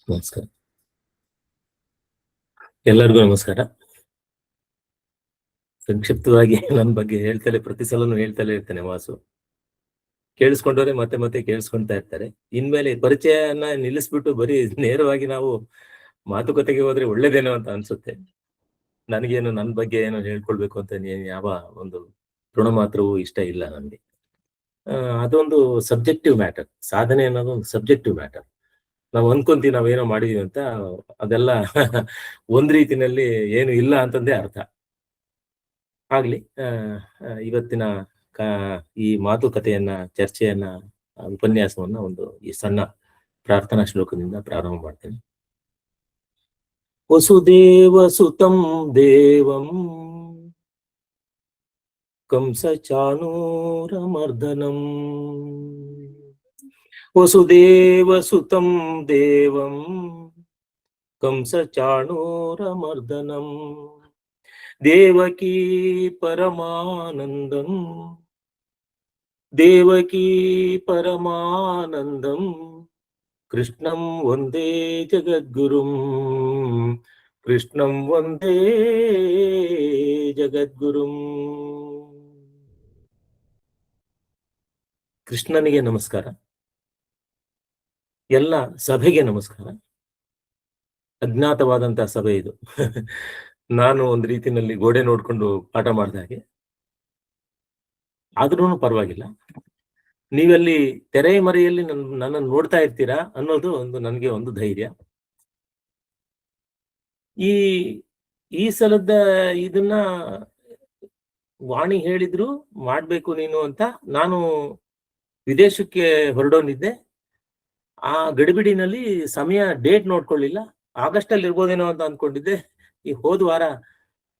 ನಮಸ್ಕಾರ. ಎಲ್ಲರಿಗೂ ನಮಸ್ಕಾರ. ಸಂಕ್ಷಿಪ್ತವಾಗಿ ನನ್ನ ಬಗ್ಗೆ ಪ್ರತಿ ಸಲನೂ ಹೇಳ್ತಲೇ ಇರ್ತೇನೆ ವಾಸು. ಕೇಳಿಸ್ಕೊಂಡವ್ರೆ ಮತ್ತೆ ಮತ್ತೆ ಕೇಳಿಸ್ಕೊಂತಾ ಇರ್ತಾರೆ. ಇನ್ಮೇಲೆ ಪರಿಚಯನ ನಿಲ್ಲಿಸ್ಬಿಟ್ಟು ಬರೀ ನೇರವಾಗಿ ನಾವು ಮಾತುಕತೆಗೆ ಹೋದ್ರೆ ಒಳ್ಳೇದೇನೋ ಅಂತ ಅನ್ಸುತ್ತೆ. ನನಗೇನು ನನ್ನ ಬಗ್ಗೆ ಏನೋ ಹೇಳ್ಕೊಳ್ಬೇಕು ಅಂತ ಯಾವ ಒಂದು ತೃಣ ಮಾತ್ರವೂ ಇಷ್ಟ ಇಲ್ಲ ನನ್ಗೆ. ಅದೊಂದು ಸಬ್ಜೆಕ್ಟಿವ್ ಮ್ಯಾಟರ್. ಸಾಧನೆ ಅನ್ನೋದು ಒಂದು ಸಬ್ಜೆಕ್ಟಿವ್ ಮ್ಯಾಟರ್. ನಾವು ಅನ್ಕೊಂತೀವಿ ನಾವೇನೋ ಮಾಡಿದೀವಿ ಅಂತ, ಅದೆಲ್ಲ ಒಂದ್ ರೀತಿನಲ್ಲಿ ಏನು ಇಲ್ಲ ಅಂತಂದೇ ಅರ್ಥ. ಆಗ್ಲಿ ಇವತ್ತಿನ ಈ ಮಾತುಕತೆಯನ್ನ, ಚರ್ಚೆಯನ್ನ, ಉಪನ್ಯಾಸವನ್ನ ಈ ಸಣ್ಣ ಪ್ರಾರ್ಥನಾ ಶ್ಲೋಕದಿಂದ ಪ್ರಾರಂಭ ಮಾಡ್ತೇನೆ. ವಸುದೇವ ಸುತಂ ದೇವಂ ಕಂಸ ಚಾಣೂರಮರ್ದನಂ ವಸುದೇವ ಸುತಂ ದೇವಂ ಕಂಸ ಚಾಣೂರಮರ್ದನಂ ದೇವಕೀ ಪರಮಾನಂದಂ ಕೃಷ್ಣಂ ವಂದೇ ಜಗದ್ಗುರುಂ ಕೃಷ್ಣನಿಗೆ ನಮಸ್ಕಾರ. ಎಲ್ಲ ಸಭೆಗೆ ನಮಸ್ಕಾರ. ಅಜ್ಞಾತವಾದಂತಹ ಸಭೆ ಇದು. ನಾನು ಒಂದು ರೀತಿಯಲ್ಲಿ ಗೋಡೆ ನೋಡ್ಕೊಂಡು ಪಾಠ ಮಾಡಿದ ಹಾಗೆ. ಆದ್ರೂ ಪರವಾಗಿಲ್ಲ, ನೀವಲ್ಲಿ ತೆರೆ ಮರೆಯಲ್ಲಿ ನನ್ನನ್ನು ನೋಡ್ತಾ ಇರ್ತೀರಾ ಅನ್ನೋದು ನನಗೆ ಒಂದು ಧೈರ್ಯ. ಈ ಸಲದ ಇದನ್ನ ವಾಣಿ ಹೇಳಿದ್ರು ಮಾಡ್ಬೇಕು ನೀನು ಅಂತ. ನಾನು ವಿದೇಶಕ್ಕೆ ಹೊರಡೋನಿದ್ದೆ. ಆ ಗಡಿಬಿಡಿನಲ್ಲಿ ಸಮಯ ಡೇಟ್ ನೋಡ್ಕೊಳ್ಳಿಲ್ಲ. ಆಗಸ್ಟ್ ಅಲ್ಲಿ ಇರ್ಬೋದೇನೋ ಅಂತ ಅನ್ಕೊಂಡಿದ್ದೆ. ಈ ಹೋದ ವಾರ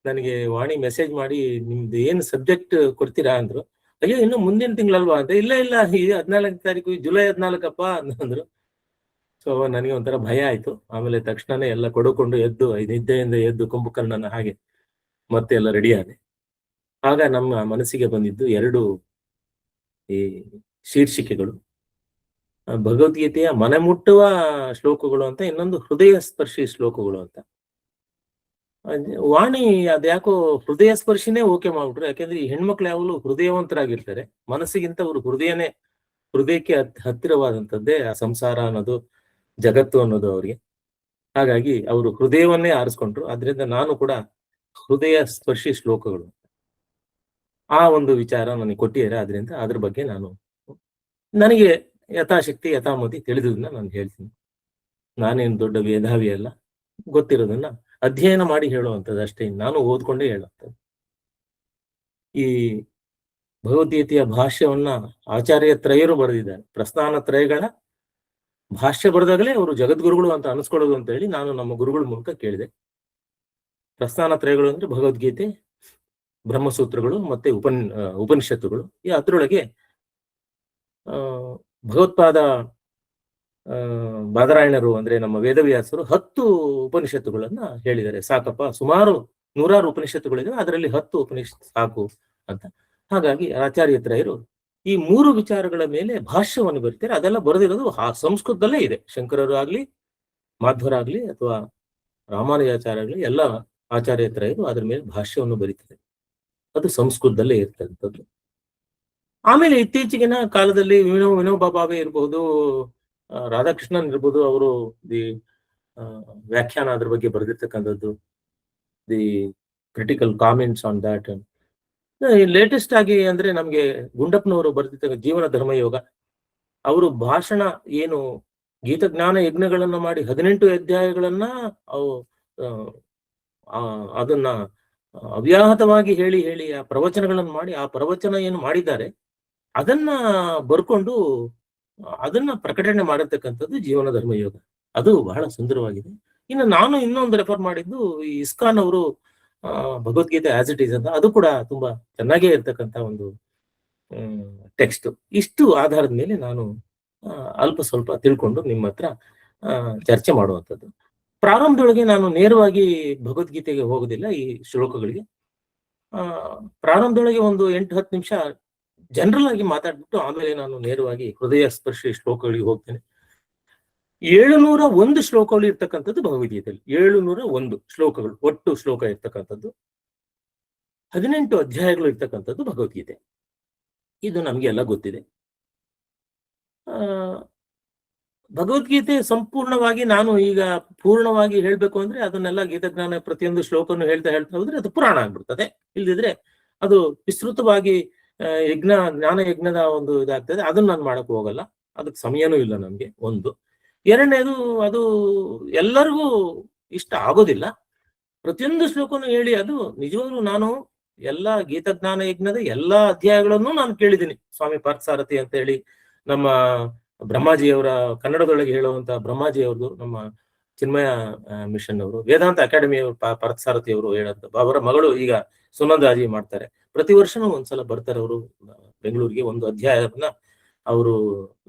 ನನಗೆ ವಾಣಿ ಮೆಸೇಜ್ ಮಾಡಿ, ನಿಮ್ದು ಏನು ಸಬ್ಜೆಕ್ಟ್ ಕೊಡ್ತೀರಾ ಅಂದ್ರು. ಅಯ್ಯೋ, ಇನ್ನು ಮುಂದಿನ ತಿಂಗಳಲ್ವಾ ಅಂತ. ಇಲ್ಲ ಈ 14ನೇ ತಾರೀಕು, ಜುಲೈ 14 ಅಂತಂದ್ರು. ಸೊ ನನಗೆ ಒಂಥರ ಭಯ ಆಯ್ತು. ಆಮೇಲೆ ತಕ್ಷಣನೇ ಎಲ್ಲ ಕೊಡುಕೊಂಡು ಎದ್ದು, ನಿದ್ದೆಯಿಂದ ಎದ್ದು ಕುಂಭಕರ್ಣನ ಹಾಗೆ ಮತ್ತೆ ಎಲ್ಲ ರೆಡಿ ಆದೆ. ಆಗ ನಮ್ಮ ಮನಸ್ಸಿಗೆ ಬಂದಿದ್ದು 2 ಈ ಶೀರ್ಷಿಕೆಗಳು. ಭಗವದ್ಗೀತೆಯ ಮನಮುಟ್ಟುವ ಶ್ಲೋಕಗಳು ಅಂತ, ಇನ್ನೊಂದು ಹೃದಯ ಸ್ಪರ್ಶಿ ಶ್ಲೋಕಗಳು ಅಂತ. ವಾಣಿ ಅದ್ಯಾಕೋ ಹೃದಯ ಸ್ಪರ್ಶಿನೇ ಓಕೆ ಮಾಡ್ಬಿಟ್ರು. ಯಾಕೆಂದ್ರೆ ಈ ಹೆಣ್ಮಕ್ಳು ಯಾವಾಗಲೂ ಹೃದಯವಂತರಾಗಿರ್ತಾರೆ. ಮನಸ್ಸಿಗಿಂತ ಅವರು ಹೃದಯಕ್ಕೆ ಹತ್ತಿರವಾದಂಥದ್ದೇ ಆ ಸಂಸಾರ ಅನ್ನೋದು, ಜಗತ್ತು ಅನ್ನೋದು ಅವ್ರಿಗೆ. ಹಾಗಾಗಿ ಅವರು ಹೃದಯವನ್ನೇ ಆರಿಸ್ಕೊಂಡ್ರು. ಆದ್ರಿಂದ ನಾನು ಕೂಡ ಹೃದಯ ಸ್ಪರ್ಶಿ ಶ್ಲೋಕಗಳು ಆ ಒಂದು ವಿಚಾರ ನನಗೆ ಕೊಟ್ಟಿದ್ದಾರೆ. ಆದ್ರಿಂದ ಅದ್ರ ಬಗ್ಗೆ ನನಗೆ ಯಥಾಶಕ್ತಿ ಯಥಾಮತಿ ತಿಳಿದುದನ್ನ ನಾನು ಹೇಳ್ತೀನಿ. ನಾನೇನು ದೊಡ್ಡ ಮೇಧಾವಿ ಅಲ್ಲ. ಗೊತ್ತಿರೋದನ್ನ ಅಧ್ಯಯನ ಮಾಡಿ ಹೇಳುವಂಥದ್ದು ಅಷ್ಟೇ. ನಾನು ಓದ್ಕೊಂಡೇ ಹೇಳುವಂಥದ್ದು. ಈ ಭಗವದ್ಗೀತೆಯ ಭಾಷ್ಯವನ್ನ ಆಚಾರ್ಯ ತ್ರಯರು ಬರೆದಿದ್ದಾರೆ. ಪ್ರಸ್ಥಾನ ತ್ರಯಗಳ ಭಾಷ್ಯ ಬರೆದಾಗಲೇ ಅವರು ಜಗದ್ಗುರುಗಳು ಅಂತ ಅನಿಸ್ಕೊಳ್ಳೋದು ಅಂತ ಹೇಳಿ ನಾನು ನಮ್ಮ ಗುರುಗಳ ಮೂಲಕ ಕೇಳಿದೆ. ಪ್ರಸ್ಥಾನ ತ್ರಯಗಳು ಅಂದ್ರೆ ಭಗವದ್ಗೀತೆ, ಬ್ರಹ್ಮಸೂತ್ರಗಳು ಮತ್ತೆ ಉಪನಿಷತ್ತುಗಳು. ಅದರೊಳಗೆ ಭಗವತ್ಪಾದ ಬಾದರಾಯಣರು ಅಂದ್ರೆ ನಮ್ಮ ವೇದವ್ಯಾಸರು 10 ಉಪನಿಷತ್ತುಗಳನ್ನ ಹೇಳಿದ್ದಾರೆ. ಸಾಕಪ್ಪ, ಸುಮಾರು 100 ಉಪನಿಷತ್ತುಗಳಿವೆ, ಅದರಲ್ಲಿ 10 ಉಪನಿಷತ್ತು ಸಾಕು ಅಂತ. ಹಾಗಾಗಿ ಆಚಾರ್ಯ ತ್ರಯರು ಈ 3 ವಿಚಾರಗಳ ಮೇಲೆ ಭಾಷ್ಯವನ್ನು ಬರೀತಾರೆ. ಅದೆಲ್ಲ ಬರೆದಿರೋದು ಸಂಸ್ಕೃತದಲ್ಲೇ ಇದೆ. ಶಂಕರರು ಆಗ್ಲಿ, ಮಾಧ್ವರಾಗ್ಲಿ ಅಥವಾ ರಾಮಾನುಜಾಚಾರ್ಯರಾಗ್ಲಿ, ಎಲ್ಲ ಆಚಾರ್ಯ ತ್ರಯರು ಅದ್ರ ಮೇಲೆ ಭಾಷ್ಯವನ್ನು ಬರೀತಾರೆ. ಅದು ಸಂಸ್ಕೃತದಲ್ಲೇ ಇರ್ತಕ್ಕಂಥದ್ದು. ಆಮೇಲೆ ಇತ್ತೀಚೆಗಿನ ಕಾಲದಲ್ಲಿ ವಿನೋಬಾ ಭಾವೆ ಇರಬಹುದು, ರಾಧಾಕೃಷ್ಣನ್ ಇರ್ಬೋದು, ಅವರು ವ್ಯಾಖ್ಯಾನ ಅದ್ರ ಬಗ್ಗೆ ಬರೆದಿರ್ತಕ್ಕಂಥದ್ದು, the critical comments on that. Latest ಆಗಿ ಅಂದ್ರೆ ನಮ್ಗೆ ಗುಂಡಪ್ಪನವರು ಬರೆದಿದ್ದ ಜೀವನ ಧರ್ಮಯೋಗ, ಅವರು ಭಾಷಣ ಏನು ಗೀತಜ್ಞಾನ ಯಜ್ಞಗಳನ್ನ ಮಾಡಿ 18 ಅಧ್ಯಾಯಗಳನ್ನ ಅದನ್ನ ಅವ್ಯಾಹತವಾಗಿ ಹೇಳಿ ಆ ಪ್ರವಚನಗಳನ್ನು ಮಾಡಿ, ಆ ಪ್ರವಚನ ಏನು ಮಾಡಿದ್ದಾರೆ ಅದನ್ನ ಬರ್ಕೊಂಡು ಅದನ್ನ ಪ್ರಕಟಣೆ ಮಾಡಿರ್ತಕ್ಕಂಥದ್ದು ಜೀವನ ಧರ್ಮಯೋಗ. ಅದು ಬಹಳ ಸುಂದರವಾಗಿದೆ. ಇನ್ನು ನಾನು ಇನ್ನೊಂದು ರೆಫರ್ ಮಾಡಿದ್ದು ಈ ಇಸ್ಕಾನ್ ಅವರು ಭಗವದ್ಗೀತೆ ಆಸ್ ಇಟ್ ಈಸ್ ಅಂತ, ಅದು ಕೂಡ ತುಂಬಾ ಚೆನ್ನಾಗೇ ಇರ್ತಕ್ಕಂಥ ಒಂದು ಟೆಕ್ಸ್ಟ್. ಇಷ್ಟು ಆಧಾರದ ಮೇಲೆ ನಾನು ಅಲ್ಪ ಸ್ವಲ್ಪ ತಿಳ್ಕೊಂಡು ನಿಮ್ಮ ಹತ್ರ ಚರ್ಚೆ ಮಾಡುವಂಥದ್ದು. ಪ್ರಾರಂಭದೊಳಗೆ ನಾನು ನೇರವಾಗಿ ಭಗವದ್ಗೀತೆಗೆ ಹೋಗೋದಿಲ್ಲ. ಈ ಶ್ಲೋಕಗಳಿಗೆ ಪ್ರಾರಂಭದೊಳಗೆ ಒಂದು 8-10 ನಿಮಿಷ ಜನರಲ್ ಆಗಿ ಮಾತಾಡ್ಬಿಟ್ಟು ಆಮೇಲೆ ನಾನು ನೇರವಾಗಿ ಹೃದಯ ಸ್ಪರ್ಶಿ ಶ್ಲೋಕಗಳಿಗೆ ಹೋಗ್ತೇನೆ. 701 ಶ್ಲೋಕಗಳು ಇರ್ತಕ್ಕಂಥದ್ದು ಭಗವದ್ಗೀತೆಯಲ್ಲಿ. 701 ಶ್ಲೋಕಗಳು, ಒಟ್ಟು ಶ್ಲೋಕ ಇರ್ತಕ್ಕಂಥದ್ದು. 18 ಅಧ್ಯಾಯಗಳು ಇರ್ತಕ್ಕಂಥದ್ದು ಭಗವದ್ಗೀತೆ. ಇದು ನಮ್ಗೆಲ್ಲ ಗೊತ್ತಿದೆ. ಭಗವದ್ಗೀತೆ ಸಂಪೂರ್ಣವಾಗಿ ನಾನು ಈಗ ಪೂರ್ಣವಾಗಿ ಹೇಳ್ಬೇಕು ಅಂದ್ರೆ ಅದನ್ನೆಲ್ಲ ಗೀತಜ್ಞಾನ ಪ್ರತಿಯೊಂದು ಶ್ಲೋಕವನ್ನು ಹೇಳ್ತಾ ಹೋದ್ರೆ ಅದು ಪುರಾಣ ಆಗ್ಬಿಡ್ತದೆ. ಇಲ್ದಿದ್ರೆ ಅದು ವಿಸ್ತೃತವಾಗಿ ಜ್ಞಾನ ಯಜ್ಞದ ಒಂದು ಇದಾಗ್ತದೆ. ಅದನ್ನ ನಾನು ಮಾಡಕ್ ಹೋಗಲ್ಲ, ಅದಕ್ಕೆ ಸಮಯನೂ ಇಲ್ಲ ನಮ್ಗೆ. ಒಂದು. ಎರಡನೇದು, ಅದು ಎಲ್ಲರಿಗೂ ಇಷ್ಟ ಆಗೋದಿಲ್ಲ. ಪ್ರತಿಯೊಂದು ಶ್ಲೋಕನು ಹೇಳಿ ಅದು ನಿಜವಾಗ್ಲೂ ನಾನು ಎಲ್ಲಾ ಗೀತಜ್ಞಾನ ಯಜ್ಞದ ಎಲ್ಲಾ ಅಧ್ಯಾಯಗಳನ್ನು ನಾನು ಕೇಳಿದ್ದೀನಿ. ಸ್ವಾಮಿ ಪಾರ್ಥಸಾರಥಿ ಅಂತ ಹೇಳಿ ನಮ್ಮ ಬ್ರಹ್ಮಾಜಿಯವರ ಕನ್ನಡದೊಳಗೆ ಹೇಳುವಂತ ಬ್ರಹ್ಮಾಜಿಯವ್ರದ್ದು, ನಮ್ಮ ಚಿನ್ಮಯ ಮಿಷನ್ ಅವರು, ವೇದಾಂತ ಅಕಾಡೆಮಿ ಪಾರ್ಥಸಾರಥಿ ಅವರು ಹೇಳಂತ, ಅವರ ಮಗಳು ಈಗ ಸುನಂದಾಜಿ ಮಾಡ್ತಾರೆ. ಪ್ರತಿ ವರ್ಷನೂ ಒಂದ್ಸಲ ಬರ್ತಾರೆ ಅವರು ಬೆಂಗಳೂರಿಗೆ. ಒಂದು ಅಧ್ಯಾಯವನ್ನ ಅವರು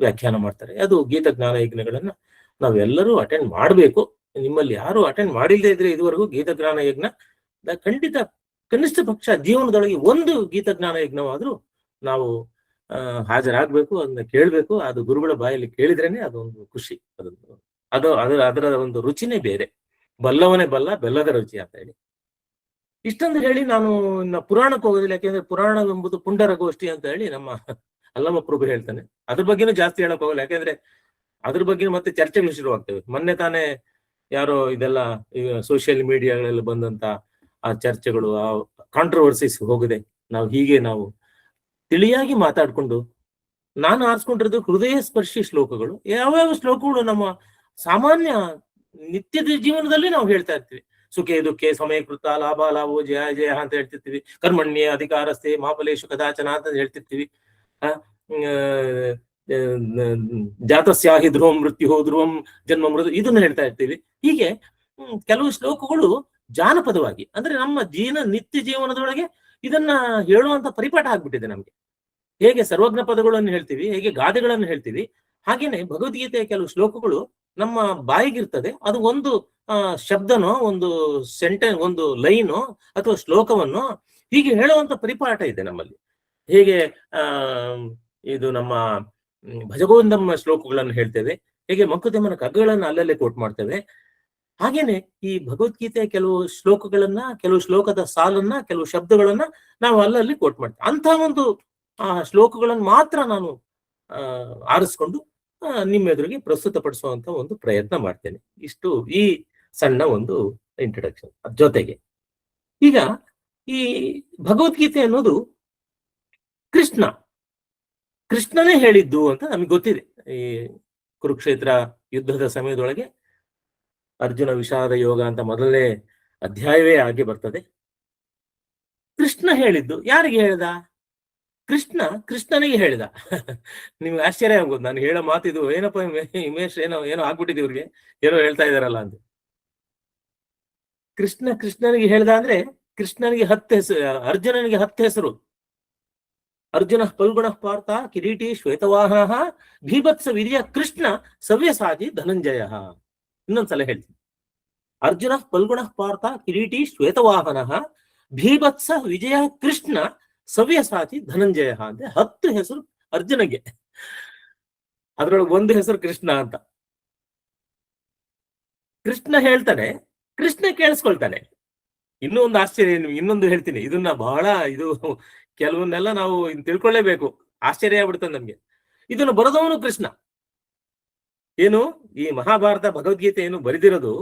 ವ್ಯಾಖ್ಯಾನ ಮಾಡ್ತಾರೆ. ಅದು ಗೀತಜ್ಞಾನ ಯಜ್ಞಗಳನ್ನ ನಾವೆಲ್ಲರೂ ಅಟೆಂಡ್ ಮಾಡಬೇಕು. ನಿಮ್ಮಲ್ಲಿ ಯಾರು ಅಟೆಂಡ್ ಮಾಡಿಲ್ಲದೆ ಇದ್ರೆ ಇದುವರೆಗೂ ಗೀತಜ್ಞಾನ ಯಜ್ಞ ಖಂಡಿತ ಕನಿಷ್ಠ ಪಕ್ಷ ಜೀವನದೊಳಗೆ ಒಂದು ಗೀತಜ್ಞಾನ ಯಜ್ಞವಾದ್ರೂ ನಾವು ಹಾಜರಾಗ್ಬೇಕು, ಅದನ್ನ ಕೇಳ್ಬೇಕು. ಅದು ಗುರುಗಳ ಬಾಯಲ್ಲಿ ಕೇಳಿದ್ರೇನೆ ಅದೊಂದು ಖುಷಿ. ಅದರ ಒಂದು ರುಚಿನೇ ಬೇರೆ. ಬಲ್ಲವನೇ ಬಲ್ಲ ಬೆಲ್ಲದ ರುಚಿ ಅಂತ ಹೇಳಿ. ಇಷ್ಟೊಂದು ಹೇಳಿ ನಾನು ಇನ್ನ ಪುರಾಣಕ್ಕೆ ಹೋಗೋದಿಲ್ಲ. ಯಾಕೆಂದ್ರೆ ಪುರಾಣವೆಂಬುದು ಪುಂಡರ ಗೋಷ್ಠಿ ಅಂತ ಹೇಳಿ ನಮ್ಮ ಅಲ್ಲಮ ಪ್ರಭು ಹೇಳ್ತಾನೆ. ಅದ್ರ ಬಗ್ಗೆನೂ ಜಾಸ್ತಿ ಹೇಳಕ್ ಹೋಗಲ್ಲ. ಯಾಕೆಂದ್ರೆ ಅದ್ರ ಬಗ್ಗೆ ಮತ್ತೆ ಚರ್ಚೆಗಳು ಶುರುವಾಗ್ತವೆ. ಮೊನ್ನೆ ತಾನೇ ಯಾರೋ ಇದೆಲ್ಲ ಸೋಷಿಯಲ್ ಮೀಡಿಯಾಗಳಲ್ಲಿ ಬಂದಂತ ಆ ಚರ್ಚೆಗಳು, ಆ ಕಾಂಟ್ರವರ್ಸಿಸ್ ಹೋಗದೆ ನಾವು ತಿಳಿಯಾಗಿ ಮಾತಾಡ್ಕೊಂಡು, ನಾನು ಆರಿಸ್ಕೊಂಡಿರೋದು ಹೃದಯ ಸ್ಪರ್ಶಿ ಶ್ಲೋಕಗಳು. ಯಾವ್ಯಾವ ಶ್ಲೋಕಗಳು ನಮ್ಮ ಸಾಮಾನ್ಯ ನಿತ್ಯದ ಜೀವನದಲ್ಲಿ ನಾವು ಹೇಳ್ತಾ ಇರ್ತೀವಿ. ಸುಖೇ ದುಃಖೆ ಸಮಯಕೃತ ಲಾಭ ಲಾಭೋ ಜಯ ಜಯ ಅಂತ ಹೇಳ್ತಿರ್ತೀವಿ. ಕರ್ಮಣ್ಯ ಅಧಿಕಾರಸ್ಥೆ ಮಾಫಲೇಶು ಕದಾಚನ ಅಂತ ಹೇಳ್ತಿರ್ತೀವಿ. ಜಾತಸ್ಯಾಹಿ ಧ್ರುವಂ ಮೃತ್ಯು ಧ್ರುವಂ ಜನ್ಮ ಮೃದು, ಇದನ್ನ ಹೇಳ್ತಾ ಇರ್ತೀವಿ. ಹೀಗೆ ಕೆಲವು ಶ್ಲೋಕಗಳು ಜಾನಪದವಾಗಿ, ಅಂದ್ರೆ ನಮ್ಮ ನಿತ್ಯ ಜೀವನದೊಳಗೆ ಇದನ್ನ ಹೇಳುವಂತ ಪರಿಪಾಠ ಆಗ್ಬಿಟ್ಟಿದೆ ನಮ್ಗೆ. ಹೇಗೆ ಸರ್ವಜ್ಞ ಪದಗಳನ್ನು ಹೇಳ್ತೀವಿ, ಹೇಗೆ ಗಾದೆಗಳನ್ನು ಹೇಳ್ತೀವಿ, ಹಾಗೇನೆ ಭಗವದ್ಗೀತೆಯ ಕೆಲವು ಶ್ಲೋಕಗಳು ನಮ್ಮ ಬಾಯಿಗಿರ್ತದೆ. ಅದು ಒಂದು ಶಬ್ದನೋ, ಒಂದು ಒಂದು ಲೈನೋ ಅಥವಾ ಶ್ಲೋಕವನ್ನು ಹೀಗೆ ಹೇಳುವಂತ ಪರಿಪಾಠ ಇದೆ ನಮ್ಮಲ್ಲಿ. ಹೇಗೆ ಇದು ನಮ್ಮ ಭಜಗೋವಿಂದಮ್ಮ ಶ್ಲೋಕಗಳನ್ನು ಹೇಳ್ತೇವೆ, ಹೇಗೆ ಮಂಕುತಿಮ್ಮನ ಕಗ್ಗಗಳನ್ನು ಅಲ್ಲಲ್ಲೇ ಕೋಟ್ ಮಾಡ್ತೇವೆ, ಹಾಗೇನೆ ಈ ಭಗವದ್ಗೀತೆಯ ಕೆಲವು ಶ್ಲೋಕಗಳನ್ನ, ಕೆಲವು ಶ್ಲೋಕದ ಸಾಲನ್ನ, ಕೆಲವು ಶಬ್ದಗಳನ್ನ ನಾವು ಅಲ್ಲಲ್ಲಿ ಕೋಟ್ ಮಾಡ್ತೇವೆ. ಅಂತ ಒಂದು ಶ್ಲೋಕಗಳನ್ನು ಮಾತ್ರ ನಾನು ಆರಿಸ್ಕೊಂಡು ನಿಮ್ಮ ಎದುರಿಗೆ ಪ್ರಸ್ತುತಪಡಿಸುವಂತ ಒಂದು ಪ್ರಯತ್ನ ಮಾಡ್ತೇನೆ. ಇಷ್ಟು ಈ ಸಣ್ಣ ಒಂದು ಇಂಟ್ರಡಕ್ಷನ್. ಜೊತೆಗೆ ಈಗ ಈ ಭಗವದ್ಗೀತೆ ಅನ್ನೋದು ಕೃಷ್ಣನೇ ಹೇಳಿದ್ದು ಅಂತ ನಮಗೆ ಗೊತ್ತಿದೆ. ಈ ಕುರುಕ್ಷೇತ್ರ ಯುದ್ಧದ ಸಮಯದೊಳಗೆ ಅರ್ಜುನ ವಿಷಾದ ಯೋಗ ಅಂತ ಮೊದಲನೇ ಅಧ್ಯಾಯವೇ ಆಗಿ ಬರ್ತದೆ. ಕೃಷ್ಣ ಹೇಳಿದ್ದು ಯಾರಿಗೆ ಹೇಳ್ದ? ಕೃಷ್ಣನಿಗೆ ಹೇಳಿದ. ನಿಮ್ಗೆ ಆಶ್ಚರ್ಯ ಆಗ್ಬೋದು, ನಾನು ಹೇಳೋ ಮಾತಿದು ಏನಪ್ಪ ಹಿಮೇಶ್ ಏನೋ ಆಗ್ಬಿಟ್ಟಿದೆ ಇವ್ರಿಗೆ, ಏನೋ ಹೇಳ್ತಾ ಇದಾರಲ್ಲ ಅಂತ. ಕೃಷ್ಣನಿಗೆ ಹೇಳ್ದ ಅಂದ್ರೆ ಕೃಷ್ಣನಿಗೆ 10 ಹೆಸರು, ಅರ್ಜುನನಿಗೆ 10 ಹೆಸರು. ಅರ್ಜುನ ಫಲ್ಗುಣ ಪಾರ್ಥ ಕಿರೀಟಿ ಶ್ವೇತವಾಹನ ಭೀಭತ್ಸ ವಿಜಯ ಕೃಷ್ಣ ಸವ್ಯಸಾಚಿ ಧನಂಜಯ. ಇನ್ನೊಂದ್ಸಲ ಹೇಳ್ತೀನಿ. ಅರ್ಜುನ ಫಲ್ಗುಣ ಪಾರ್ಥ ಕಿರೀಟಿ ಶ್ವೇತವಾಹನ ಭೀಭತ್ಸ ವಿಜಯ ಕೃಷ್ಣ ಸವ್ಯಸಾಚಿ ಧನಂಜಯ ಅಂತ 10 ಹೆಸರು ಅರ್ಜುನಗೆ. ಅದ್ರೊಳಗೆ ಒಂದು ಹೆಸರು ಕೃಷ್ಣ ಅಂತ. ಕೃಷ್ಣ ಹೇಳ್ತಾನೆ, ಕೃಷ್ಣ ಕೇಳಿಸ್ಕೊಳ್ತಾನೆ. ಇನ್ನೂ ಒಂದು ಆಶ್ಚರ್ಯ, ಇನ್ನೊಂದು ಹೇಳ್ತೀನಿ. ಇದನ್ನ ಬಹಳ ಕೆಲವನ್ನೆಲ್ಲ ನಾವು ತಿಳ್ಕೊಳ್ಳೇಬೇಕು. ಆಶ್ಚರ್ಯ ಆಗ್ಬಿಡ್ತದೆ ನಮ್ಗೆ. ಇದನ್ನು ಬರೆದವನು ಕೃಷ್ಣ. ಏನು ಈ ಮಹಾಭಾರತ ಭಗವದ್ಗೀತೆ ಏನು ಬರೆದಿರೋದು,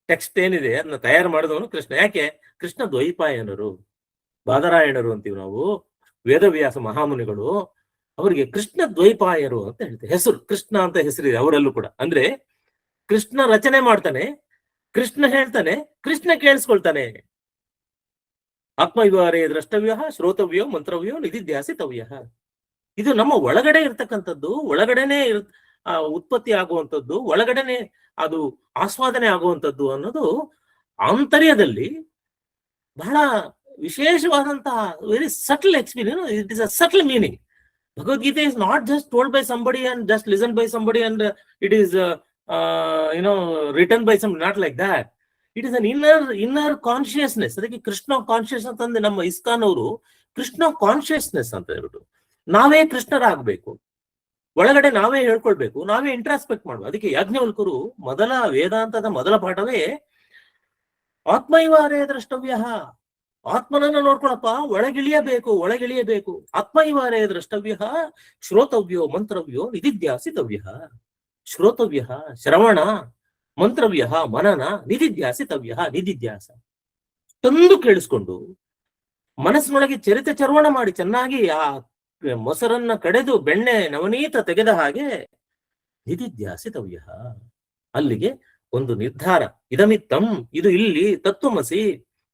ಟೆಕ್ಸ್ಟ್ ಏನಿದೆ ಅದನ್ನ ತಯಾರು ಮಾಡಿದವನು ಕೃಷ್ಣ. ಯಾಕೆ? ಕೃಷ್ಣ ದ್ವೈಪಾಯನರು, ಬಾದರಾಯಣರು ಅಂತೀವಿ ನಾವು, ವೇದವ್ಯಾಸ ಮಹಾಮುನಿಗಳು, ಅವರಿಗೆ ಕೃಷ್ಣ ದ್ವೈಪಾಯರು ಅಂತ ಹೇಳ್ತಾರೆ. ಹೆಸರು ಕೃಷ್ಣ ಅಂತ ಹೆಸರಿದೆ ಅವರಲ್ಲೂ ಕೂಡ. ಅಂದ್ರೆ ಕೃಷ್ಣ ರಚನೆ ಮಾಡ್ತಾನೆ, ಕೃಷ್ಣ ಹೇಳ್ತಾನೆ, ಕೃಷ್ಣ ಕೇಳಿಸ್ಕೊಳ್ತಾನೆ. ಆತ್ಮವಿವಾರೇ ದ್ರಷ್ಟವ್ಯ ಶ್ರೋತವ್ಯೋ ಮಂತ್ರವ್ಯೋ ನಿಧಿಧ್ಯಾಸಿತವ್ಯ. ಇದು ನಮ್ಮ ಒಳಗಡೆ ಇರ್ತಕ್ಕಂಥದ್ದು, ಒಳಗಡೆನೆ ಉತ್ಪತ್ತಿ ಆಗುವಂಥದ್ದು, ಒಳಗಡೆನೆ ಅದು ಆಸ್ವಾದನೆ ಆಗುವಂಥದ್ದು ಅನ್ನೋದು ಆಂತರ್ಯದಲ್ಲಿ ಬಹಳ ವಿಶೇಷವಾದಂತಹ very subtle experience. It is a subtle meaning. Bhagavad Gita is not just told by somebody and just listen by somebody and it is written by some, not like that. It is an inner consciousness. ಅದಕ್ಕೆ Krishna conscious ಅಂತಂದ್ರೆ ನಮ್ಮ ISKCON ಅವರು Krishna consciousness ಅಂತ ಹೇಳ್ಬಿಟ್ಟು ನಾವೇ ಕೃಷ್ಣರಾಗಬೇಕು. ಒಳಗಡೆ ನಾವೇ ಹೇಳ್ಕೊಳ್ಬೇಕು, ನಾವೇ ಇಂಟ್ರಾಸ್ಪೆಕ್ಟ್ ಮಾಡುವ. ಅದಕ್ಕೆ ಯಾಜ್ಞವಲ್ಕರು ಮೊದಲ ವೇದಾಂತದ ಮೊದಲ ಪಾಠವೇ ಆತ್ಮೈವಾರೇ ದ್ರಷ್ಟವ್ಯ, ಆತ್ಮನನ್ನ ನೋಡ್ಕೊಳಪ್ಪ, ಒಳಗಿಳಿಯಬೇಕು. ಆತ್ಮೈವಾರೇ ದ್ರಷ್ಟವ್ಯ, ಶ್ರೋತವ್ಯೋ ಮಂತ್ರವ್ಯೋ ನಿಧಿಧ್ಯಾಸಿತವ್ಯ. ಶ್ರೋತವ್ಯ ಶ್ರವಣ, ಮಂತ್ರವ್ಯ ಮನನ, ನಿಧಿಧ್ಯಾಸಿತವ್ಯ ನಿಧಿಧ್ಯಾಸ. ತಂದು ಕೇಳಿಸ್ಕೊಂಡು ಮನಸ್ಸಿನೊಳಗೆ ಚರಿತೆ ಚರ್ವಣ ಮಾಡಿ ಚೆನ್ನಾಗಿ ಆ ಮೊಸರನ್ನ ಕಡೆದು ಬೆಣ್ಣೆ ನವನೀತ ತೆಗೆದ ಹಾಗೆ ನಿಧಿಧ್ಯಾಸಿತವ್ಯ. ಅಲ್ಲಿಗೆ ಒಂದು ನಿರ್ಧಾರ, ಇದಮಿತ್ತಂ, ಇದು ಇಲ್ಲಿ, ತತ್ವಮಸಿ,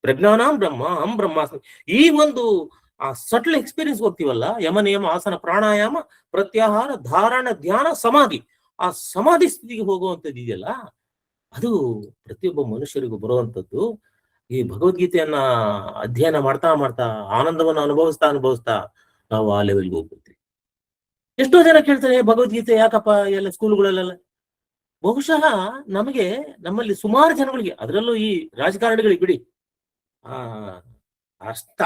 ಪ್ರಜ್ಞಾನಾಂ ಬ್ರಹ್ಮ ಅಹಂ ಬ್ರಹ್ಮಾಸ್ಮಿ. ಈ ಒಂದು ಆ ಸಟ್ಲ್ ಎಕ್ಸ್ಪೀರಿಯನ್ಸ್ ಹೋಗ್ತೀವಲ್ಲ, ಯಮ ನಿಯಮ ಆಸನ ಪ್ರಾಣಾಯಾಮ ಪ್ರತ್ಯಾಹಾರ ಧಾರಣ ಧ್ಯಾನ ಸಮಾಧಿ, ಆ ಸಮಾಧಿ ಸ್ಥಿತಿಗೆ ಹೋಗುವಂಥದ್ದು ಇದೆಯಲ್ಲ, ಅದು ಪ್ರತಿಯೊಬ್ಬ ಮನುಷ್ಯರಿಗೂ ಬರುವಂಥದ್ದು. ಈ ಭಗವದ್ಗೀತೆಯನ್ನ ಅಧ್ಯಯನ ಮಾಡ್ತಾ ಮಾಡ್ತಾ ಆನಂದವನ್ನು ಅನುಭವಿಸ್ತಾ ನಾವು ಆ ಲೆವೆಲ್ಗೆ ಹೋಗ್ಬಿಡ್ತೀವಿ. ಎಷ್ಟೋ ಜನ ಕೇಳ್ತಾರೆ, ಭಗವದ್ಗೀತೆ ಯಾಕಪ್ಪ ಎಲ್ಲ ಸ್ಕೂಲ್ಗಳಲ್ಲೆಲ್ಲ. ಬಹುಶಃ ನಮ್ಮಲ್ಲಿ ಸುಮಾರು ಜನಗಳಿಗೆ, ಅದರಲ್ಲೂ ಈ ರಾಜಕಾರಣಿಗಳಿಗೆ ಬಿಡಿ,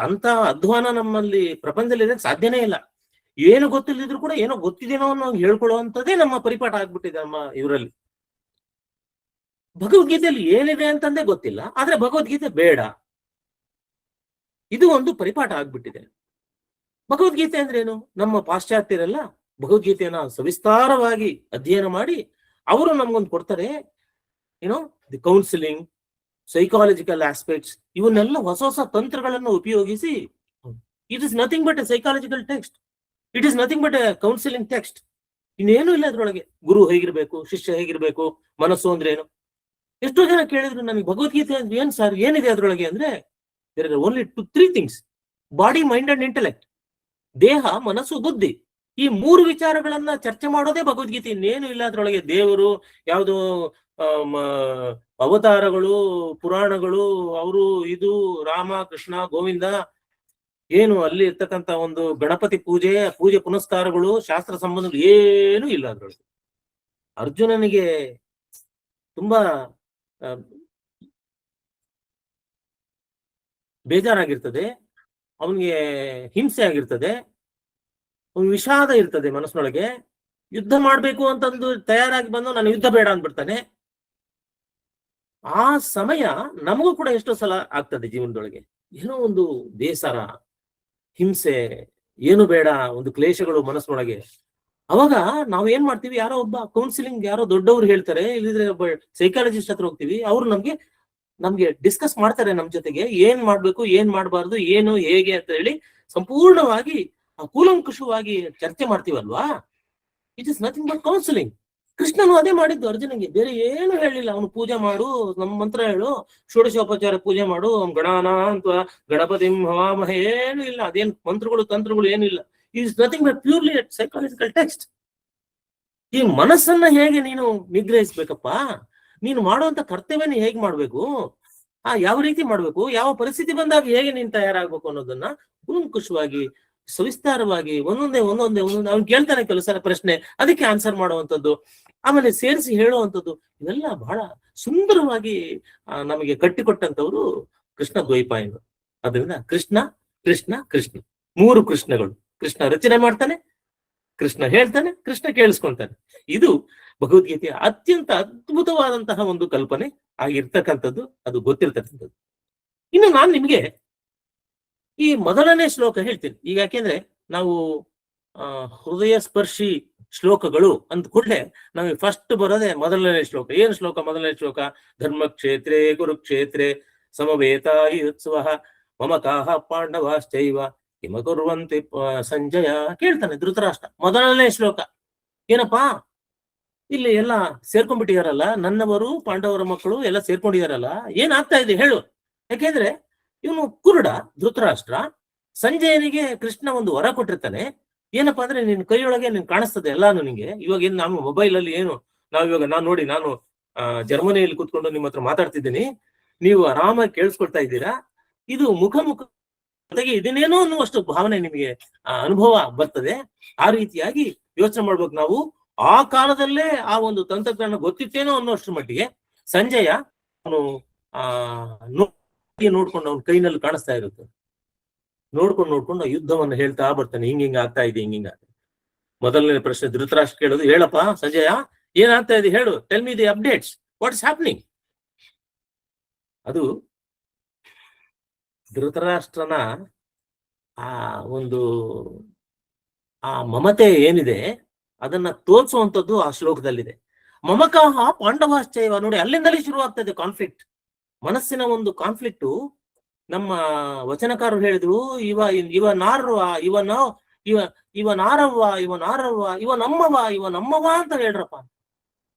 ಅಂತ ಅಧ್ವಾನ ನಮ್ಮಲ್ಲಿ ಪ್ರಪಂಚದಲ್ಲಿ ಇರಕ್ಕೆ ಸಾಧ್ಯನೇ ಇಲ್ಲ. ಏನು ಗೊತ್ತಿಲ್ಲದಿದ್ರು ಕೂಡ ಏನೋ ಗೊತ್ತಿದೇನೋ ಅನ್ನೋ ಹೇಳ್ಕೊಳ್ಳುವಂಥದ್ದೇ ನಮ್ಮ ಪರಿಪಾಠ ಆಗ್ಬಿಟ್ಟಿದೆ ನಮ್ಮ ಇವರಲ್ಲಿ. ಭಗವದ್ಗೀತೆಯಲ್ಲಿ ಏನಿದೆ ಅಂತಂದೇ ಗೊತ್ತಿಲ್ಲ, ಆದ್ರೆ ಭಗವದ್ಗೀತೆ ಬೇಡ, ಇದು ಒಂದು ಪರಿಪಾಠ ಆಗ್ಬಿಟ್ಟಿದೆ. ಭಗವದ್ಗೀತೆ ಅಂದ್ರೆ ಏನು? ನಮ್ಮ ಪಾಶ್ಚಾತ್ಯರೆಲ್ಲ ಭಗವದ್ಗೀತೆಯನ್ನ ಸವಿಸ್ತಾರವಾಗಿ ಅಧ್ಯಯನ ಮಾಡಿ ಅವರು ನಮ್ಗೊಂದು ಕೊಡ್ತಾರೆ, ಏನೋ ದಿ ಕೌನ್ಸಿಲಿಂಗ್, ಸೈಕಾಲಜಿಕಲ್ ಆಸ್ಪೆಕ್ಟ್ಸ್, ಇವನ್ನೆಲ್ಲ ಹೊಸ ಹೊಸ ತಂತ್ರಗಳನ್ನು ಉಪಯೋಗಿಸಿ, it is nothing but A psychological text, it is nothing but A counselling text. ಇನ್ನೇನು ಇಲ್ಲ ಅದ್ರೊಳಗೆ. ಗುರು ಹೇಗಿರ್ಬೇಕು, ಶಿಷ್ಯ ಹೇಗಿರ್ಬೇಕು, ಮನಸ್ಸು ಅಂದ್ರೆ ಏನು. ಎಷ್ಟೋ ಜನ ಕೇಳಿದ್ರು ನನಗೆ ಭಗವದ್ಗೀತೆ ಅಂದ್ರೆ ಏನ್ ಸರ್, ಏನಿದೆ ಅದ್ರೊಳಗೆ ಅಂದ್ರೆ, there are only 3 things, body mind and intellect. ದೇಹ ಮನಸ್ಸು ಬುದ್ಧಿ, ಈ 3 ವಿಚಾರಗಳನ್ನ ಚರ್ಚೆ ಮಾಡೋದೇ ಭಗವದ್ಗೀತೆ. ಇನ್ನೇನು ಇಲ್ಲ ಅದ್ರೊಳಗೆ. ದೇವರು ಯಾವುದು, ಅವತಾರಗಳು, ಪುರಾಣಗಳು, ಅವರು ಇದು ರಾಮ ಕೃಷ್ಣ ಗೋವಿಂದ, ಏನು ಅಲ್ಲಿ ಇರ್ತಕ್ಕಂಥ ಒಂದು ಗಣಪತಿ ಪೂಜೆ ಪುನಸ್ಕಾರಗಳು, ಶಾಸ್ತ್ರ ಸಂಬಂಧಗಳು ಏನು ಇಲ್ಲ ಅದ್ರೊಳಗೆ. ಅರ್ಜುನನಿಗೆ ತುಂಬಾ ಬೇಜಾರಾಗಿರ್ತದೆ, ಅವನಿಗೆ ಹಿಂಸೆ ಆಗಿರ್ತದೆ, ವಿಷಾದ ಇರ್ತದೆ ಮನಸ್ಸಿನೊಳಗೆ. ಯುದ್ಧ ಮಾಡ್ಬೇಕು ಅಂತಂದು ತಯಾರಾಗಿ ಬಂದು ನಾನು ಯುದ್ಧ ಬೇಡ ಅಂದ್ಬಿಡ್ತಾನೆ. ಆ ಸಮಯ ನಮಗೂ ಕೂಡ ಎಷ್ಟೋ ಸಲ ಆಗ್ತದೆ ಜೀವನದೊಳಗೆ, ಏನೋ ಒಂದು ಬೇಸರ, ಹಿಂಸೆ, ಏನು ಬೇಡ, ಒಂದು ಕ್ಲೇಶಗಳು ಮನಸ್ಸಿನೊಳಗೆ. ಅವಾಗ ನಾವ್ ಏನ್ ಮಾಡ್ತೀವಿ, ಯಾರೋ ಒಬ್ಬ ಕೌನ್ಸಿಲಿಂಗ್, ಯಾರೋ ದೊಡ್ಡವ್ರು ಹೇಳ್ತಾರೆ, ಇಲ್ಲಿದ್ರೆ ಒಬ್ಬ ಸೈಕಾಲಜಿಸ್ಟ್ ಹತ್ರ ಹೋಗ್ತೀವಿ, ಅವ್ರು ನಮ್ಗೆ ಡಿಸ್ಕಸ್ ಮಾಡ್ತಾರೆ ನಮ್ ಜೊತೆಗೆ, ಏನ್ ಮಾಡ್ಬೇಕು, ಏನ್ ಮಾಡ್ಬಾರ್ದು, ಏನು ಹೇಗೆ ಅಂತ ಹೇಳಿ ಸಂಪೂರ್ಣವಾಗಿ ಕೂಲಂಕುಷವಾಗಿ ಚರ್ಚೆ ಮಾಡ್ತೀವಲ್ವಾ. It is nothing but counselling. ಕೃಷ್ಣನು ಅದೇ ಮಾಡಿದ್ದು ಅರ್ಜುನಿಗೆ, ಬೇರೆ ಏನು ಹೇಳಿಲ್ಲ. ಅವನು ಪೂಜೆ ಮಾಡು, ನಮ್ಮ ಮಂತ್ರ ಹೇಳು, ಷೋಡಶೋಪಚಾರ ಪೂಜೆ ಮಾಡು, ಗಣಾನ ಅಂತ ಗಣಪತಿ ಹವಾಮಹ, ಏನು ಇಲ್ಲ. ಅದೇನು ಮಂತ್ರಗಳು ತಂತ್ರಗಳು ಏನಿಲ್ಲ. It is nothing but purely psychological text. ಈ ಮನಸ್ಸನ್ನ ಹೇಗೆ ನೀನು ನಿಗ್ರಹಿಸ್ಬೇಕಪ್ಪ, ನೀನು ಮಾಡುವಂತ ಕರ್ತವ್ಯನ ಹೇಗೆ ಮಾಡ್ಬೇಕು, ಯಾವ ರೀತಿ ಮಾಡ್ಬೇಕು, ಯಾವ ಪರಿಸ್ಥಿತಿ ಬಂದಾಗ ಹೇಗೆ ನೀನ್ ತಯಾರಾಗ್ಬೇಕು ಅನ್ನೋದನ್ನ ಕೂಲಂಕುಷವಾಗಿ ಸವಿಸ್ತಾರವಾಗಿ ಒಂದೊಂದೇ ಅವ್ನು ಕೇಳ್ತಾನೆ ಕೆಲವು ಸಲ ಪ್ರಶ್ನೆ, ಅದಕ್ಕೆ ಆನ್ಸರ್ ಮಾಡುವಂಥದ್ದು, ಆಮೇಲೆ ಸೇರಿಸಿ ಹೇಳುವಂಥದ್ದು, ಇವೆಲ್ಲ ಬಹಳ ಸುಂದರವಾಗಿ ನಮಗೆ ಕಟ್ಟಿಕೊಟ್ಟಂತವ್ರು ಕೃಷ್ಣ ದ್ವೈಪಾಯನರು. ಅದರಿಂದ ಕೃಷ್ಣ ಕೃಷ್ಣ ಕೃಷ್ಣ, 3 ಕೃಷ್ಣಗಳು. ಕೃಷ್ಣ ರಚನೆ ಮಾಡ್ತಾನೆ, ಕೃಷ್ಣ ಹೇಳ್ತಾನೆ, ಕೃಷ್ಣ ಕೇಳಿಸ್ಕೊಂತಾನೆ. ಇದು ಭಗವದ್ಗೀತೆಯ ಅತ್ಯಂತ ಅದ್ಭುತವಾದಂತಹ ಒಂದು ಕಲ್ಪನೆ ಆಗಿರ್ತಕ್ಕಂಥದ್ದು, ಅದು ಗೊತ್ತಿರ್ತಕ್ಕಂಥದ್ದು. ಇನ್ನು ನಾನು ನಿಮ್ಗೆ ಈ ಮೊದಲನೇ ಶ್ಲೋಕ ಹೇಳ್ತೀನಿ ಈಗ, ಯಾಕೆಂದ್ರೆ ನಾವು ಹೃದಯ ಸ್ಪರ್ಶಿ ಶ್ಲೋಕಗಳು ಅಂದ ಕೂಡಲೇ ನಮಗೆ ಫಸ್ಟ್ ಬರೋದೇ ಮೊದಲನೇ ಶ್ಲೋಕ. ಏನ್ ಶ್ಲೋಕ? ಮೊದಲನೇ ಶ್ಲೋಕ, ಧರ್ಮಕ್ಷೇತ್ರೇ ಕುರುಕ್ಷೇತ್ರೇ ಸಮವೇತಾಯುತ್ಸವ ಮಮ ಕಾಹ ಪಾಂಡವಾಶ್ಚೈವ ಹಿಮ ಕುರ್ವಂತಿ ಸಂಜಯ. ಕೇಳ್ತಾನೆ ಧೃತರಾಷ್ಟ್ರ. ಮೊದಲನೇ ಶ್ಲೋಕ ಏನಪ್ಪಾ, ಇಲ್ಲಿ ಎಲ್ಲ ಸೇರ್ಕೊಂಡ್ಬಿಟ್ಟಿದಾರಲ್ಲ, ನನ್ನವರು ಪಾಂಡವರ ಮಕ್ಕಳು ಎಲ್ಲ ಸೇರ್ಕೊಂಡಿದಾರಲ್ಲ, ಏನಾಗ್ತಾ ಇದೆ ಹೇಳು. ಯಾಕೆಂದ್ರೆ ಇವನು ಕುರುಡ ಧೃತರಾಷ್ಟ್ರ. ಸಂಜಯನಿಗೆ ಕೃಷ್ಣ ಒಂದು ವರ ಕೊಟ್ಟಿರ್ತಾನೆ, ಏನಪ್ಪಾ ಅಂದ್ರೆ ನಿನ್ ಕೈಯೊಳಗೆ ನಿನ್ ಕಾಣಿಸ್ತದೆ ಎಲ್ಲಾನು ನಿಂಗೆ. ಇವಾಗ ಏನ್ ನಾವು ಮೊಬೈಲ್ ಅಲ್ಲಿ ಏನು ನಾವಿವಾಗ ನಾನು ಜರ್ಮನಿಯಲ್ಲಿ ಕೂತ್ಕೊಂಡು ನಿಮ್ಮ ಹತ್ರ ಮಾತಾಡ್ತಿದ್ದೀನಿ, ನೀವು ಆರಾಮಾಗಿ ಕೇಳಿಸ್ಕೊಳ್ತಾ ಇದ್ದೀರಾ. ಇದು ಮುಖ ಜೊತೆಗೆ ಇದನ್ನೇನೋ ಅನ್ನುವಷ್ಟು ಭಾವನೆ ನಿಮಗೆ ಅನುಭವ ಬರ್ತದೆ. ಆ ರೀತಿಯಾಗಿ ಯೋಚನೆ ಮಾಡ್ಬೇಕು ನಾವು. ಆ ಕಾಲದಲ್ಲೇ ಆ ಒಂದು ತಂತ್ರಜ್ಞಾನ ಗೊತ್ತಿತ್ತೇನೋ ಅನ್ನೋಷ್ಟ್ರ ಮಟ್ಟಿಗೆ ಸಂಜಯ ಅವನು ನೋಡ್ಕೊಂಡು ಅವನ ಕೈನಲ್ಲಿ ಕಾಣಿಸ್ತಾ ಇರುತ್ತೆ, ನೋಡ್ಕೊಂಡು ಯುದ್ಧವನ್ನು ಹೇಳ್ತಾ ಬರ್ತಾನೆ, ಹಿಂಗ ಆಗ್ತಾ ಇದೆ, ಹಿಂಗ. ಮೊದಲನೇ ಪ್ರಶ್ನೆ ಧೃತರಾಷ್ಟ್ರ ಕೇಳೋದು, ಹೇಳಪ್ಪ ಸಂಜಯ, ಏನಾಗ್ತಾ ಇದೆ ಹೇಳು, tell me the updates, what's happening. ಅದು ಧೃತರಾಷ್ಟ್ರನ ಆ ಒಂದು ಆ ಮಮತೆ ಏನಿದೆ ಅದನ್ನ ತೋರಿಸುವಂತದ್ದು ಆ ಶ್ಲೋಕದಲ್ಲಿದೆ. ಮಮಕಾಹ ಪಾಂಡವಾಶ್ಚೈವ. ನೋಡಿ, ಅಲ್ಲಿಂದಲೇ ಶುರುವಾಗ್ತದೆ ಕಾನ್ಫ್ಲಿಕ್ಟ್, ಮನಸ್ಸಿನ ಒಂದು ಕಾನ್ಫ್ಲಿಕ್ಟು. ನಮ್ಮ ವಚನಕಾರರು ಹೇಳಿದ್ರು, ಇವನಾರ್ವ ಇವನಾರವ್ವ ಇವನಮ್ಮವ ಅಂತ ಹೇಳ್ರಪ್ಪ.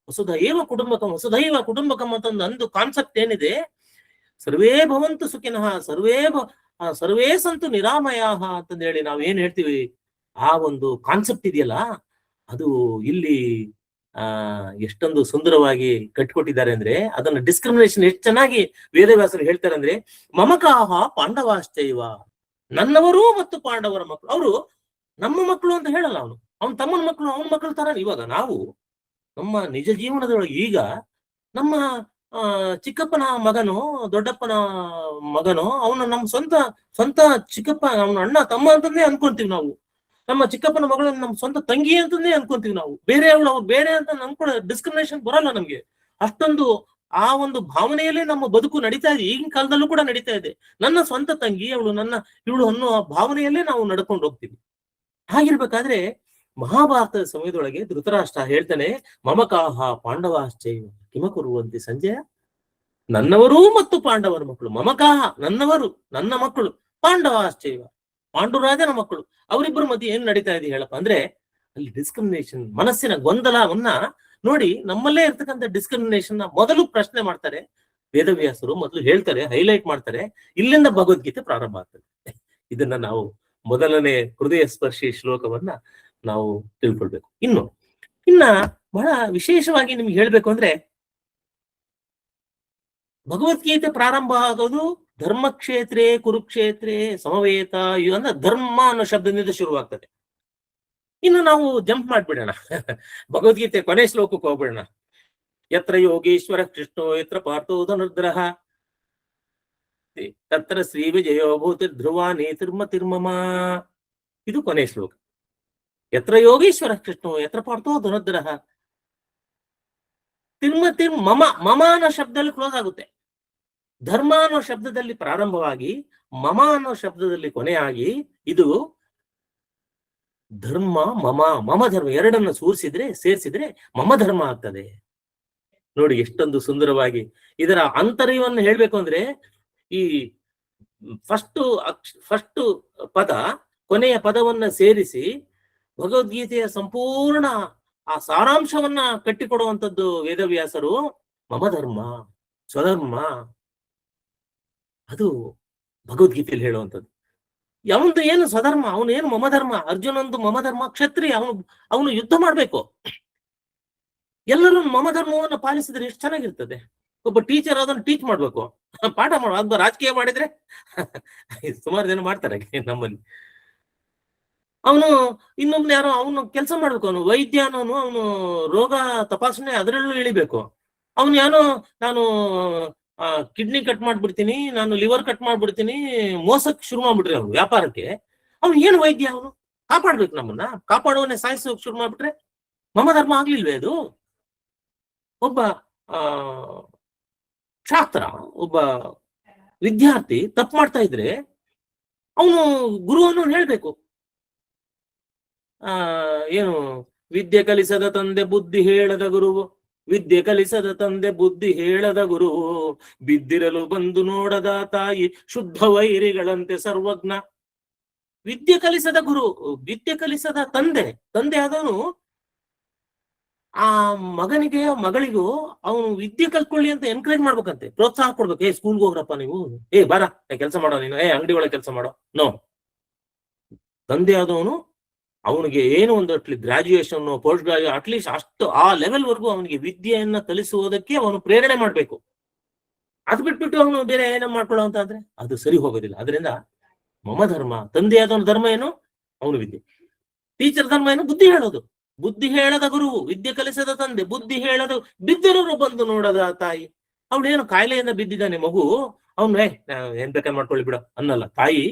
ವಸುಧೈವ ಕುಟುಂಬಕಂ ಅಂತ ಒಂದು ಕಾನ್ಸೆಪ್ಟ್ ಏನಿದೆ, ಸರ್ವೇ ಭವಂತು ಸುಖಿನಃ ಸರ್ವೇ ಸಂತು ನಿರಾಮಯಾಹ ಅಂತಂದು ಹೇಳಿ ನಾವ್ ಏನ್ ಹೇಳ್ತೀವಿ, ಆ ಒಂದು ಕಾನ್ಸೆಪ್ಟ್ ಇದೆಯಲ್ಲ, ಅದು ಇಲ್ಲಿ ಎಷ್ಟೊಂದು ಸುಂದರವಾಗಿ ಕಟ್ಕೊಟ್ಟಿದ್ದಾರೆ ಅಂದ್ರೆ, ಅದನ್ನ ಡಿಸ್ಕ್ರಿಮಿನೇಷನ್ ಎಷ್ಟು ಚೆನ್ನಾಗಿ ವೇದವ್ಯಾಸರು ಹೇಳ್ತಾರೆ ಅಂದ್ರೆ, ಮಮಕಾಹ ಪಾಂಡವಾಶ್ಚೈವ, ನನ್ನವರು ಮತ್ತು ಪಾಂಡವರ ಮಕ್ಕಳು. ಅವರು ನಮ್ಮ ಮಕ್ಕಳು ಅಂತ ಹೇಳಲ್ಲ, ಅವನು ತಮ್ಮನ ಮಕ್ಕಳು, ಅವನ ಮಕ್ಕಳು ತರ. ಇವಾಗ ನಾವು ನಮ್ಮ ನಿಜ ಜೀವನದೊಳಗೆ ಈಗ ನಮ್ಮ ಚಿಕ್ಕಪ್ಪನ ಮಗನು, ದೊಡ್ಡಪ್ಪನ ಮಗನು, ಅವನು ನಮ್ಮ ಸ್ವಂತ ಚಿಕ್ಕಪ್ಪ, ಅವನ ಅಣ್ಣ ತಮ್ಮ ಅಂತಂದೇ ಅನ್ಕೊಂತೀವಿ ನಾವು. ನಮ್ಮ ಚಿಕ್ಕಪ್ಪನ ಮಗಳನ್ನ ನಮ್ಮ ಸ್ವಂತ ತಂಗಿ ಅಂತಂದೇ ಅನ್ಕೊಂತೀವಿ ನಾವು. ಬೇರೆಯವಳು ಅವ್ರು ಬೇರೆ ಅಂತ ನಮ್ಕೂಡ ಡಿಸ್ಕ್ರಿಮಿನೇಷನ್ ಬರಲ್ಲ ನಮ್ಗೆ. ಅಷ್ಟೊಂದು ಆ ಒಂದು ಭಾವನೆಯಲ್ಲೇ ನಮ್ಮ ಬದುಕು ನಡೀತಾ ಇದೆ, ಈಗಿನ ಕಾಲದಲ್ಲೂ ಕೂಡ ನಡೀತಾ ಇದೆ. ನನ್ನ ಸ್ವಂತ ತಂಗಿ ಇವಳು ಅನ್ನೋ ಭಾವನೆಯಲ್ಲೇ ನಾವು ನಡ್ಕೊಂಡು ಹೋಗ್ತೀವಿ. ಹಾಗಿರ್ಬೇಕಾದ್ರೆ ಮಹಾಭಾರತದ ಸಮಯದೊಳಗೆ ಧೃತರಾಷ್ಟ್ರ ಹೇಳ್ತಾನೆ, ಮಮಕಾಹ ಪಾಂಡವಾಶ್ಚೈವ ಕಿಮಕುರುವಂತೆ ಸಂಜಯ. ನನ್ನವರೂ ಮತ್ತು ಪಾಂಡವರ ಮಕ್ಕಳು, ಮಮಕಾಹ ನನ್ನವರು, ನನ್ನ ಮಕ್ಕಳು, ಪಾಂಡವಾಶ್ಚೈವ ಪಾಂಡುರಾಜನ ಮಕ್ಕಳು, ಅವರಿಬ್ಬರ ಮಧ್ಯೆ ಏನ್ ನಡೀತಾ ಇದೆ ಹೇಳಪ್ಪ ಅಂದ್ರೆ, ಅಲ್ಲಿ ಡಿಸ್ಕ್ರಿಮಿನೇಷನ್, ಮನಸ್ಸಿನ ಗೊಂದಲವನ್ನ ನೋಡಿ. ನಮ್ಮಲ್ಲೇ ಇರ್ತಕ್ಕಂಥ ಡಿಸ್ಕ್ರಿಮಿನೇಷನ್ ಮೊದಲು ಪ್ರಶ್ನೆ ಮಾಡ್ತಾರೆ ವೇದವ್ಯಾಸರು, ಮೊದಲು ಹೇಳ್ತಾರೆ, ಹೈಲೈಟ್ ಮಾಡ್ತಾರೆ. ಇಲ್ಲಿಂದ ಭಗವದ್ಗೀತೆ ಪ್ರಾರಂಭ ಆಗ್ತದೆ. ಇದನ್ನ ನಾವು ಮೊದಲನೇ ಹೃದಯ ಸ್ಪರ್ಶಿ ಶ್ಲೋಕವನ್ನ ನಾವು ತಿಳ್ಕೊಳ್ಬೇಕು. ಇನ್ನ ಬಹಳ ವಿಶೇಷವಾಗಿ ನಿಮ್ಗೆ ಹೇಳ್ಬೇಕು ಅಂದ್ರೆ, ಭಗವದ್ಗೀತೆ ಪ್ರಾರಂಭ ಆಗೋದು ಧರ್ಮಕ್ಷೇತ್ರೇ ಕುರುಕ್ಷೇತ್ರೇ ಸಮವೇತ ಅಂದ್ರೆ ಧರ್ಮ ಅನ್ನೋ ಶಬ್ದದಿಂದ ಶುರುವಾಗ್ತದೆ. ಇನ್ನು ನಾವು ಜಂಪ್ ಮಾಡ್ಬಿಡೋಣ, ಭಗವದ್ಗೀತೆ ಕೊನೆ ಶ್ಲೋಕಕ್ಕೆ ಹೋಗ್ಬಿಡೋಣ. ಯತ್ರ ಯೋಗೇಶ್ವರ ಕೃಷ್ಣೋ ಯತ್ರ ಪಾರ್ಥೋ ಧನುರ್ಧರಃ ತತ್ರ ಶ್ರೀ ವಿಜಯೋ ಭೂತಿರ್ ಧ್ರುವ ನೇತಿರ್ಮತಿರ್ಮಮ. ಇದು ಕೊನೆ ಶ್ಲೋಕ. ಯತ್ರ ಯೋಗೇಶ್ವರ ಕೃಷ್ಣೋ ಯತ್ರ ಪಾರ್ಥೋ ಧನುರ್ಧರಃ ಮಮ ಅನ್ನೋ ಶಬ್ದದಲ್ಲಿ ಕ್ಲೋಸ್ ಆಗುತ್ತೆ. ಧರ್ಮ ಅನ್ನೋ ಶಬ್ದದಲ್ಲಿ ಪ್ರಾರಂಭವಾಗಿ ಮಮ ಅನ್ನೋ ಶಬ್ದದಲ್ಲಿ ಕೊನೆಯಾಗಿ, ಇದು ಧರ್ಮ ಮಮ ಧರ್ಮ ಎರಡನ್ನ ಸೇರಿಸಿದ್ರೆ ಮಮ ಧರ್ಮ ಆಗ್ತದೆ. ನೋಡಿ ಎಷ್ಟೊಂದು ಸುಂದರವಾಗಿ ಇದರ ಆಂತರ್ಯವನ್ನು ಹೇಳ್ಬೇಕು ಅಂದ್ರೆ, ಈ ಫಸ್ಟ್ ಪದ ಕೊನೆಯ ಪದವನ್ನ ಸೇರಿಸಿ ಭಗವದ್ಗೀತೆಯ ಸಂಪೂರ್ಣ ಆ ಸಾರಾಂಶವನ್ನ ಕಟ್ಟಿಕೊಡುವಂಥದ್ದು ವೇದವ್ಯಾಸರು. ಮಮ ಧರ್ಮ ಸ್ವಧರ್ಮ, ಅದು ಭಗವದ್ಗೀತೆಯಲ್ಲಿ ಹೇಳುವಂಥದ್ದು. ಅವನದು ಏನು ಸ್ವಧರ್ಮ, ಅವನು ಏನು ಮಮಧರ್ಮ. ಅರ್ಜುನಂದು ಮಮಧರ್ಮ ಕ್ಷತ್ರಿಯ, ಅವನು ಯುದ್ಧ ಮಾಡ್ಬೇಕು. ಎಲ್ಲರೂ ಮಮಧರ್ಮವನ್ನು ಪಾಲಿಸಿದ್ರೆ ಎಷ್ಟು ಚೆನ್ನಾಗಿರ್ತದೆ. ಒಬ್ಬ ಟೀಚರ್ ಅದನ್ನು ಟೀಚ್ ಮಾಡ್ಬೇಕು, ಪಾಠ ಮಾಡುವ. ಅದು ರಾಜಕೀಯ ಮಾಡಿದ್ರೆ ಸುಮಾರು ಜನ ಮಾಡ್ತಾರೆ ನಮ್ಮಲ್ಲಿ. ಅವನು ಇನ್ನೊಬ್ನು ಯಾರೋ ಅವನು ಕೆಲಸ ಮಾಡ್ಬೇಕು, ಅವನು ವೈದ್ಯ ಅನ್ನೋನು, ಅವನು ರೋಗ ತಪಾಸಣೆ ಅದರಲ್ಲೂ ಇಳಿಬೇಕು. ಅವನು ನಾನು ಕಿಡ್ನಿ ಕಟ್ ಮಾಡ್ಬಿಡ್ತೀನಿ, ನಾನು ಲಿವರ್ ಕಟ್ ಮಾಡ್ಬಿಡ್ತೀನಿ, ಮೋಸಕ್ಕೆ ಶುರು ಮಾಡ್ಬಿಟ್ರೆ ಅವನು ವ್ಯಾಪಾರಕ್ಕೆ. ಅವನು ಏನು ವೈದ್ಯ, ಅವನು ಕಾಪಾಡ್ಬೇಕು, ನಮ್ಮನ್ನ ಕಾಪಾಡುವನ್ನೇ ಸಾಯಿಸೋಕೆ ಶುರು ಮಾಡ್ಬಿಟ್ರೆ ಮಮ ಧರ್ಮ ಆಗ್ಲಿಲ್ವೇ ಅದು? ಒಬ್ಬ ಛಾತ್ರ, ಒಬ್ಬ ವಿದ್ಯಾರ್ಥಿ ತಪ್ಪು ಮಾಡ್ತಾ ಇದ್ರೆ ಅವನು ಗುರುವನ್ನು ಹೇಳ್ಬೇಕು. ಏನು, ವಿದ್ಯೆ ಕಲಿಸದ ತಂದೆ ಬುದ್ಧಿ ಹೇಳದ ಗುರುವು, ವಿದ್ಯೆ ಕಲಿಸದ ತಂದೆ ಬುದ್ಧಿ ಹೇಳದ ಗುರುವು, ಬಿದ್ದಿರಲು ಬಂದು ನೋಡದ ತಾಯಿ ಶುದ್ಧ ವೈರಿಗಳಂತೆ ಸರ್ವಜ್ಞ. ವಿದ್ಯೆ ಕಲಿಸದ ಗುರು, ವಿದ್ಯೆ ಕಲಿಸದ ತಂದೆ ಆದವನು ಆ ಮಗನಿಗೆ ಮಗಳಿಗೂ ಅವನು ವಿದ್ಯೆ ಕಲ್ತ್ಕೊಳ್ಳಿ ಅಂತ ಎನ್ಕರೇಜ್ ಮಾಡ್ಬೇಕಂತೆ, ಪ್ರೋತ್ಸಾಹ ಕೊಡ್ಬೇಕು. ಸ್ಕೂಲ್ಗೆ ಹೋಗ್ರಪ್ಪ ನೀವು, ಬಾರ ಕೆಲಸ ಮಾಡೋ, ನೀನು ಅಂಗಡಿ ಒಳಗೆ ಕೆಲಸ ಮಾಡೋ. ನೋ, ತಂದೆ ಆದವನು ಅವನಿಗೆ ಏನು ಒಂದು ಗ್ರಾಜುಯೇಷನ್, ಪೋಸ್ಟ್ ಗ್ರಾಜುಯೇಷನ್, ಅಟ್ಲೀಸ್ಟ್ ಅಷ್ಟು ಆ ಲೆವೆಲ್ ವರ್ಗೂ ಅವನಿಗೆ ವಿದ್ಯೆಯನ್ನ ಕಲಿಸುವುದಕ್ಕೆ ಅವನು ಪ್ರೇರಣೆ ಮಾಡ್ಬೇಕು. ಅದು ಬಿಟ್ಬಿಟ್ಟು ಅವನು ಬೇರೆ ಏನೋ ಮಾಡ್ಕೊಳ್ಳೋ ಅಂತ ಆದ್ರೆ ಅದು ಸರಿ ಹೋಗೋದಿಲ್ಲ. ಅದರಿಂದ ಮಮ ಧರ್ಮ, ತಂದೆ ಆದವನ ಧರ್ಮ ಏನು, ಅವನು ವಿದ್ಯೆ. ಟೀಚರ್ ಧರ್ಮ ಏನು, ಬುದ್ಧಿ ಹೇಳೋದು. ಬುದ್ಧಿ ಹೇಳದ ಗುರು, ವಿದ್ಯೆ ಕಲಿಸದ ತಂದೆ, ಬುದ್ಧಿ ಹೇಳದು, ಬಿದ್ದಿರೋರು ಬಂದು ನೋಡದ ತಾಯಿ. ಅವನೇನು ಕಾಯಿಲೆಯಿಂದ ಬಿದ್ದಿದ್ದಾನೆ ಮಗು, ಅವನು ಏನ್ ಬೇಕಾದ್ರೆ ಮಾಡ್ಕೊಳ್ಳಿ ಬಿಡ ಅನ್ನಲ್ಲ. ತಾಯಿ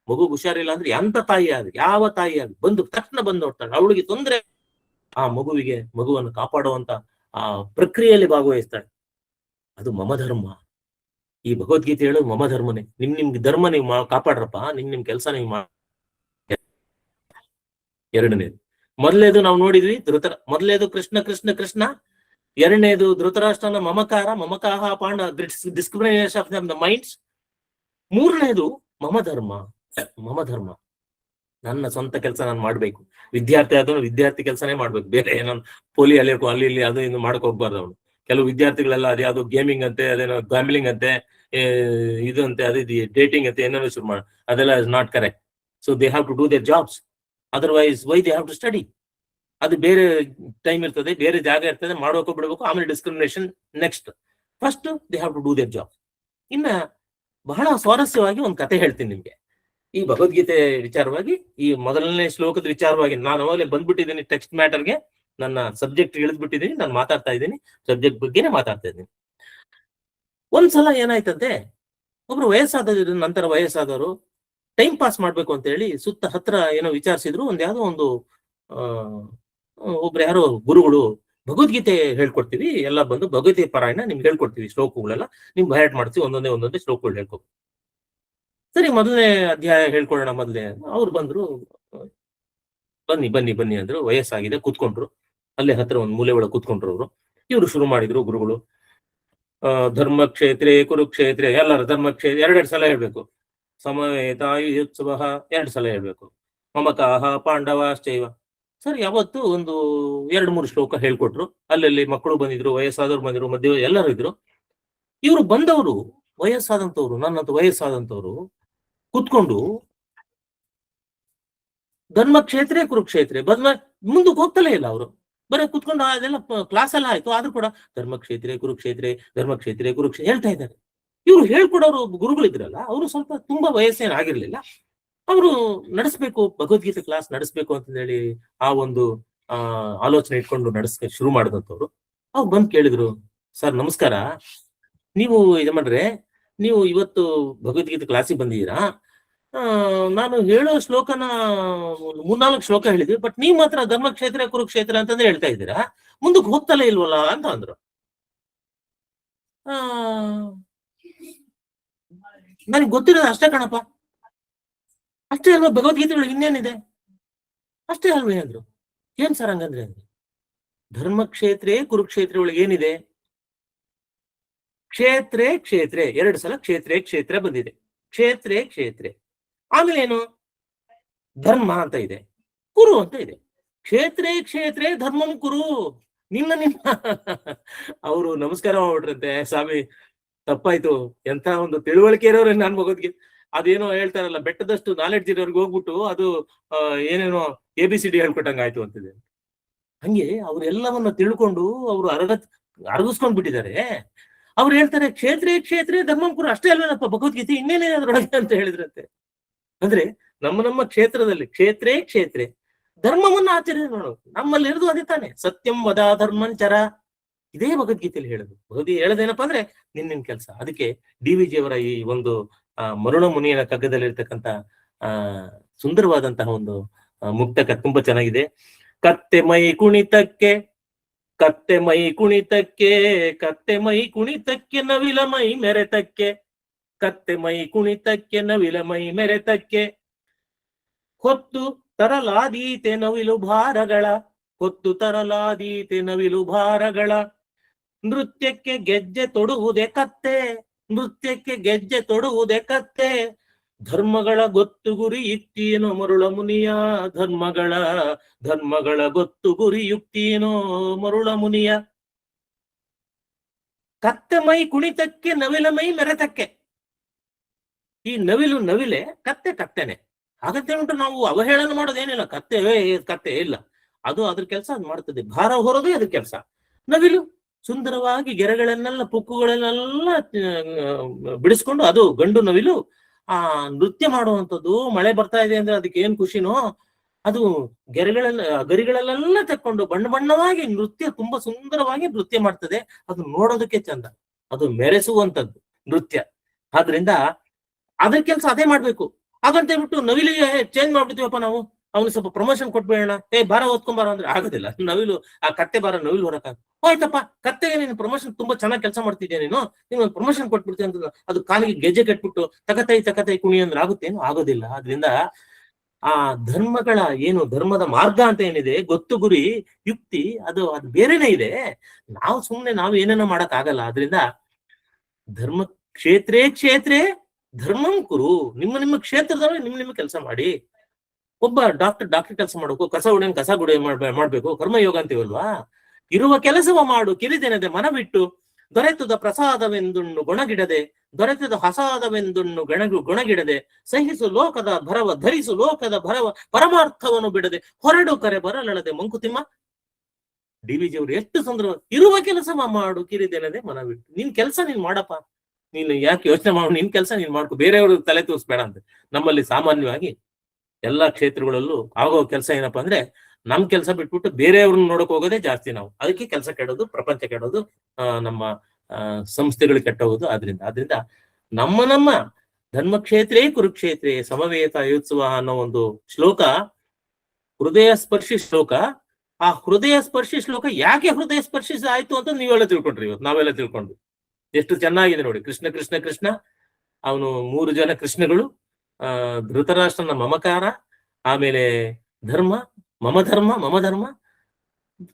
ಮಗು ಹುಷಾರಿಲ್ಲ ಅಂದ್ರೆ ಎಂತ ತಾಯಿ ಆಗಿ, ಯಾವ ತಾಯಿ ಆಗಿ ಬಂದು ತಕ್ಷಣ ಬಂದು ನೋಡ್ತಾಳೆ. ಅವಳಿಗೆ ತೊಂದರೆ, ಆ ಮಗುವನ್ನು ಕಾಪಾಡುವಂತ ಆ ಪ್ರಕ್ರಿಯೆಯಲ್ಲಿ ಭಾಗವಹಿಸ್ತಾಳೆ. ಅದು ಮಮ ಧರ್ಮ. ಈ ಭಗವದ್ಗೀತೆ ಹೇಳೋದು ಮಮ ಧರ್ಮನೇ. ನಿಮ್ಗೆ ಧರ್ಮ ನೀವು ಕಾಪಾಡ್ರಪ್ಪ, ನಿಮ್ ಕೆಲಸ ನೀವು ಎರಡನೇದು. ಮೊದಲೇದು ನಾವು ನೋಡಿದ್ವಿ ಮೊದಲೇದು ಕೃಷ್ಣ ಕೃಷ್ಣ ಕೃಷ್ಣ. ಎರಡನೇದು ಧೃತರಾಷ್ಟ್ರನ ಮಮಕಾಹ ಪಾಂಡ ಡಿಸ್ಕ್ರಿಮಿನೇಷನ್ ಆಫ್ ದ ಮೈಂಡ್ಸ್. ಮೂರನೇದು ಮಮ ಧರ್ಮ. ನನ್ನ ಸ್ವಂತ ಕೆಲಸ ನಾನು ಮಾಡ್ಬೇಕು. ವಿದ್ಯಾರ್ಥಿ ಆದವನು ವಿದ್ಯಾರ್ಥಿ ಕೆಲಸನೇ ಮಾಡ್ಬೇಕು, ಬೇರೆ ಏನೋ ಪೋಲಿ ಅಲಿಯಕ್ಕೂ ಅಲ್ಲಿ ಇಲ್ಲಿ ಅದು ಇನ್ನು ಮಾಡಕ್ ಹೋಗ್ಬಾರ್ದು ಅವನು. ಕೆಲವು ವಿದ್ಯಾರ್ಥಿಗಳೆಲ್ಲ ಅದ್ಯಾವುದು ಗೇಮಿಂಗ್ ಅಂತೆ, ಅದೇನೋ ಗ್ಯಾಂಬ್ಲಿಂಗ್ ಅಂತೆ, ಇದು ಅಂತೆ, ಅದು ಡೇಟಿಂಗ್ ಅಂತೆ, ಏನೇನೋ ಶುರು ಮಾಡ, ಅದೆಲ್ಲ is not correct. So they have to do their jobs, otherwise why they have to study. ಅದು ಬೇರೆ ಟೈಮ್ ಇರ್ತದೆ, ಬೇರೆ ಜಾಗ ಇರ್ತದೆ, ಮಾಡೋಕೆ ಬಿಡಬೇಕು, ಆಮೇಲೆ discrimination next. First they have to do their job. ಇನ್ನ ಬಹಳ ಸ್ವಾರಸ್ಯವಾಗಿ ಒಂದು ಕತೆ ಹೇಳ್ತೀನಿ ನಿಮ್ಗೆ ಈ ಭಗವದ್ಗೀತೆ ವಿಚಾರವಾಗಿ. ಈ ಮೊದಲನೇ ಶ್ಲೋಕದ ವಿಚಾರವಾಗಿ ನಾನು ಅವಾಗಲೇ ಬಂದ್ಬಿಟ್ಟಿದ್ದೀನಿ ಟೆಕ್ಸ್ಟ್ ಮ್ಯಾಟರ್ಗೆ, ನನ್ನ ಸಬ್ಜೆಕ್ಟ್ ಇಳಿದ್ಬಿಟ್ಟಿದ್ದೀನಿ, ನಾನು ಮಾತಾಡ್ತಾ ಇದ್ದೀನಿ, ಸಬ್ಜೆಕ್ಟ್ ಬಗ್ಗೆನೇ ಮಾತಾಡ್ತಾ ಇದ್ದೀನಿ. ಒಂದ್ಸಲ ಏನಾಯ್ತಂತೆ, ಒಬ್ರು ನಂತರ ವಯಸ್ಸಾದವರು ಟೈಮ್ ಪಾಸ್ ಮಾಡ್ಬೇಕು ಅಂತ ಹೇಳಿ ಸುತ್ತ ಹತ್ರ ಏನೋ ವಿಚಾರಿಸಿದ್ರು. ಯಾವ್ದೋ ಒಂದು ಒಬ್ರು ಯಾರೋ ಗುರುಗಳು ಭಗವದ್ಗೀತೆ ಹೇಳ್ಕೊಡ್ತೀವಿ, ಎಲ್ಲ ಬಂದು ಭಗವದ್ಗೀತೆ ಪಾರಾಯಣ ನಿಮ್ಗೆ ಹೇಳ್ಕೊಡ್ತೀವಿ, ಶ್ಲೋಕಗಳೆಲ್ಲ ನಿಮ್ಗೆ ಬಯಟ್ ಮಾಡ್ತೀವಿ, ಒಂದೊಂದೇ ಶ್ಲೋಕಗಳು ಹೇಳ್ಕೊ. ಸರಿ, ಮೊದಲನೇ ಅಧ್ಯಾಯ ಹೇಳ್ಕೊಳ್ಳೋಣ ಮೊದಲೇ. ಅವ್ರು ಬಂದ್ರು, ಬನ್ನಿ ಅಂದ್ರು. ವಯಸ್ಸಾಗಿದೆ, ಕೂತ್ಕೊಂಡ್ರು. ಅಲ್ಲೇ ಹತ್ರ ಒಂದು ಮೂಲೆ ಒಳಗೆ ಕೂತ್ಕೊಂಡ್ರು ಅವರು. ಇವ್ರು ಶುರು ಮಾಡಿದ್ರು ಗುರುಗಳು. ಧರ್ಮಕ್ಷೇತ್ರೇ ಕುರುಕ್ಷೇತ್ರೇ, ಎಲ್ಲರೂ ಧರ್ಮಕ್ಷೇತ್ರ ಎರಡೆರಡು ಸಲ ಹೇಳ್ಬೇಕು. ಸಮವೇತಾಯುತ್ಸವ 2 ಸಲ ಹೇಳ್ಬೇಕು. ಮಮಕಾಹ ಪಾಂಡವಾಶ್ಚೈವ. ಸರಿ, ಯಾವತ್ತು ಒಂದು 2-3 ಶ್ಲೋಕ ಹೇಳ್ಕೊಟ್ರು. ಅಲ್ಲಲ್ಲಿ ಮಕ್ಕಳು ಬಂದಿದ್ರು, ವಯಸ್ಸಾದವ್ರು ಬಂದಿದ್ರು, ಮಧ್ಯ ಎಲ್ಲರೂ ಇದ್ರು. ಇವ್ರು ಬಂದವರು ವಯಸ್ಸಾದಂತವ್ರು, ನನ್ನಂತ ವಯಸ್ಸಾದಂತವ್ರು ಕೂತ್ಕೊಂಡು ಧರ್ಮಕ್ಷೇತ್ರೇ ಕುರುಕ್ಷೇತ್ರೇ ಮುಂದಕ್ಕೆ ಹೋಗ್ತಲೇ ಇಲ್ಲ. ಅವರು ಬರೀ ಕೂತ್ಕೊಂಡು ಅದೆಲ್ಲ ಕ್ಲಾಸ್ ಎಲ್ಲ ಆಯ್ತು, ಆದ್ರೂ ಕೂಡ ಧರ್ಮಕ್ಷೇತ್ರೇ ಕುರುಕ್ಷೇತ್ರೇ ಹೇಳ್ತಾ ಇದ್ದಾರೆ. ಇವ್ರು ಹೇಳ್ಕೊಡೋರು ಗುರುಗಳಿದ್ರಲ್ಲ, ಅವರು ಸ್ವಲ್ಪ ತುಂಬಾ ವಯಸ್ಸೇನು ಆಗಿರ್ಲಿಲ್ಲ. ಅವರು ನಡೆಸ್ಬೇಕು, ಭಗವದ್ಗೀತೆ ಕ್ಲಾಸ್ ನಡೆಸ್ಬೇಕು ಅಂತ ಹೇಳಿ ಆ ಒಂದು ಆಲೋಚನೆ ಇಟ್ಕೊಂಡು ಶುರು ಮಾಡಿದಂಥವ್ರು. ಅವ್ರು ಬಂದು ಕೇಳಿದ್ರು, ಸರ್ ನಮಸ್ಕಾರ, ನೀವು ಯಜಮಾನ್ರೆ, ನೀವು ಇವತ್ತು ಭಗವದ್ಗೀತೆ ಕ್ಲಾಸಿಗೆ ಬಂದಿದ್ದೀರಾ? ನಾನು ಹೇಳೋ ಶ್ಲೋಕನ 3-4 ಶ್ಲೋಕ ಹೇಳಿದ್ವಿ, ಬಟ್ ನೀವು ಮಾತ್ರ ಧರ್ಮಕ್ಷೇತ್ರ ಕುರುಕ್ಷೇತ್ರ ಅಂತಂದ್ರೆ ಹೇಳ್ತಾ ಇದ್ದೀರಾ, ಮುಂದಕ್ಕೆ ಹೋಗ್ತಲೇ ಇಲ್ವಲ್ಲ ಅಂತ ಅಂದ್ರು. ನನಗೆ ಗೊತ್ತಿರೋದು ಅಷ್ಟೇ ಕಣಪ್ಪ, ಅಷ್ಟೇ ಅಲ್ವಾ, ಭಗವದ್ಗೀತೆಗಳು ಇನ್ನೇನಿದೆ, ಅಷ್ಟೇ ಅಲ್ವೇ ಅಂದ್ರು. ಏನ್ ಸರ್ ಹಂಗಂದ್ರೆ? ಧರ್ಮಕ್ಷೇತ್ರೇ ಕುರುಕ್ಷೇತ್ರ ಒಳಗೆ ಏನಿದೆ? ಕ್ಷೇತ್ರೇ 2 ಸಲ ಕ್ಷೇತ್ರ ಬಂದಿದೆ. ಕ್ಷೇತ್ರೇ ಆಮೇಲೆ ಏನು? ಧರ್ಮ ಅಂತ ಇದೆ, ಕುರು ಅಂತ ಇದೆ. ಕ್ಷೇತ್ರೇ ಧರ್ಮಂ ಕುರು. ನಿನ್ನ ಅವರು ನಮಸ್ಕಾರ ಮಾಡ್ಬಿಟ್ರಂತೆ. ಸ್ವಾಮಿ ತಪ್ಪಾಯ್ತು, ಎಂತ ಒಂದು ತಿಳುವಳಿಕೆ ಇರೋರು ನಾನು ಭಗವದ್ಗೀತೆ ಅದೇನೋ ಹೇಳ್ತಾರಲ್ಲ, ಬೆಟ್ಟದಷ್ಟು ನಾಲೆಡ್ಜ್ ಇರೋರ್ಗೆ ಹೋಗ್ಬಿಟ್ಟು ಅದು ಏನೇನೋ ABCD ಹೇಳ್ಕೊಟ್ಟಂಗ ಆಯ್ತು ಅಂತಿದೆ. ಹಂಗೆ ಅವ್ರೆಲ್ಲವನ್ನ ತಿಳ್ಕೊಂಡು ಅವರು ಅರಗಿಸ್ಕೊಂಡ್ ಬಿಟ್ಟಿದ್ದಾರೆ. ಅವ್ರು ಹೇಳ್ತಾರೆ ಕ್ಷೇತ್ರೇ ಧರ್ಮಂ ಕುರು, ಅಷ್ಟೇ ಅಲ್ವೇನಪ್ಪ ಭಗವದ್ಗೀತೆ, ಇನ್ನೇನೇ ಅದ್ರೊಳಗೆ ಅಂತ ಹೇಳಿದ್ರಂತೆ. ಅಂದ್ರೆ ನಮ್ಮ ಕ್ಷೇತ್ರದಲ್ಲಿ ಕ್ಷೇತ್ರೇ ಧರ್ಮವನ್ನ ಆಚರಣೆ ಮಾಡೋದು ನಮ್ಮಲ್ಲಿ ಇರೋದು ಅದೇ ತಾನೆ. ಸತ್ಯಂ ವದ ಧರ್ಮಂಚರ, ಇದೇ ಭಗವದ್ಗೀತೆಯಲ್ಲಿ ಹೇಳುದು. ಭಗವದ್ಗೀತೆ ಹೇಳೋದೇನಪ್ಪ ಅಂದ್ರೆ ನಿನ್ನ ಕೆಲಸ. ಅದಕ್ಕೆ DVG ಅವರ ಈ ಒಂದು ಮರುಳ ಮುನಿಯನ ಕಗ್ಗದಲ್ಲಿರ್ತಕ್ಕಂಥ ಸುಂದರವಾದಂತಹ ಒಂದು ಮುಕ್ತಕ ತುಂಬಾ ಚೆನ್ನಾಗಿದೆ. ಕತ್ತೆ ಮೈ ಕುಣಿತಕ್ಕೆ ನವಿಲ ಮೈ ಮೆರೆತಕ್ಕೆ, ಕತ್ತೆ ಮೈ ಕುಣಿತಕ್ಕೆ ನವಿಲ ಮೈ ಮೆರೆತಕ್ಕೆ, ಹೊತ್ತು ತರಲಾದೀತೆ ನವಿಲು ಭಾರಗಳ, ನೃತ್ಯಕ್ಕೆ ಗೆಜ್ಜೆ ತೊಡುವುದೇ ಕತ್ತೆ, ಧರ್ಮಗಳ ಗೊತ್ತು ಗುರಿ ಯುಕ್ತಿಯೇನೋ ಮರುಳ ಮುನಿಯ, ಧರ್ಮಗಳ ಗೊತ್ತು ಗುರಿ ಯುಕ್ತಿಯೇನೋ ಮರುಳ ಮುನಿಯ. ಕತ್ತೆ ಮೈ ಕುಣಿತಕ್ಕೆ ನವಿಲ ಮೈ ಮೆರೆತಕ್ಕೆ. ಈ ನವಿಲೆ, ಕತ್ತೆನೆ. ಹಾಗಂತ ಉಂಟು ನಾವು ಅವಹೇಳನ ಮಾಡೋದೇನಿಲ್ಲ. ಕತ್ತೆ ಇಲ್ಲ, ಅದು ಅದ್ರ ಕೆಲಸ ಅದು ಮಾಡ್ತದೆ, ಭಾರ ಹೊರೋದೇ ಅದ್ರ ಕೆಲಸ. ನವಿಲು ಸುಂದರವಾಗಿ ಗೆರೆಗಳನ್ನೆಲ್ಲ ಪುಕ್ಕುಗಳನ್ನೆಲ್ಲ ಬಿಡಿಸ್ಕೊಂಡು, ಅದು ಗಂಡು ನವಿಲು ನೃತ್ಯ ಮಾಡುವಂಥದ್ದು. ಮಳೆ ಬರ್ತಾ ಇದೆ ಅಂದ್ರೆ ಅದಕ್ಕೆ ಏನ್ ಖುಷಿನೋ, ಅದು ಗರಿಗಳಲ್ಲೆಲ್ಲ ತೆಕ್ಕೊಂಡು ಬಣ್ಣವಾಗಿ ತುಂಬಾ ಸುಂದರವಾಗಿ ನೃತ್ಯ ಮಾಡ್ತದೆ. ಅದು ನೋಡೋದಕ್ಕೆ ಚಂದ, ಅದು ಮೆರೆಸುವಂಥದ್ದು ನೃತ್ಯ. ಆದ್ರಿಂದ ಅದ್ರ ಕೆಲಸ ಅದೇ ಮಾಡ್ಬೇಕು. ಹಾಗಂತ ಹೇಳ್ಬಿಟ್ಟು ನವಿಲಿಗೆ ಚೇಂಜ್ ಮಾಡ್ಬಿಡ್ತೀವಪ್ಪ ನಾವು, ಅವ್ನಿಗೆ ಸ್ವಲ್ಪ ಪ್ರಮೋಷನ್ ಕೊಟ್ಬೇಡ, ಬಾರ ಓದ್ಕೊಂಬಾರ ಅಂದ್ರೆ ಆಗೋದಿಲ್ಲ. ನವಿಲು ಆ ಕತ್ತೆ ಬಾರ ನವಿಲು ಹೊರಕ, ಆಯ್ತಪ್ಪ ಕತ್ತೆಗೆ ನೀನು ಪ್ರಮೋಷನ್ ತುಂಬಾ ಚೆನ್ನಾಗಿ ಕೆಲಸ ಮಾಡ್ತಿದ್ಯಾ, ನೀನು ಪ್ರಮೋಷನ್ ಕೊಟ್ಬಿಡ್ತೀಯ ಅಂತ ಅದು ಕಾಲಿಗೆ ಗೆಜ್ಜೆ ಕಟ್ಬಿಟ್ಟು ತಕತೈ ಕುಣಿ ಅಂದ್ರೆ ಆಗುತ್ತೇನು? ಆಗೋದಿಲ್ಲ. ಆದ್ರಿಂದ ಆ ಧರ್ಮಗಳ ಏನು ಧರ್ಮದ ಮಾರ್ಗ ಅಂತ ಏನಿದೆ, ಗೊತ್ತು ಗುರಿ ಯುಕ್ತಿ, ಅದು ಬೇರೆನೇ ಇದೆ. ನಾವು ಸುಮ್ನೆ ನಾವು ಏನೇನೋ ಮಾಡಕ್ ಆಗಲ್ಲ. ಆದ್ರಿಂದ ಧರ್ಮ ಕ್ಷೇತ್ರೇ ಧರ್ಮಂ ಕುರು, ನಿಮ್ಮ ಕ್ಷೇತ್ರದೊಳಗೆ ನಿಮ್ಮ ಕೆಲಸ ಮಾಡಿ. ಒಬ್ಬ ಡಾಕ್ಟರ್ ಕೆಲಸ ಮಾಡಬೇಕು, ಕಸ ಗುಡಿ ಮಾಡ್ಬೇಕು, ಕರ್ಮಯೋಗ ಅಂತೀವಲ್ವಾ. ಇರುವ ಕೆಲಸವ ಮಾಡು ಕಿರಿದೆನದೆ ಮನ ಬಿಟ್ಟು, ದೊರೆತದ ಪ್ರಸಾದವೆಂದುಣ್ಣು ಗುಣಗಿಡದೆ, ದೊರೆತದ ಹಸಾದವೆಂದುಣ್ಣು ಗುಣಗಿಡದೆ, ಸಹಿಸು ಲೋಕದ ಭರವ ಧರಿಸು ಲೋಕದ ಭರವ ಪರಮಾರ್ಥವನ್ನು ಬಿಡದೆ, ಹೊರಡು ಕರೆ ಬರಲಳದೆ ಮಂಕುತಿಮ್ಮ. ಡಿ.ವಿ.ಜಿ ಅವರು ಎಷ್ಟು ಸುಂದರ, ಇರುವ ಕೆಲಸವ ಮಾಡು ಕಿರಿದೆನದೆ ಮನ ಬಿಟ್ಟು. ನಿನ್ ಕೆಲಸ ನೀನ್ ಮಾಡಪ್ಪ, ನೀನು ಯಾಕೆ ಯೋಚನೆ ಮಾಡು, ನಿನ್ ಕೆಲಸ ನೀನ್ ಮಾಡ್ಕೊ, ಬೇರೆಯವರು ತಲೆ ತೋರಿಸ್ಬೇಡ ಅಂತ. ನಮ್ಮಲ್ಲಿ ಸಾಮಾನ್ಯವಾಗಿ ಎಲ್ಲಾ ಕ್ಷೇತ್ರಗಳಲ್ಲೂ ಆಗೋ ಕೆಲಸ ಏನಪ್ಪಾ ಅಂದ್ರೆ, ನಮ್ ಕೆಲಸ ಬಿಟ್ಬಿಟ್ಟು ಬೇರೆಯವ್ರನ್ನ ನೋಡಕ್ ಹೋಗೋದೇ ಜಾಸ್ತಿ ನಾವು. ಅದಕ್ಕೆ ಕೆಲಸ ಕೆಡೋದು, ಪ್ರಪಂಚ ಕೆಡೋದು, ನಮ್ಮ ಸಂಸ್ಥೆಗಳು ಕೆಟ್ಟೋಗೋದು. ಆದ್ರಿಂದ ನಮ್ಮ ಧರ್ಮಕ್ಷೇತ್ರೇ ಕುರುಕ್ಷೇತ್ರೇ ಸಮವೇತ ಯೋತ್ಸವ ಅನ್ನೋ ಒಂದು ಶ್ಲೋಕ ಹೃದಯ ಸ್ಪರ್ಶಿ ಶ್ಲೋಕ. ಆ ಹೃದಯ ಸ್ಪರ್ಶಿ ಶ್ಲೋಕ ಯಾಕೆ ಹೃದಯ ಸ್ಪರ್ಶಿ ಆಯ್ತು ಅಂತ ನೀವೆಲ್ಲ ತಿಳ್ಕೊಂಡ್ರಿ, ಇವತ್ತು ನಾವೆಲ್ಲ ತಿಳ್ಕೊಂಡು. ಎಷ್ಟು ಚೆನ್ನಾಗಿದೆ ನೋಡಿ. ಕೃಷ್ಣ ಕೃಷ್ಣ ಕೃಷ್ಣ, ಅವನು 3 ಜನ ಕೃಷ್ಣಗಳು, ಧೃತರಾಷ್ಟ್ರನ ಮಮಕಾರ, ಆಮೇಲೆ ಧರ್ಮ, ಮಮ ಧರ್ಮ,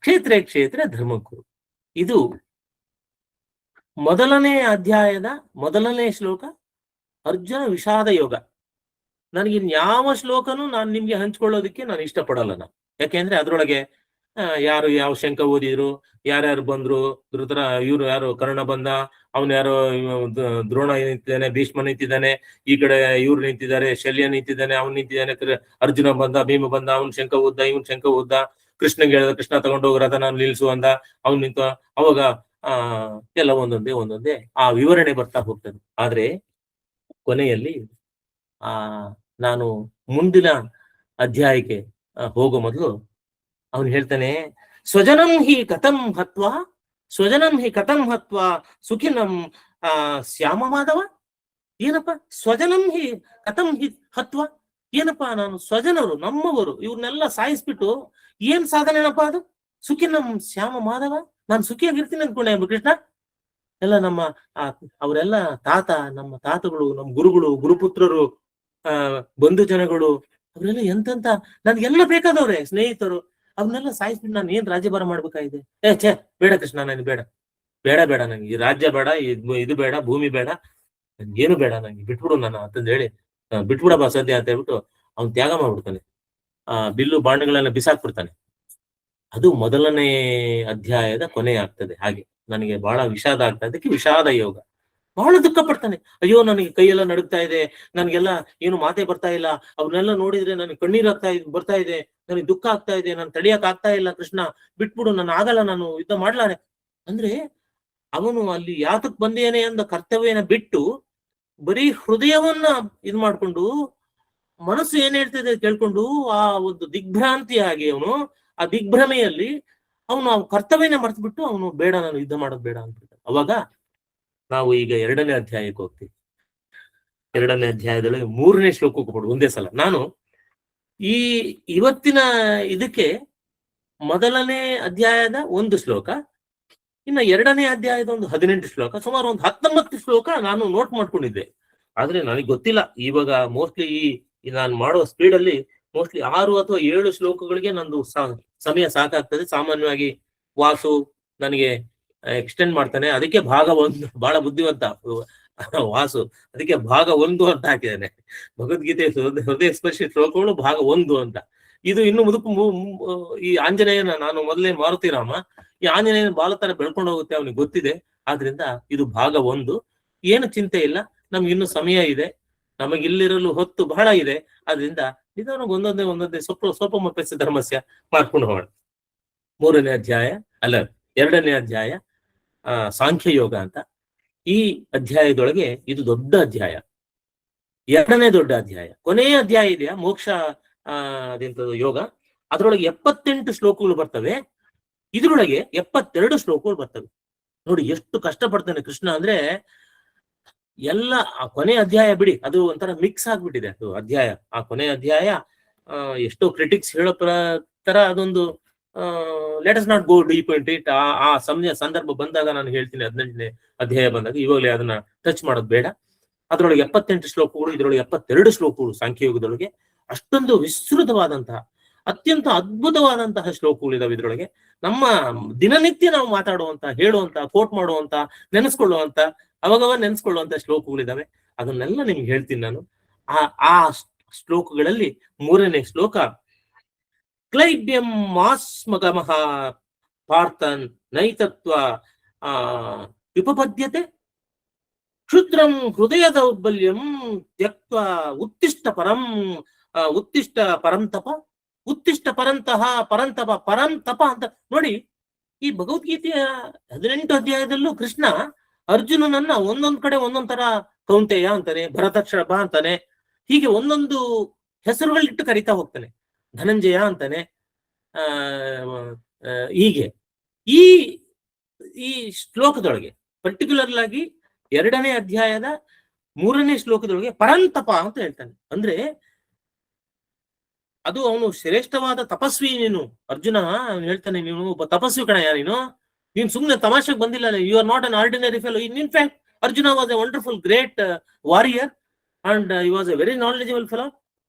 ಕ್ಷೇತ್ರ ಧರ್ಮಕ್ಕೂ. ಇದು ಮೊದಲನೇ ಅಧ್ಯಾಯದ ಮೊದಲನೇ ಶ್ಲೋಕ, ಅರ್ಜುನ ವಿಷಾದ ಯೋಗ. ನನಗಿನ್ಯಾವ ಶ್ಲೋಕನು ನಾನು ನಿಮ್ಗೆ ಹಂಚ್ಕೊಳ್ಳೋದಕ್ಕೆ ನಾನು ಇಷ್ಟಪಡಲ್ಲ. ಯಾಕೆಂದ್ರೆ ಅದ್ರೊಳಗೆ ಯಾರು ಯಾವ ಶಂಕ ಓದಿದ್ರು, ಯಾರ್ಯಾರು ಬಂದ್ರು, ಇವ್ರು ಯಾರು ಕರ್ಣ ಬಂದ, ಅವನು ಯಾರೋ ದ್ರೋಣ ನಿಂತಿದ್ದಾನೆ, ಭೀಷ್ಮ ನಿಂತಿದ್ದಾನೆ, ಈ ಕಡೆ ಇವ್ರು ನಿಂತಿದ್ದಾರೆ, ಶಲ್ಯ ನಿಂತಿದ್ದಾನೆ, ಅವ್ನು ನಿಂತಿದ್ದಾನೆ, ಅರ್ಜುನ ಬಂದ, ಭೀಮ ಬಂದ, ಅವ್ನ್ ಶಂಕ ಓದ್ದ, ಇವನ್ ಶಂಕ ಓದ್ದ, ಕೃಷ್ಣಗೆ ಹೇಳಿದ, ಕೃಷ್ಣ ತಗೊಂಡೋಗಿ ರಥನ ನಿಲ್ಸು ಅಂದ, ಅವ್ನು ನಿಂತ. ಅವಾಗ ಎಲ್ಲ ಒಂದೊಂದೇ ಆ ವಿವರಣೆ ಬರ್ತಾ ಹೋಗ್ತದೆ. ಆದ್ರೆ ಕೊನೆಯಲ್ಲಿ ನಾನು ಮುಂದಿನ ಅಧ್ಯಾಯಕ್ಕೆ ಹೋಗೋ ಮೊದಲು ಅವನು ಹೇಳ್ತಾನೆ, ಸ್ವಜನಂ ಹಿ ಕಥಂ ಹತ್ವಾ ಸುಖಿನಂ ಶ್ಯಾಮ ಮಾಧವ. ಏನಪ್ಪ ಸ್ವಜನಂ ಹಿ ಕಥಂ ಹಿ ಹತ್ವ, ಏನಪ್ಪಾ ನಾನು ಸ್ವಜನರು ನಮ್ಮವರು ಇವ್ರನ್ನೆಲ್ಲ ಸಾಯಿಸ್ಬಿಟ್ಟು ಏನ್ ಸಾಧನೆನಪ್ಪ ಅದು? ಸುಖಿನಂ ಶ್ಯಾಮ ಮಾಧವ, ನಾನು ಸುಖಿಯಾಗಿರ್ತೀನಿ ಅನ್ಕೊಂಡೆ ಕೃಷ್ಣ. ಎಲ್ಲ ಅವರೆಲ್ಲ ನಮ್ಮ ತಾತಗಳು, ನಮ್ಮ ಗುರುಗಳು, ಗುರುಪುತ್ರರು, ಬಂಧು ಜನಗಳು, ಅವರೆಲ್ಲ ಎಂತೆಂತ ನನ್ಗೆಲ್ಲ ಬೇಕಾದವ್ರೆ, ಸ್ನೇಹಿತರು, ಅವನ್ನೆಲ್ಲ ಸಾಯಿಸ್ಬಿಟ್ಟು ನಾನು ಏನ್ ರಾಜ್ಯಭಾರ ಮಾಡ್ಬೇಕಾಗಿದೆ? ಛೇ ಬೇಡ ಕೃಷ್ಣ, ನನಗೆ ಬೇಡ ನಂಗೆ ಈ ರಾಜ್ಯ ಬೇಡ, ಇದು ಬೇಡ, ಭೂಮಿ ಬೇಡ, ಏನು ಬೇಡ, ನಂಗೆ ಬಿಟ್ಬಿಡು ನಾನು ಅಂತಂದು ಹೇಳಿ, ಬಿಟ್ಬಿಡಬಾ ಸದ್ಯ ಅಂತ ಹೇಳ್ಬಿಟ್ಟು ಅವ್ನು ತ್ಯಾಗ ಮಾಡ್ಬಿಡ್ತಾನೆ. ಬಿಲ್ಲು ಬಾಂಡ್ಗಳನ್ನ ಬಿಸಾಕ್ಬಿಡ್ತಾನೆ. ಅದು ಮೊದಲನೇ ಅಧ್ಯಾಯದ ಕೊನೆ ಆಗ್ತದೆ. ಹಾಗೆ ನನಗೆ ಬಹಳ ವಿಷಾದ ಆಗ್ತಾ ಇದಕ್ಕೆ ವಿಷಾದ ಯೋಗ. ಬಹಳ ದುಃಖ ಪಡ್ತಾನೆ. ಅಯ್ಯೋ ನನಗೆ ಕೈಯೆಲ್ಲ ನಡುಗ್ತಾ ಇದೆ, ನನ್ಗೆಲ್ಲ ಏನು ಮಾತೇ ಬರ್ತಾ ಇಲ್ಲ, ಅವ್ರನ್ನೆಲ್ಲ ನೋಡಿದ್ರೆ ನನಗೆ ಕಣ್ಣೀರ್ ಬರ್ತಾ ಇದೆ, ನನಗೆ ದುಃಖ ಆಗ್ತಾ ಇದೆ, ನಾನು ತಡಿಯಕ್ ಆಗ್ತಾ ಇಲ್ಲ, ಕೃಷ್ಣ ಬಿಟ್ಬಿಡು, ನಾನು ಆಗಲ್ಲ, ನಾನು ಯುದ್ಧ ಮಾಡ್ಲಾರೆ ಅಂದ್ರೆ. ಅವನು ಅಲ್ಲಿ ಯಾತಕ್ ಬಂದೇನೆ ಅಂದ ಕರ್ತವ್ಯನ ಬಿಟ್ಟು ಬರೀ ಹೃದಯವನ್ನ ಇದ್ ಮಾಡ್ಕೊಂಡು, ಮನಸ್ಸು ಏನ್ ಹೇಳ್ತಿದೆ ಕೇಳ್ಕೊಂಡು, ಆ ಒಂದು ದಿಗ್ಭ್ರಾಂತಿಯಾಗಿ ಅವನು ಆ ದಿಗ್ಭ್ರಮೆಯಲ್ಲಿ ಅವನು ಕರ್ತವ್ಯನ ಮರ್ತು ಬಿಟ್ಟು ಅವನು ಬೇಡ, ನಾನು ಯುದ್ಧ ಮಾಡೋದು ಬೇಡ ಅಂತ. ಅವಾಗ ನಾವು ಈಗ 2ನೇ ಅಧ್ಯಾಯಕ್ಕೆ ಹೋಗ್ತೀವಿ. 2ನೇ ಅಧ್ಯಾಯದಲ್ಲಿ 3ನೇ ಶ್ಲೋಕಕ್ಕೆ ಕೊಡು ಒಂದೇ ಸಲ. ನಾನು ಇವತ್ತಿನ ಇದಕ್ಕೆ ಮೊದಲನೇ ಅಧ್ಯಾಯದ 1 ಶ್ಲೋಕ, ಇನ್ನು 2ನೇ ಅಧ್ಯಾಯದ ಒಂದು 18 ಶ್ಲೋಕ, ಸುಮಾರು ಒಂದು 19 ಶ್ಲೋಕ ನಾನು ನೋಟ್ ಮಾಡ್ಕೊಂಡಿದ್ದೆ. ಆದ್ರೆ ನನಗೆ ಗೊತ್ತಿಲ್ಲ, ಇವಾಗ ಮೋಸ್ಟ್ಲಿ ನಾನು ಮಾಡೋ ಸ್ಪೀಡಲ್ಲಿ ಮೋಸ್ಟ್ಲಿ 6 ಅಥವಾ 7 ಶ್ಲೋಕಗಳಿಗೆ ನಂದು ಸಮಯ ಸಾಕಾಗ್ತದೆ. ಸಾಮಾನ್ಯವಾಗಿ ವಾಸು ನನಗೆ ಎಕ್ಸ್ಟೆಂಡ್ ಮಾಡ್ತಾನೆ, ಅದಕ್ಕೆ ಭಾಗ 1, ಬಹಳ ಬುದ್ಧಿವಂತ ವಾಸು, ಅದಕ್ಕೆ ಭಾಗ 1 ಅಂತ ಹಾಕಿದ್ದಾನೆ. ಭಗವದ್ಗೀತೆ ಹೃದಯ ಸ್ಪರ್ಶಿ ಶ್ಲೋಕಗಳು ಭಾಗ 1 ಅಂತ. ಇದು ಇನ್ನು ಈ ಆಂಜನೇಯನ, ನಾನು ಮೊದಲೇ ಮಾರುತಿರಾಮ, ಈ ಆಂಜನೇಯನ ಬಾಲತನ ಬೆಳ್ಕೊಂಡು ಹೋಗುತ್ತೆ, ಅವನಿಗೆ ಗೊತ್ತಿದೆ. ಆದ್ರಿಂದ ಇದು ಭಾಗ 1. ಏನು ಚಿಂತೆ ಇಲ್ಲ, ನಮ್ಗೆ ಇನ್ನು ಸಮಯ ಇದೆ, ನಮಗಿಲ್ಲಿರಲು ಹೊತ್ತು ಬಹಳ ಇದೆ. ಆದ್ರಿಂದ ಇದನ್ನು ಒಂದೊಂದೇ ಸ್ವಲ್ಪ ಮಪ್ಪೆಸ ಧರ್ಮಸ್ಯ ಮಾಡ್ಕೊಂಡು ಹೋಗೋಣ. 3ನೇ ಅಧ್ಯಾಯ ಅಲ್ಲ 2ನೇ ಅಧ್ಯಾಯ ಸಾಂಖ್ಯ ಯೋಗ ಅಂತ. ಈ ಅಧ್ಯಾಯದೊಳಗೆ ಇದು ದೊಡ್ಡ ಅಧ್ಯಾಯ, 2ನೇ ದೊಡ್ಡ ಅಧ್ಯಾಯ. ಕೊನೆಯ ಅಧ್ಯಾಯ ಇದೆಯಾ ಮೋಕ್ಷ ಅದೆಂತದ್ದು ಯೋಗ, ಅದ್ರೊಳಗೆ 78 ಶ್ಲೋಕಗಳು ಬರ್ತವೆ. ಇದ್ರೊಳಗೆ 72 ಶ್ಲೋಕಗಳು ಬರ್ತವೆ. ನೋಡಿ ಎಷ್ಟು ಕಷ್ಟಪಡ್ತಾನೆ ಕೃಷ್ಣ ಅಂದ್ರೆ. ಎಲ್ಲ ಆ ಕೊನೆ ಅಧ್ಯಾಯ ಬಿಡಿ, ಅದು ಒಂಥರ ಮಿಕ್ಸ್ ಆಗ್ಬಿಟ್ಟಿದೆ ಅದು ಅಧ್ಯಾಯ. ಆ ಕೊನೆ ಅಧ್ಯಾಯ ಎಷ್ಟೋ ಕ್ರಿಟಿಕ್ಸ್ ಹೇಳೋ ತರ ಅದೊಂದು let us not go deep in it. ಆ ಸಂದರ್ಭ ಬಂದಾಗ ನಾನು ಹೇಳ್ತೀನಿ, 18ನೇ ಅಧ್ಯಾಯ ಬಂದಾಗ. ಇವಾಗಲೇ ಅದನ್ನ ಟಚ್ ಮಾಡೋದು ಬೇಡ. ಅದರೊಳಗೆ 78 ಶ್ಲೋಕಗಳು, ಇದರೊಳಗೆ 72 ಶ್ಲೋಕಗಳು ಸಾಂಖ್ಯಯೋಗದೊಳಗೆ. ಅಷ್ಟೊಂದು ವಿಸ್ತೃತವಾದಂತಹ, ಅತ್ಯಂತ ಅದ್ಭುತವಾದಂತಹ ಶ್ಲೋಕಗಳು ಇದಾವೆ ಇದರೊಳಗೆ. ನಮ್ಮ ದಿನನಿತ್ಯ ನಾವು ಮಾತಾಡುವಂತ, ಹೇಳುವಂತ, ಕೋಟ್ ಮಾಡುವಂತ, ನೆನೆಸ್ಕೊಳ್ಳುವಂತ, ಅವಾಗವ ನೆನೆಸ್ಕೊಳ್ಳುವಂತ ಶ್ಲೋಕಗಳಿದಾವೆ. ಅದನ್ನೆಲ್ಲ ನಿಮ್ಗೆ ಹೇಳ್ತೀನಿ ನಾನು. ಆ ಶ್ಲೋಕಗಳಲ್ಲಿ 3ನೇ ಶ್ಲೋಕ, ಕ್ಲೈಬ್ಯಂ ಮಾಸ್ಮಗಮಃ ಪಾರ್ಥನ್ ನೈತತ್ವ ವಿಪಪದ್ಯತೆ ಕ್ಷುದ್ರಂ ಹೃದಯ ದೌರ್ಬಲ್ಯಂ ತ್ಯಕ್ತ್ವಾ ಉತ್ತಿಷ್ಟ ಪರಂ ಉತ್ತಿಷ್ಟ ಪರಂತಪ ಉತ್ತಿಷ್ಟ ಪರಂತಹ ಪರಂತಪ ಪರಂತಪ ಅಂತ ನೋಡಿ. ಈ ಭಗವದ್ಗೀತೆಯ 18 ಅಧ್ಯಾಯದಲ್ಲೂ ಕೃಷ್ಣ ಅರ್ಜುನನನ್ನ ಒಂದೊಂದ್ ಕಡೆ ಒಂದೊಂದ್ ತರ ಕೌಂತೆಯ ಅಂತಾನೆ, ಭರತಕ್ಷಭ ಅಂತಾನೆ, ಹೀಗೆ ಒಂದೊಂದು ಹೆಸರುಗಳಿಟ್ಟು ಕರಿತಾ ಹೋಗ್ತಾನೆ. ಧನಂಜಯ ಅಂತಾನೆ. ಹೀಗೆ ಈ ಈ ಶ್ಲೋಕದೊಳಗೆ ಪರ್ಟಿಕ್ಯುಲರ್ ಆಗಿ 2ನೇ ಅಧ್ಯಾಯದ 3ನೇ ಶ್ಲೋಕದೊಳಗೆ ಪರಂತಪ ಅಂತ ಹೇಳ್ತಾನೆ. ಅಂದ್ರೆ ಅದು ಅವನು ಶ್ರೇಷ್ಠವಾದ ತಪಸ್ವಿ. ನೀನು ಅರ್ಜುನ ಹೇಳ್ತಾನೆ, ನೀನು ಒಬ್ಬ ತಪಸ್ವಿ ಕಣಯ್ಯ, ನೀನು ಸುಮ್ಮನೆ ತಮಾಷೆಗೆ ಬಂದಿಲ್ಲ. You are not an ordinary fellow. In fact Arjuna was a wonderful great warrior and he was a very knowledgeable fellow.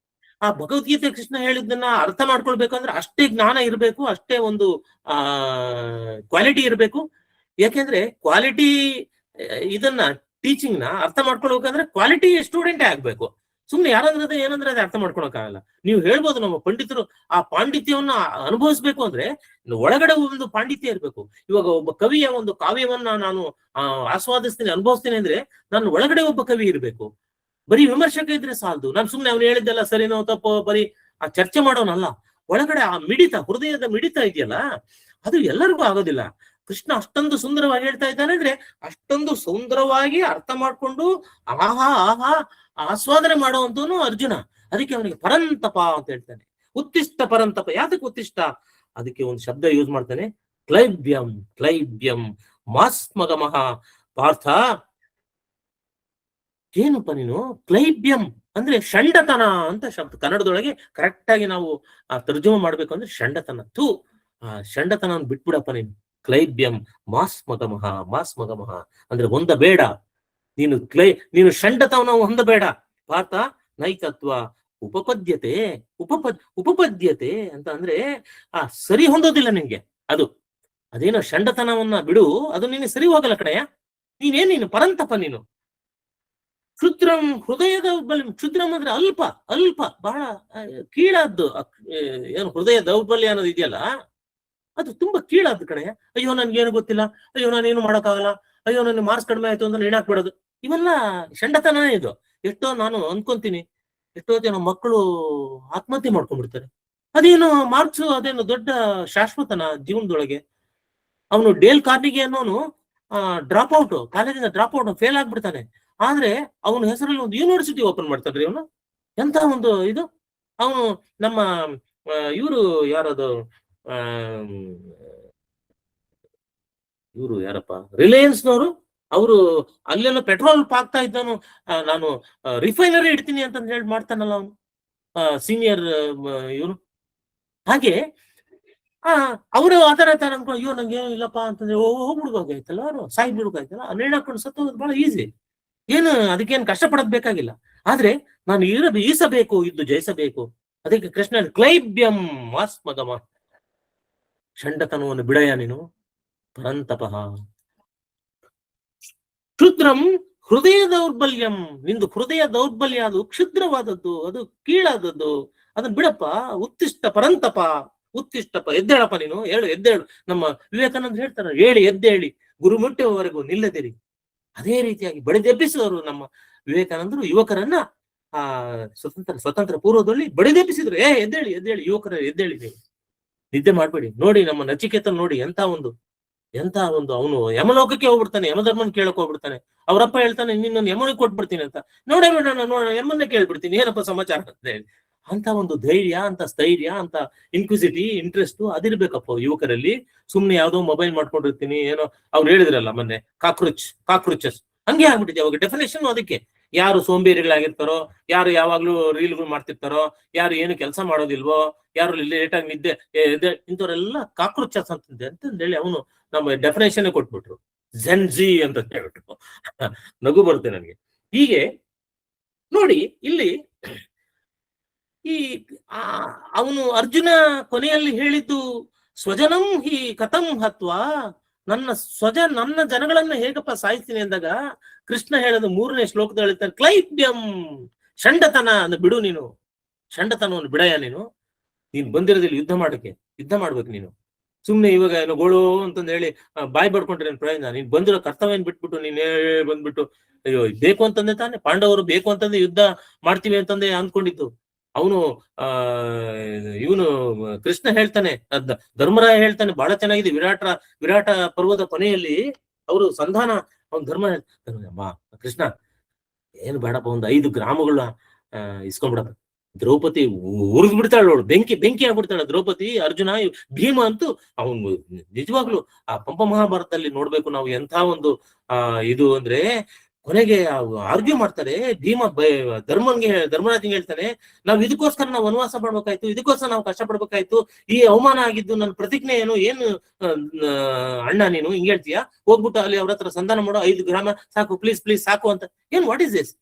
ಆ ಭಗವದ್ಗೀತೆ ಕೃಷ್ಣ ಹೇಳಿದ್ದನ್ನ ಅರ್ಥ ಮಾಡ್ಕೊಳ್ಬೇಕಂದ್ರೆ ಅಷ್ಟೇ ಜ್ಞಾನ ಇರಬೇಕು, ಅಷ್ಟೇ ಒಂದು ಕ್ವಾಲಿಟಿ ಇರಬೇಕು. ಯಾಕೆಂದ್ರೆ ಕ್ವಾಲಿಟಿ ಇದನ್ನ ಟೀಚಿಂಗ್ ನ ಅರ್ಥ ಮಾಡ್ಕೊಳ್ಬೇಕಂದ್ರೆ ಕ್ವಾಲಿಟಿ ಸ್ಟೂಡೆಂಟೇ ಆಗ್ಬೇಕು. ಸುಮ್ನೆ ಯಾರಂದ್ರೆ ಏನಂದ್ರೆ ಅದೇ ಅರ್ಥ ಮಾಡ್ಕೊಳಕ್ಕಾಗಲ್ಲ. ನೀವು ಹೇಳ್ಬೋದು ನಮ್ಮ ಪಂಡಿತರು ಆ ಪಾಂಡಿತ್ಯವನ್ನ ಅನುಭವಿಸ್ಬೇಕು ಅಂದ್ರೆ ಒಳಗಡೆ ಒಂದು ಪಾಂಡಿತ್ಯ ಇರ್ಬೇಕು. ಇವಾಗ ಒಬ್ಬ ಕವಿಯ ಒಂದು ಕಾವ್ಯವನ್ನ ನಾನು ಆಸ್ವಾದಿಸ್ತೀನಿ, ಅನುಭವಿಸ್ತೀನಿ ಅಂದ್ರೆ ನನ್ನ ಒಳಗಡೆ ಒಬ್ಬ ಕವಿ ಇರ್ಬೇಕು. ಬರೀ ವಿಮರ್ಶಕ ಇದ್ರೆ ಸಾಲದು. ನಾನು ಸುಮ್ನೆ ಅವ್ನು ಹೇಳಿದ್ದೆಲ್ಲ ಸರಿನೋ ತಪ್ಪೋ ಬರೀ ಆ ಚರ್ಚೆ ಮಾಡೋನಲ್ಲ. ಒಳಗಡೆ ಆ ಮಿಡಿತ, ಹೃದಯದ ಮಿಡಿತ ಇದೆಯಲ್ಲ, ಅದು ಎಲ್ಲರಿಗೂ ಆಗೋದಿಲ್ಲ. ಕೃಷ್ಣ ಅಷ್ಟೊಂದು ಸುಂದರವಾಗಿ ಹೇಳ್ತಾ ಇದ್ದಾನೆ ಅಂದ್ರೆ ಅಷ್ಟೊಂದು ಸುಂದರವಾಗಿ ಅರ್ಥ ಮಾಡ್ಕೊಂಡು ಆಹಾ ಆಹಾ ಆಸ್ವಾದನೆ ಮಾಡುವಂತವನು ಅರ್ಜುನ. ಅದಕ್ಕೆ ಅವನಿಗೆ ಪರಂತಪ ಅಂತ ಹೇಳ್ತಾನೆ. ಉತ್ತಿಷ್ಟ ಪರಂತಪ. ಯಾತಕ್ಕೆ ಉತ್ತಿಷ್ಟ? ಅದಕ್ಕೆ ಒಂದು ಶಬ್ದ ಯೂಸ್ ಮಾಡ್ತಾನೆ, ಕ್ಲೈಬ್ಯಂ ಕ್ಲೈಬ್ಯಂ ಮಾಸ್ಮಗಮಃ ಪಾರ್ಥ. ಏನಪ್ಪ ನೀನು? ಕ್ಲೈಬ್ಯಂ ಅಂದ್ರೆ ಷಂಡತನ ಅಂತ ಶಬ್ದ ಕನ್ನಡದೊಳಗೆ ಕರೆಕ್ಟ್ ಆಗಿ ನಾವು ತರ್ಜುಮೆ ಮಾಡ್ಬೇಕು ಅಂದ್ರೆ ಷಂಡತನ. ಷಂಡತನ ಬಿಟ್ಬಿಡಪ್ಪ ನೀನು. ಕ್ಲೈಬ್ಯಂ ಮಾಸ್ಮಗಮಃ. ಮಾಸ್ಮಗಮಃ ಅಂದ್ರೆ ಹೊಂದಬೇಡ ನೀನು. ನೀನು ಷಂಡತವನ ಹೊಂದಬೇಡ ಪಾರ್ಥ. ನೈತತ್ವ ಉಪಪದ್ಯತೆ. ಉಪಪದ್ಯತೆ ಅಂತ ಅಂದ್ರೆ ಸರಿ ಹೊಂದೋದಿಲ್ಲ ನಿನ್ಗೆ. ಅದೇನೋ ಷಂಡತನವನ್ನ ಬಿಡು, ಅದು ನಿನ್ಗೆ ಸರಿ ಹೋಗಲ್ಲ ಕಡೆಯ. ನೀನು ಪರಂತಪ ನೀನು. ಕ್ಷುದ್ರಂ ಹೃದಯದ ದೌರ್ಬಲ್ಯ. ಕ್ಷುದ್ರಂ ಅಂದ್ರೆ ಅಲ್ಪ, ಅಲ್ಪ, ಬಹಳ ಕೀಳಾದ್ದು. ಏನು ಹೃದಯ ದೌರ್ಬಲ್ಯ ಅನ್ನೋದು ಇದೆಯಲ್ಲ, ಅದು ತುಂಬಾ ಕೀಳಾದ್ದು ಕಣೆ. ಅಯ್ಯೋ ನನ್ಗೇನು ಗೊತ್ತಿಲ್ಲ, ಅಯ್ಯೋ ನಾನೇನು ಮಾಡೋಕ್ಕಾಗಲ್ಲ, ಅಯ್ಯೋ ನನ್ಗೆ ಮಾರ್ಕ್ಸ್ ಕಡಿಮೆ ಆಯ್ತು ಅಂತ ನೀಡಾಕ್ಬಿಡೋದು, ಇವೆಲ್ಲ ಷಂಡತನನೇ ಇದು. ಎಷ್ಟೋ ನಾನು ಅನ್ಕೊಂತೀನಿ, ಎಷ್ಟೋ ಜನ ಮಕ್ಕಳು ಆತ್ಮಹತ್ಯೆ ಮಾಡ್ಕೊಂಡ್ಬಿಡ್ತಾರೆ. ಅದೇನು ಮಾರ್ಕ್ಸ್ ಅದೇನು ದೊಡ್ಡ ಶಾಶ್ವತನ ಜೀವನದೊಳಗೆ? ಅವನು ಡೇಲ್ ಕಾರ್ನಿಗೆ ಅನ್ನೋನು ಡ್ರಾಪ್ ಔಟ್, ಕಾಲೇಜಿಂದ ಡ್ರಾಪ್ ಔಟ್, ಫೇಲ್ ಆಗ್ಬಿಡ್ತಾನೆ. ಆದ್ರೆ ಅವನ ಹೆಸರಲ್ಲಿ ಒಂದು ಯೂನಿವರ್ಸಿಟಿ ಓಪನ್ ಮಾಡ್ತಾನ್ರಿ ಅವನು. ಎಂತ ಒಂದು ಇದು! ಅವನು ನಮ್ಮ ಇವರು ಯಾರದು, ಇವರು ಯಾರಪ್ಪ, ರಿಲಯನ್ಸ್ನವರು, ಅವರು ಅಲ್ಲೆಲ್ಲ ಪೆಟ್ರೋಲ್ ಪಾಕ್ತಾ ಇದ್ದಾನು. ನಾನು ರಿಫೈನರಿ ಇಡ್ತೀನಿ ಅಂತ ಹೇಳಿ ಮಾಡ್ತಾನಲ್ಲ ಅವನು, ಸೀನಿಯರ್ ಇವನು. ಹಾಗೆ ಅವರು ಆತರ ಅನ್ಕೊಂಡು ಅಯ್ಯೋ ನಂಗೆ ಏನು ಇಲ್ಲಪ್ಪ ಅಂತಂದ್ರೆ ಹೋಗ್ಬಿಡ್ಬೇಕಾಯ್ತಲ್ಲ, ಅವರು ಸಾಯಿ ಬಿಡ್ಬೇಕಾಯ್ತಲ್ಲ, ನೇಣಾಕೊಂಡು ಸತ್ತೋದು ಬಹಳ ಈಸಿ. ಏನು ಅದಕ್ಕೇನು ಕಷ್ಟಪಡೋದ್ ಬೇಕಾಗಿಲ್ಲ. ಆದ್ರೆ ನಾನು ಈಸಬೇಕು, ಇದ್ದು ಜಯಿಸಬೇಕು. ಅದಕ್ಕೆ ಕೃಷ್ಣ ಕ್ಲೈಬ್ಯಂ ಮಾಸ್ಮಗಮ. ಷಂಡತನವನ್ನು ಬಿಡಯ ನೀನು. ಪರಂತಪಃ. ಕ್ಷುದ್ರಂ ಹೃದಯ ದೌರ್ಬಲ್ಯಂ. ನಿಂದು ಹೃದಯ ದೌರ್ಬಲ್ಯ, ಅದು ಕ್ಷುದ್ರವಾದದ್ದು, ಅದು ಕೀಳಾದದ್ದು, ಅದನ್ನ ಬಿಡಪ್ಪ. ಉತ್ತಿಷ್ಟ ಪರಂತಪ. ಉತ್ತಿಷ್ಟಪ್ಪ, ಎದ್ದೇಳಪ್ಪ ನೀನು, ಹೇಳು, ಎದ್ದೇಳು. ನಮ್ಮ ವಿವೇಕಾನಂದ ಹೇಳ್ತಾರೆ, ಹೇಳಿ ಎದ್ದೇಳಿ ಗುರು ಮುಟ್ಟುವವರೆಗೂ ನಿಲ್ಲದಿರಿ. ಅದೇ ರೀತಿಯಾಗಿ ಬಡಿದೆಬ್ಬಿಸಿದವರು ನಮ್ಮ ವಿವೇಕಾನಂದರು ಯುವಕರನ್ನ ಸ್ವತಂತ್ರ ಪೂರ್ವದಲ್ಲಿ ಬಡಿದೆಬ್ಬಿಸಿದ್ರು. ಎದ್ದೇಳಿ ಎದ್ದೇಳಿ ಯುವಕರ, ಎದ್ದೇಳಿ, ನೀವು ನಿದ್ದೆ ಮಾಡ್ಬೇಡಿ. ನೋಡಿ ನಮ್ಮ ನಚಿಕೇತನ್ ನೋಡಿ, ಎಂತ ಒಂದು ಅವನು ಯಮಲೋಕಕ್ಕೆ ಹೋಗ್ಬಿಡ್ತಾನೆ, ಯಮಧರ್ಮನ್ ಕೇಳಕ್ ಹೋಗ್ಬಿಡ್ತಾನೆ. ಅವರಪ್ಪ ಹೇಳ್ತಾನೆ, ನಿನ್ನನ್ನು ಯಮನಿಗೆ ಕೊಟ್ಬಿಡ್ತೀನಿ ಅಂತ. ನೋಡೇ ಯಮನ್ನೇ ಕೇಳ್ಬಿಡ್ತೀನಿ, ಏನಪ್ಪ ಸಮಾಚಾರ ಅಂತ ಹೇಳಿ. ಅಂತ ಒಂದು ಧೈರ್ಯ, ಅಂತ ಸ್ಥೈರ್ಯ, ಅಂತ ಇನ್ಕ್ವಿಸಿಟಿ, ಇಂಟ್ರೆಸ್ಟ್ ಅದಿರ್ಬೇಕಪ್ಪ ಯುವಕರಲ್ಲಿ. ಸುಮ್ನೆ ಯಾವ್ದೋ ಮೊಬೈಲ್ ಮಾಡ್ಕೊಂಡಿರ್ತೀನಿ, ಏನೋ ಅವ್ರು ಹೇಳಿದ್ರಲ್ಲ ಮೊನ್ನೆ, ಕಾಕ್ರೋಚಸ್ ಹಂಗೆ ಆಗ್ಬಿಟ್ಟಿದೆ ಅವಾಗ ಡೆಫಿನೇಷನ್. ಅದಕ್ಕೆ ಯಾರು ಸೋಂಬೇರಿಗಳಾಗಿರ್ತಾರೋ, ಯಾರು ಯಾವಾಗ್ಲೂ ರೀಲ್ಗಳು ಮಾಡ್ತಿರ್ತಾರೋ, ಯಾರು ಏನು ಕೆಲಸ ಮಾಡೋದಿಲ್ವೋ, ಯಾರು ಲೇಟಾಗಿ ನಿದ್ದೆ ಇಂಥವ್ರೆಲ್ಲ ಕಾಕ್ರೋಚಸ್ ಅಂತಂದೇಳಿ ಅವನು ನಮ್ಮ ಡೆಫಿನೇಷನ್ ಕೊಟ್ಬಿಟ್ರು, ಜೆನ್ಜಿ ಅಂತ ಹೇಳ್ಬಿಟ್ರು. ನಗು ಬರುತ್ತೆ ನನಗೆ. ಹೀಗೆ ನೋಡಿ ಇಲ್ಲಿ ಈ ಅವನು ಅರ್ಜುನ ಕೊನೆಯಲ್ಲಿ ಹೇಳಿದ್ದು ಸ್ವಜನಂ ಹಿ ಕಥಂ ಹತ್ವಾ, ನನ್ನ ಜನಗಳನ್ನ ಹೇಗಪ್ಪ ಸಾಯಿಸ್ತೀನಿ ಅಂದಾಗ ಕೃಷ್ಣ ಹೇಳೋದು 3ನೇ ಶ್ಲೋಕದಲ್ಲಿ ಹೇಳ್ತಾರೆ, ಕ್ಲೈಬ್ಯಂ, ಷಂಡತನ ಅನ್ನು ಬಿಡು ನೀನು, ಷಂಡತನವನ್ನು ಬಿಡಯ್ಯ ನೀನು ಬಂದಿರೋದಿಲ್ಲ ಯುದ್ಧ ಮಾಡ್ಬೇಕು ನೀನು. ಸುಮ್ನೆ ಇವಾಗ ಏನೋ ಗೋಳು ಅಂತಂದು ಹೇಳಿ ಬಾಯಿ ಬಡ್ಕೊಂಡ್ರೆ ಪ್ರಯೋಜನ? ನೀನ್ ಬಂದಿರೋ ಕರ್ತವ್ಯನ್ ಬಿಟ್ಬಿಟ್ಟು ನೀನೇ ಬಂದ್ಬಿಟ್ಟು ಅಯ್ಯೋ ಬೇಕು ಅಂತಂದೆ ತಾನೆ, ಪಾಂಡವರು ಬೇಕು ಅಂತಂದೆ ಯುದ್ಧ ಮಾಡ್ತೀವಿ ಅಂತಂದೆ ಅಂದ್ಕೊಂಡಿದ್ದು. ಅವನು ಇವನು ಕೃಷ್ಣ ಹೇಳ್ತಾನೆ, ಧರ್ಮರಾಯ ಹೇಳ್ತಾನೆ, ಬಹಳ ಚೆನ್ನಾಗಿದೆ. ವಿರಾಟ ಪರ್ವದ ಕೊನೆಯಲ್ಲಿ ಅವರು ಸಂಧಾನ, ಅವನ್ ಧರ್ಮ ಹೇಳ್ತಾನೆ, ಕೃಷ್ಣ ಏನು ಬೇಡಪ್ಪ, ಒಂದು 5 ಗ್ರಾಮಗಳ ಇಸ್ಕೊಂಡ್ಬಿಡಪ್ಪ. ದ್ರೌಪದಿ ಉರಿದ್ ಬಿಡ್ತಾಳೆ, ಅವಳು ಬೆಂಕಿ ಆಗ್ಬಿಡ್ತಾಳೆ ದ್ರೌಪದಿ. ಅರ್ಜುನ, ಭೀಮ ಅಂತೂ ಅವನು ನಿಜವಾಗ್ಲು ಆ ಪಂಪ ಮಹಾಭಾರತದಲ್ಲಿ ನೋಡ್ಬೇಕು ನಾವು ಎಂಥ ಒಂದು ಇದು ಅಂದ್ರೆ, ಕೊನೆಗೆ ಆರ್ಗ್ಯೂ ಮಾಡ್ತಾರೆ. ಭೀಮ ಧರ್ಮರಾಜಂಗೆ ಹೇಳ್ತಾನೆ, ನಾವ್ ಇದಕ್ಕೋಸ್ಕರ ನಾವು ವನವಾಸ ಮಾಡ್ಬೇಕಾಯ್ತು, ಇದಕ್ಕೋಸ್ಕರ ನಾವು ಕಷ್ಟಪಡ್ಬೇಕಾಯ್ತು, ಈ ಅವಮಾನ ಆಗಿದ್ದು ನನ್ನ ಪ್ರತಿಜ್ಞೆ ಏನು ಅಣ್ಣ ನೀನು ಹಿಂಗ್ ಹೇಳ್ತೀಯಾ? ಹೋಗ್ಬಿಟ್ಟು ಅಲ್ಲಿ ಅವ್ರ ಹತ್ರ ಸಂಧಾನ ಮಾಡೋ, 5 ಗ್ರಾಮ ಸಾಕು, ಪ್ಲೀಸ್ ಸಾಕು ಅಂತ. ಏನ್ ವಾಟ್ ಇಸ್ ದಿಸ್?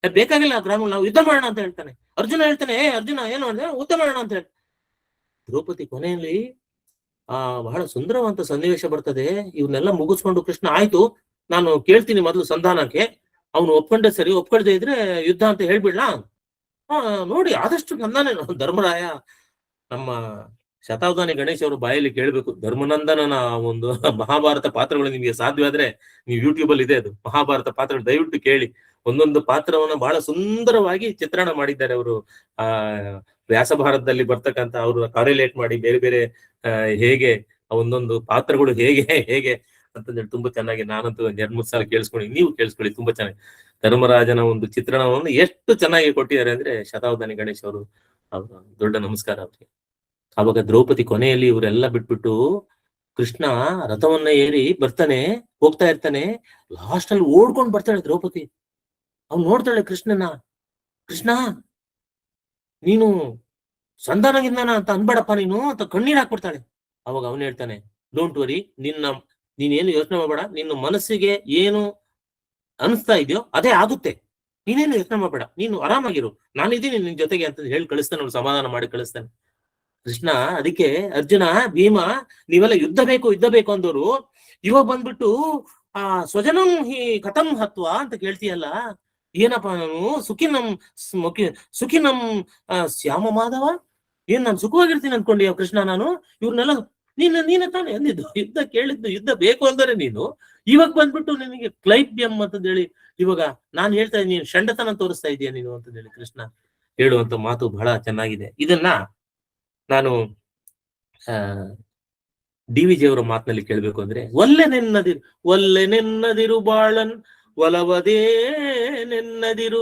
ಬೇಕಾಗಿಲ್ಲ ಆ ಗ್ರಾಮ, ನಾವು ಯುದ್ಧ ಮಾಡೋಣ ಅಂತ ಹೇಳ್ತಾನೆ. ಅರ್ಜುನ ಹೇಳ್ತಾನೆ, ಅರ್ಜುನ ಏನು ಅಂದ್ರೆ ಯುದ್ಧ ಮಾಡೋಣ ಅಂತ ಹೇಳ್ತಾನೆ. ದ್ರೌಪದಿ ಕೊನೆಯಲ್ಲಿ ಬಹಳ ಸುಂದರವಂತ ಸನ್ನಿವೇಶ ಬರ್ತದೆ. ಇವನ್ನೆಲ್ಲ ಮುಗಿಸ್ಕೊಂಡು ಕೃಷ್ಣ, ಆಯ್ತು ನಾನು ಕೇಳ್ತೀನಿ ಮೊದಲು ಸಂಧಾನಕ್ಕೆ, ಅವನು ಒಪ್ಕೊಂಡೆ ಸರಿ, ಒಪ್ಕೊಳ್ದೇ ಇದ್ರೆ ಯುದ್ಧ ಅಂತ ಹೇಳ್ಬಿಡ್ಲಾ? ನೋಡಿ ಆದಷ್ಟು ನಂದಾನೆ ಧರ್ಮರಾಯ. ನಮ್ಮ ಶತಾವಧಾನಿ ಗಣೇಶ್ ಅವರು ಬಾಯಲ್ಲಿ ಕೇಳ್ಬೇಕು, ಧರ್ಮನಂದನನ ಒಂದು ಮಹಾಭಾರತ ಪಾತ್ರಗಳು ನಿಮ್ಗೆ ಸಾಧ್ಯವಾದ್ರೆ ನೀವು ಯೂಟ್ಯೂಬ್ ಅಲ್ಲಿ ಇದೆ, ಅದು ಮಹಾಭಾರತ ಪಾತ್ರಗಳು ದಯವಿಟ್ಟು ಕೇಳಿ. ಒಂದೊಂದು ಪಾತ್ರವನ್ನ ಬಹಳ ಸುಂದರವಾಗಿ ಚಿತ್ರಣ ಮಾಡಿದ್ದಾರೆ ಅವರು. ವ್ಯಾಸಭಾರತದಲ್ಲಿ ಬರ್ತಕ್ಕಂಥ ಅವರು ಕಾರ್ಯಲೇಟ್ ಮಾಡಿ ಬೇರೆ ಬೇರೆ ಹೇಗೆ ಒಂದೊಂದು ಪಾತ್ರಗಳು ಹೇಗೆ ಅಂತಂದೇಳಿ ತುಂಬಾ ಚೆನ್ನಾಗಿ, ನಾನಂತೂ 2-3 ಸಲ ಕೇಳಿಸ್ಕೊಂಡು, ನೀವು ಕೇಳಿಸ್ಕೊಳ್ಳಿ, ತುಂಬಾ ಚೆನ್ನಾಗಿ ಧರ್ಮರಾಜನ ಒಂದು ಚಿತ್ರಣವನ್ನು ಎಷ್ಟು ಚೆನ್ನಾಗಿ ಕೊಟ್ಟಿದ್ದಾರೆ ಅಂದ್ರೆ ಶತಾವಧಾನಿ ಗಣೇಶ್ ಅವರು. ದೊಡ್ಡ ನಮಸ್ಕಾರ ಅವ್ರಿಗೆ. ಅವಾಗ ದ್ರೌಪದಿ ಕೊನೆಯಲ್ಲಿ ಇವರೆಲ್ಲ ಬಿಟ್ಬಿಟ್ಟು ಕೃಷ್ಣ ರಥವನ್ನ ಏರಿ ಬರ್ತಾನೆ, ಹೋಗ್ತಾ ಇರ್ತಾನೆ. ಲಾಸ್ಟ್ ಅಲ್ಲಿ ಓಡ್ಕೊಂಡು ಬರ್ತಾಳೆ ದ್ರೌಪದಿ. ಅವ್ನು ನೋಡ್ತಾಳೆ ಕೃಷ್ಣ ನೀನು ಸಂಧಾನಗಿಂದಾನ ಅಂತ ಅನ್ಬೇಡಪ್ಪ ನೀನು ಅಂತ ಕಣ್ಣೀರ್ ಹಾಕ್ಬಿಡ್ತಾಳೆ. ಅವಾಗ ಅವನು ಹೇಳ್ತಾನೆ, ಡೋಂಟ್ ವರಿ, ನೀನೇನು ಯೋಚನೆ ಮಾಡಬೇಡ, ನಿನ್ನ ಮನಸ್ಸಿಗೆ ಏನು ಅನಿಸ್ತಾ ಇದೆಯೋ ಅದೇ ಆಗುತ್ತೆ, ನೀನೇನು ಯೋಚನೆ ಮಾಡಬೇಡ, ನೀನು ಆರಾಮಾಗಿರು, ನಾನಿದ್ದೀನಿ ನಿನ್ ಜೊತೆಗೆ ಅಂತ ಹೇಳಿ ಕಳಿಸ್ತಾನೆ. ಅವ್ನು ಸಮಾಧಾನ ಮಾಡಿ ಕಳಿಸ್ತಾನೆ ಕೃಷ್ಣ. ಅದಕ್ಕೆ ಅರ್ಜುನ, ಭೀಮ, ನೀವೆಲ್ಲ ಯುದ್ಧ ಬೇಕು ಅಂದವರು ಇವಾಗ ಬಂದ್ಬಿಟ್ಟು ಸ್ವಜನಂ ಹಿ ಕಥಂ ಹತ್ವ ಅಂತ ಕೇಳ್ತೀಯಲ್ಲ, ಏನಪ್ಪಾ ನಾನು ಸುಖಿನಂ ಶ್ಯಾಮ ಮಾಧವ, ಏನ್ ನಾನು ಸುಖವಾಗಿರ್ತೀನಿ ಅನ್ಕೊಂಡಿ ಕೃಷ್ಣ? ನಾನು ಇವ್ರನ್ನೆಲ್ಲ ನೀನ ತಾನೇ ಅಂದಿದ್ದು, ಯುದ್ಧ ಬೇಕು ಅಂದರೆ ನೀನು ಇವಾಗ ಬಂದ್ಬಿಟ್ಟು ನಿನಗೆ ಕ್ಲೈಬ್ಯಂ ಅಂತಂದೇಳಿ ಇವಾಗ ನಾನು ಹೇಳ್ತಾ ಇದ್ದೀನಿ, ನೀನು ಷಂಡತನ ತೋರಿಸ್ತಾ ಇದೀಯ ನೀನು ಅಂತಂದೇಳಿ ಕೃಷ್ಣ ಹೇಳುವಂತ ಮಾತು ಬಹಳ ಚೆನ್ನಾಗಿದೆ. ಇದನ್ನ ನಾನು DVJ ಅವರ ಮಾತಿನಲ್ಲಿ ಕೇಳ್ಬೇಕು ಅಂದ್ರೆ, ಒಲ್ಲೆ ನೆನ್ನದಿರು ಬಾಳನ್ ಒಲವದೇ ನೆನ್ನದಿರು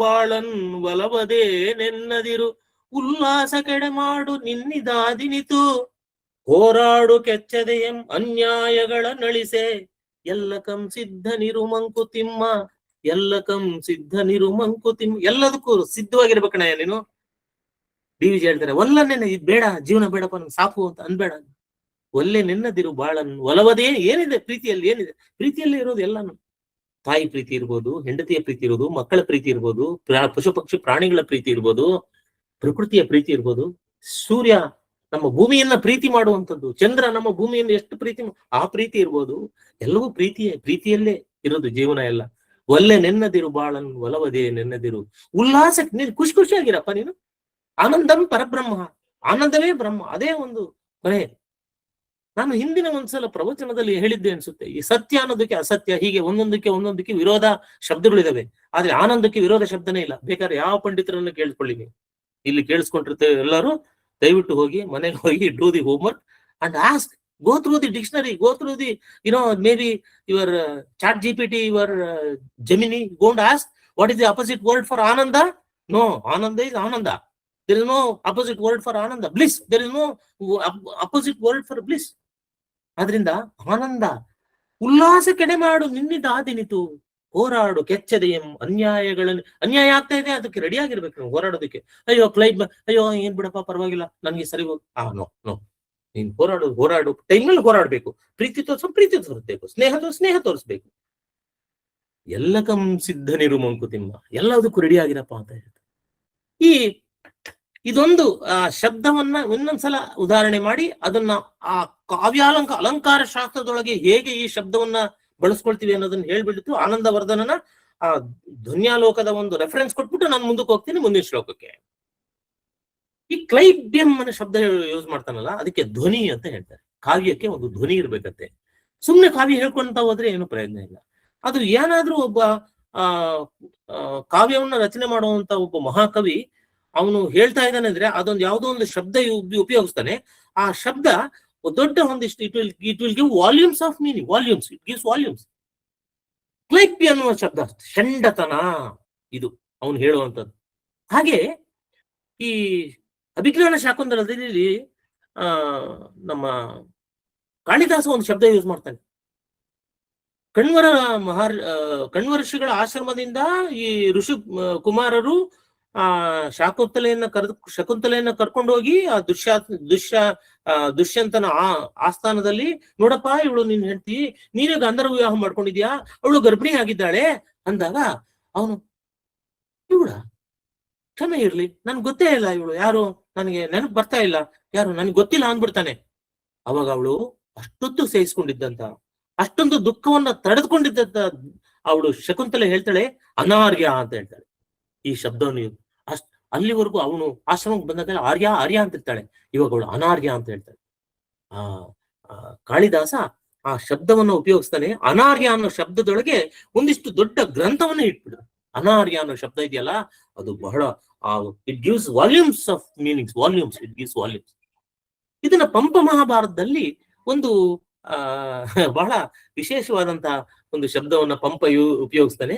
ಬಾಳನ್ ಒಲವದೇ ನೆನ್ನದಿರು, ಉಲ್ಲಾಸ ಕೆಡೆ ಮಾಡು ನಿನ್ನಿದಾದಿನಿತು, ಹೋರಾಡು ಕೆಚ್ಚದೆಯಂ ಅನ್ಯಾಯಗಳ ನಳಿಸೆ, ಎಲ್ಲಕಂ ಸಿದ್ಧ ನಿರುಮಂಕುತಿಮ್ಮ, ಎಲ್ಲದಕ್ಕೂ ಸಿದ್ಧವಾಗಿರ್ಬೇಕಣ್ಣ ನೀನು. DVJ ಹೇಳ್ತಾರೆ, ಒಲ್ಲನೆ ಇದ್ ಬೇಡ, ಜೀವನ ಬೇಡಪ್ಪ ನನ್ಗೆ ಸಾಕು ಅಂತ ಅನ್ಬೇಡ. ಒಲ್ಲೆ ನೆನ್ನದಿರು ಬಾಳನ್ ಒಲವದೇ, ಏನಿದೆ ಪ್ರೀತಿಯಲ್ಲಿ? ಏನಿದೆ ಪ್ರೀತಿಯಲ್ಲಿ ಇರೋದು? ಎಲ್ಲಾನು ತಾಯಿ ಪ್ರೀತಿ ಇರ್ಬೋದು, ಹೆಂಡತಿಯ ಪ್ರೀತಿ ಇರ್ಬೋದು, ಮಕ್ಕಳ ಪ್ರೀತಿ ಇರ್ಬೋದು, ಪಶು ಪಕ್ಷಿ ಪ್ರಾಣಿಗಳ ಪ್ರೀತಿ ಇರ್ಬೋದು, ಪ್ರಕೃತಿಯ ಪ್ರೀತಿ ಇರ್ಬೋದು, ಸೂರ್ಯ ನಮ್ಮ ಭೂಮಿಯನ್ನ ಪ್ರೀತಿ ಮಾಡುವಂಥದ್ದು, ಚಂದ್ರ ನಮ್ಮ ಭೂಮಿಯನ್ನು ಎಷ್ಟು ಪ್ರೀತಿ, ಆ ಪ್ರೀತಿ ಇರ್ಬೋದು. ಎಲ್ಲವೂ ಪ್ರೀತಿಯಲ್ಲೇ ಇರೋದು ಜೀವನ ಎಲ್ಲ. ಒಲ್ಲೆ ನೆನ್ನದಿರು ಬಾಳನ್ ಒಲವದೇ ನೆನ್ನದಿರು, ಉಲ್ಲಾಸಕ್ಕೆ ನೀನು ಖುಷಿಯಾಗಿರಪ್ಪ ನೀನು. ಆನಂದಂ ಪರಬ್ರಹ್ಮ, ಆನಂದವೇ ಬ್ರಹ್ಮ, ಅದೇ ಒಂದು ಕೊನೆ. ನಾನು ಹಿಂದಿನ ಒಂದ್ಸಲ ಪ್ರವಚನದಲ್ಲಿ ಹೇಳಿದ್ದೆ ಅನ್ಸುತ್ತೆ, ಈ ಸತ್ಯ ಅನ್ನೋದಕ್ಕೆ ಅಸತ್ಯ, ಹೀಗೆ ಒಂದೊಂದಕ್ಕೆ ವಿರೋಧ ಶಬ್ದಗಳಿದಾವೆ, ಆದ್ರೆ ಆನಂದಕ್ಕೆ ವಿರೋಧ ಶಬ್ದನೇ ಇಲ್ಲ. ಬೇಕಾದ್ರೆ ಯಾವ ಪಂಡಿತರನ್ನು ಕೇಳಿಸ್ಕೊಳ್ಳಿ, ನೀವು ಇಲ್ಲಿ ಕೇಳಿಸ್ಕೊಂಡಿರ್ತೇವೆ ಎಲ್ಲರೂ. ದಯವಿಟ್ಟು ಹೋಗಿ ಮನೆಗೆ ಹೋಗಿ do the homework and ask, go through the dictionary, go through the maybe your chat GPT, your Gemini, go and ask what is the opposite word for ananda. No, ananda is ananda. There is no opposite word for ananda. Bliss, there is no opposite word for bliss. ಆದ್ರಿಂದ ಆನಂದ ಉಲ್ಲಾಸ ಕೆಡೆ ಮಾಡು ನಿನ್ನಿದಾದಿನಿತು, ಹೋರಾಡು ಕೆಚ್ಚದೆಯಂ ಅನ್ಯಾಯಗಳನ್ನು. ಅನ್ಯಾಯ ಆಗ್ತಾ ಇದೆ, ಅದಕ್ಕೆ ready ಆಗಿರ್ಬೇಕು ನಾವು ಹೋರಾಡೋದಕ್ಕೆ. ಅಯ್ಯೋ ಕ್ಲೈಮ್, ಅಯ್ಯೋ ಏನ್ ಬಿಡಪ್ಪ ಪರವಾಗಿಲ್ಲ ನನ್ಗೆ ಸರಿ ಹೋಗ್, ನೋ ನೋ, ನೀನ್ ಹೋರಾಡು ಟೈಮ್ನಲ್ಲಿ ಹೋರಾಡ್ಬೇಕು. ಪ್ರೀತಿ ತೋರಿಸ್ಬೇಕು, ಸ್ನೇಹ ತೋರಿಸ್ಬೇಕು. ಎಲ್ಲಕಂ ಸಿದ್ಧನಿರು ಮಂಕುತಿಮ್ಮ, ಎಲ್ಲದಕ್ಕೂ ರೆಡಿ ಆಗಿರಪ್ಪ ಅಂತ ಹೇಳ್ತಾರೆ. ಇದೊಂದು ಶಬ್ದವನ್ನ ಇನ್ನೊಂದ್ಸಲ ಉದಾಹರಣೆ ಮಾಡಿ ಅದನ್ನ ಆ ಅಲಂಕಾರ ಶಾಸ್ತ್ರದೊಳಗೆ ಹೇಗೆ ಈ ಶಬ್ದವನ್ನ ಬಳಸ್ಕೊಳ್ತೀವಿ ಅನ್ನೋದನ್ನ ಹೇಳ್ಬಿಟ್ಟು ಆನಂದವರ್ಧನನ ಆ ಧ್ವನ್ಯಾಲೋಕದ ಒಂದು ರೆಫರೆನ್ಸ್ ಕೊಟ್ಬಿಟ್ಟು ನಾನು ಮುಂದಕ್ಕೆ ಹೋಗ್ತೀನಿ ಮುಂದಿನ ಶ್ಲೋಕಕ್ಕೆ. ಈ ಕ್ಲೈಬ್ಯಂ ಅನ್ನೋ ಶಬ್ದ ಯೂಸ್ ಮಾಡ್ತಾನಲ್ಲ, ಅದಕ್ಕೆ ಧ್ವನಿ ಅಂತ ಹೇಳ್ತಾರೆ. ಕಾವ್ಯಕ್ಕೆ ಒಂದು ಧ್ವನಿ ಇರ್ಬೇಕಂತೆ. ಸುಮ್ನೆ ಕಾವ್ಯ ಹೇಳ್ಕೊಂತ ಹೋದ್ರೆ ಏನು ಪ್ರಯೋಜನ ಇಲ್ಲ. ಅದು ಏನಾದ್ರೂ ಒಬ್ಬ ಕಾವ್ಯವನ್ನ ರಚನೆ ಮಾಡುವಂತ ಒಬ್ಬ ಮಹಾಕವಿ ಅವನು ಹೇಳ್ತಾ ಇದ್ದಾನೆ ಅಂದ್ರೆ ಅದೊಂದು ಯಾವುದೋ ಒಂದು ಶಬ್ದ ಉಪಯೋಗಿಸ್ತಾನೆ. ಆ ಶಬ್ದ ದೊಡ್ಡ ಒಂದಿಷ್ಟು it will give volumes of meaning, it gives volumes. ಕ್ಲೈಪಿ ಅನ್ನುವ ಶಬ್ದ ಷಂಡತನ, ಇದು ಅವನು ಹೇಳುವಂಥದ್ದು. ಹಾಗೆ ಈ ಅಭಿಜ್ಞಾನ ಶಾಕುಂತಲದಲ್ಲಿ ನಮ್ಮ ಕಾಳಿದಾಸ ಒಂದು ಶಬ್ದ ಯೂಸ್ ಮಾಡ್ತಾನೆ. ಕಣ್ವ ಋಷಿಗಳ ಆಶ್ರಮದಿಂದ ಈ ಋಷಿ ಕುಮಾರರು ಶಕುಂತಲೆಯನ್ನ ಕರ್ಕೊಂಡು ಹೋಗಿ ಆ ದುಷ್ಯಂತನ ಆಸ್ಥಾನದಲ್ಲಿ, ನೋಡಪ್ಪ ಇವಳು ನೀನ್ ಹೆಂಡತಿ, ನೀನೇ ಗಂಧರ್ವ ವಿವಾಹ ಮಾಡ್ಕೊಂಡಿದ್ಯಾ, ಅವಳು ಗರ್ಭಿಣಿ ಆಗಿದ್ದಾಳೆ ಅಂದಾಗ ಅವನು, ಇವಳ ಕ್ಷಮೆ ಇರ್ಲಿ, ನನ್ಗೆ ಗೊತ್ತೇ ಇಲ್ಲ ಇವಳು ಯಾರು, ನನಗೆ ನೆನಪು ಬರ್ತಾ ಇಲ್ಲ, ಯಾರು ನನ್ಗೆ ಗೊತ್ತಿಲ್ಲ ಅಂದ್ಬಿಡ್ತಾನೆ. ಅವಾಗ ಅವಳು ಅಷ್ಟೊತ್ತು ಸಹಿಸ್ಕೊಂಡಿದ್ದಂತ, ಅಷ್ಟೊಂದು ದುಃಖವನ್ನ ತಡೆದುಕೊಂಡಿದ್ದಂತ ಅವಳು ಶಕುಂತಲೆ ಹೇಳ್ತಾಳೆ ಅನಾರ್ಯ ಅಂತ ಹೇಳ್ತಾಳೆ. ಈ ಶಬ್ದವನ್ನು ಅಲ್ಲಿವರೆಗೂ ಅವನು ಆಶ್ರಮಕ್ಕೆ ಬಂದಾಗ ಆರ್ಯ ಅಂತ ಇರ್ತಾಳೆ, ಇವಾಗ ಅವಳು ಅನಾರ್ಯ ಅಂತ ಹೇಳ್ತಾಳೆ. ಕಾಳಿದಾಸ ಆ ಶಬ್ದವನ್ನು ಉಪಯೋಗಿಸ್ತಾನೆ. ಅನಾರ್ಯ ಅನ್ನೋ ಶಬ್ದದೊಳಗೆ ಒಂದಿಷ್ಟು ದೊಡ್ಡ ಗ್ರಂಥವನ್ನ ಇಟ್ಬಿಡು. ಅನಾರ್ಯ ಅನ್ನೋ ಶಬ್ದ ಇದೆಯಲ್ಲ, ಅದು ಬಹಳ it gives volumes of meanings, it gives volumes. ಇದನ್ನ ಪಂಪ ಮಹಾಭಾರತದಲ್ಲಿ ಒಂದು ಬಹಳ ವಿಶೇಷವಾದಂತಹ ಒಂದು ಶಬ್ದವನ್ನ ಪಂಪ ಉಪಯೋಗಿಸ್ತಾನೆ.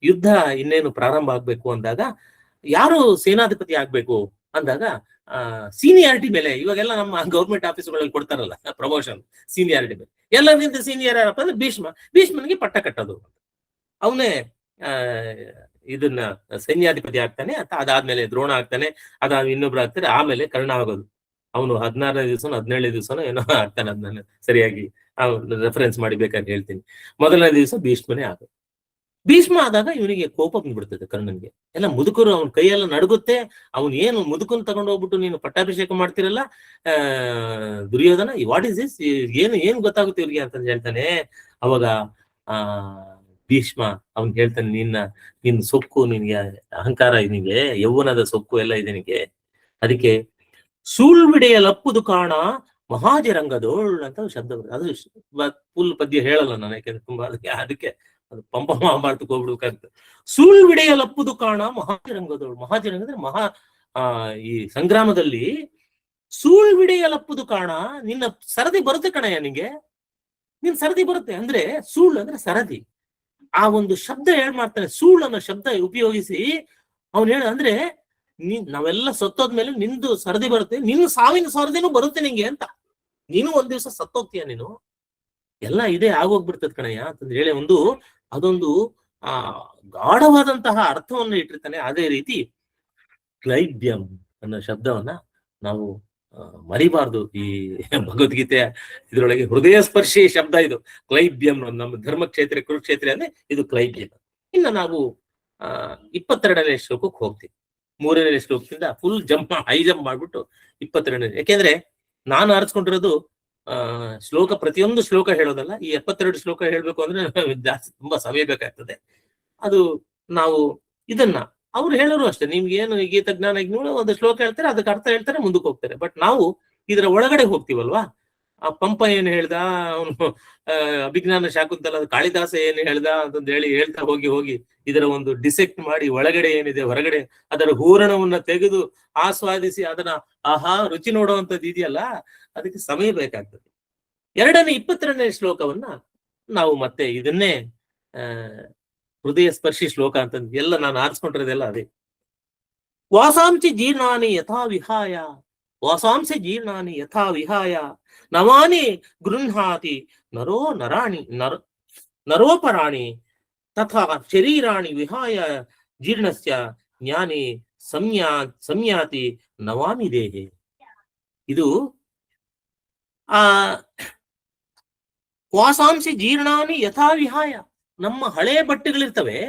ಯುದ್ಧ ಇನ್ನೇನು ಪ್ರಾರಂಭ ಆಗ್ಬೇಕು ಅಂದಾಗ, ಯಾರು ಸೇನಾಧಿಪತಿ ಆಗ್ಬೇಕು ಅಂದಾಗ ಸೀನಿಯಾರಿಟಿ ಮೇಲೆ, ಇವಾಗೆಲ್ಲ ನಮ್ಮ ಗೌರ್ಮೆಂಟ್ ಆಫೀಸ್ಗಳಲ್ಲಿ ಕೊಡ್ತಾರಲ್ಲ ಪ್ರಮೋಷನ್, ಸೀನಿಯಾರಿಟಿ ಮೇಲೆ ಎಲ್ಲರಿಗಿಂತ ಸೀನಿಯರ್ ಯಾರಪ್ಪ ಅಂದ್ರೆ ಭೀಷ್ಮನಿಗೆ ಪಟ್ಟ ಕಟ್ಟೋದು. ಅವನೇ ಇದನ್ನ ಸೈನ್ಯಾಧಿಪತಿ ಆಗ್ತಾನೆ. ಅದಾದ್ಮೇಲೆ ದ್ರೋಣ ಆಗ್ತಾನೆ, ಅದಾದ ಇನ್ನೊಬ್ರು ಆಗ್ತಾರೆ, ಆಮೇಲೆ ಕರ್ಣ ಆಗೋದು. ಅವನು 16ನೇ ದಿವಸನೋ 17ನೇ ದಿವಸನೋ ಏನೋ ಆಗ್ತಾನೆ. ಅದ್ ನಾನು ಸರಿಯಾಗಿ ರೆಫರೆನ್ಸ್ ಮಾಡಿ ಬೇಕಾದ್ರೆ ಹೇಳ್ತೀನಿ. ಮೊದಲನೇ ದಿವಸ ಭೀಷ್ಮನೇ ಆಗೋದು. ಭೀಷ್ಮ ಆದಾಗ ಇವನಿಗೆ ಕೋಪ ಬಂದ್ಬಿಡ್ತದೆ ಕರ್ಣನ್ಗೆ. ಎಲ್ಲ ಮುದುಕರು, ಅವನ ಕೈಯೆಲ್ಲ ನಡುಗುತ್ತೆ. ಅವನು ಏನು ಮುದುಕನ್ ತಗೊಂಡು ಹೋಗ್ಬಿಟ್ಟು ನೀನು ಪಟ್ಟಾಭಿಷೇಕ ಮಾಡ್ತಿರಲ್ಲ ದುರ್ಯೋಧನ, ವಾಟ್ ಇಸ್ ದಿಸ್, ಏನು ಗೊತ್ತಾಗುತ್ತೆ ಇವ್ರಿಗೆ ಅಂತ ಹೇಳ್ತಾನೆ. ಅವಾಗ ಭೀಷ್ಮ ಅವನ್ ಹೇಳ್ತಾನೆ, ನಿನ್ನ ಸೊಕ್ಕು, ನಿನ್ಗೆ ಅಹಂಕಾರ, ನಿನಗೆ ಯೌವನದ ಸೊಕ್ಕು ಎಲ್ಲ ಇದೆ ನಿನಗೆ, ಅದಕ್ಕೆ ಸೂಳ್ವಿಡೆಯ ಲಪ್ಪುದು ಕಾಣ ಮಹಾಜರಂಗದೋಳ್ ಅಂತ ಶಬ್ದ ಬರುತ್ತೆ. ಅದು ಫುಲ್ ಪದ್ಯ ಹೇಳಲ್ಲ ನಾನು, ಯಾಕೆಂದ್ರೆ ತುಂಬಾ ಅದಕ್ಕೆ ಅದು ಪಂಪ ಮಹಾಭಾರತಕ್ಕೆ ಹೋಗ್ಬಿಡ್ಬೇಕಾಗ್ತದೆ. ಸೂಳ್ವಿಡೆಯ ಲಪ್ಪುದು ಕಾಣ ಮಹಾಜರಂಗದೋಳು. ಮಹಾಜರಂಗ ಅಂದ್ರೆ ಈ ಸಂಗ್ರಾಮದಲ್ಲಿ ಸೂಳ್ವಿಡೆಯ ಲಪ್ಪುದು ಕಾಣ, ನಿನ್ನ ಸರದಿ ಬರುತ್ತೆ ಕಣಯ್ಯ, ನಿನ್ ಸರದಿ ಬರುತ್ತೆ. ಅಂದ್ರೆ ಸೂಳ್ ಅಂದ್ರೆ ಸರದಿ. ಆ ಒಂದು ಶಬ್ದ ಮಾಡ್ತಾನೆ, ಸೂಳ್ ಅನ್ನೋ ಶಬ್ದ ಉಪಯೋಗಿಸಿ ಅವನು ಅಂದ್ರೆ ನಾವೆಲ್ಲ ಸತ್ತೋದ್ಮೇಲೆ ನಿಂದು ಸರದಿ ಬರುತ್ತೆ, ನಿನ್ನ ಸಾವಿನ ಸರದಿನೂ ಬರುತ್ತೆ ನಿಂಗೆ ಅಂತ. ನೀನು ಒಂದ್ ದಿವಸ ಸತ್ತೋಗ್ತೀಯ, ನೀನು ಎಲ್ಲ ಇದೇ ಆಗೋಗ್ಬಿಡ್ತದ ಕಣಯ್ಯ ಅಂತಂದ್ರೆ ಹೇಳಿ ಅದೊಂದು ಗಾಢವಾದಂತಹ ಅರ್ಥವನ್ನು ಇಟ್ಟಿರ್ತಾನೆ. ಅದೇ ರೀತಿ ಕ್ಲೈಬ್ಯಂ ಅನ್ನೋ ಶಬ್ದವನ್ನ ನಾವು ಮರಿಬಾರ್ದು. ಈ ಭಗವದ್ಗೀತೆಯ ಇದ್ರೊಳಗೆ ಹೃದಯ ಸ್ಪರ್ಶಿ ಶಬ್ದ ಇದು ಕ್ಲೈಬ್ಯಂ. ನಮ್ಮ ಧರ್ಮಕ್ಷೇತ್ರ ಕುರುಕ್ಷೇತ್ರ ಅಂದ್ರೆ ಇದು ಕ್ಲೈಬ್ಯಂ. ಇನ್ನು ನಾವು 22ನೇ ಶ್ಲೋಕಕ್ಕೆ ಹೋಗ್ತೀವಿ. 3ನೇ ಶ್ಲೋಕದಿಂದ ಫುಲ್ ಹೈ ಜಂಪ್ ಮಾಡ್ಬಿಟ್ಟು 22ನೇ, ಯಾಕೆಂದ್ರೆ ನಾನು ಆರಿಸ್ಕೊಂಡಿರೋದು ಶ್ಲೋಕ, ಪ್ರತಿಯೊಂದು ಶ್ಲೋಕ ಹೇಳೋದಲ್ಲ. ಈ 72 ಶ್ಲೋಕ ಹೇಳ್ಬೇಕು ಅಂದ್ರೆ ಜಾಸ್ತಿ ತುಂಬಾ ಸಮಯ ಬೇಕಾಗ್ತದೆ. ಅದು ನಾವು ಇದನ್ನ ಅವ್ರು ಹೇಳೋರು ಅಷ್ಟೇ, ನಿಮ್ಗೆ ಏನು ಗೀತಜ್ಞಾನ ಒಂದು ಶ್ಲೋಕ ಹೇಳ್ತಾರೆ, ಅದಕ್ಕೆ ಅರ್ಥ ಹೇಳ್ತಾರೆ, ಮುಂದಕ್ಕೆ ಹೋಗ್ತಾರೆ. ಬಟ್ ನಾವು ಇದರ ಒಳಗಡೆ ಹೋಗ್ತೀವಲ್ವಾ, ಆ ಪಂಪ ಏನು ಹೇಳ್ದ, ಅವನು ಅಭಿಜ್ಞಾನ ಶಾಕುಂತಲ ಕಾಳಿದಾಸ ಏನು ಹೇಳ್ದ ಅಂತಂದು ಹೇಳ್ತಾ ಹೋಗಿ ಇದರ ಒಂದು ಡಿಸೆಕ್ಟ್ ಮಾಡಿ ಒಳಗಡೆ ಏನಿದೆ ಹೊರಗಡೆ ಅದರ ಹೂರಣವನ್ನ ತೆಗೆದು ಆಸ್ವಾದಿಸಿ ಅದನ್ನ ರುಚಿ ನೋಡುವಂಥದ್ದು ಇದೆಯಲ್ಲ, ಅದಕ್ಕೆ ಸಮಯ ಬೇಕಾಗ್ತದೆ. 22ನೇ ಶ್ಲೋಕವನ್ನ ನಾವು ಮತ್ತೆ ಇದನ್ನೇ ಹೃದಯ ಸ್ಪರ್ಶಿ ಶ್ಲೋಕ ಅಂತಂದು ಎಲ್ಲ ನಾನು ಆರಿಸ್ಕೊಂಡಿರೋದೆಲ್ಲ ಅದೇ. ವಾಸಾಂಸಿ ಜೀರ್ಣಾನಿ ಯಥಾ ವಿಹಾಯ ನವಾನಿ ಗೃಹಾತಿ ನರೋಪರಾಣಿ ತಥಾ ಶರೀರಾಣಿ ವಿಹಾಯ ಜೀರ್ಣಸ್ಯ ಜ್ಞಾನಿ ಸಂಯಾತಿ ನವಾಮಿ ದೇಹೆ. ಇದು ಆ ವಾಸಾಂಸಿ ಜೀರ್ಣಾನಿ ಯಥಾ ವಿಹಾಯ, ನಮ್ಮ ಹಳೆ ಬಟ್ಟೆಗಳಿರ್ತವೆ,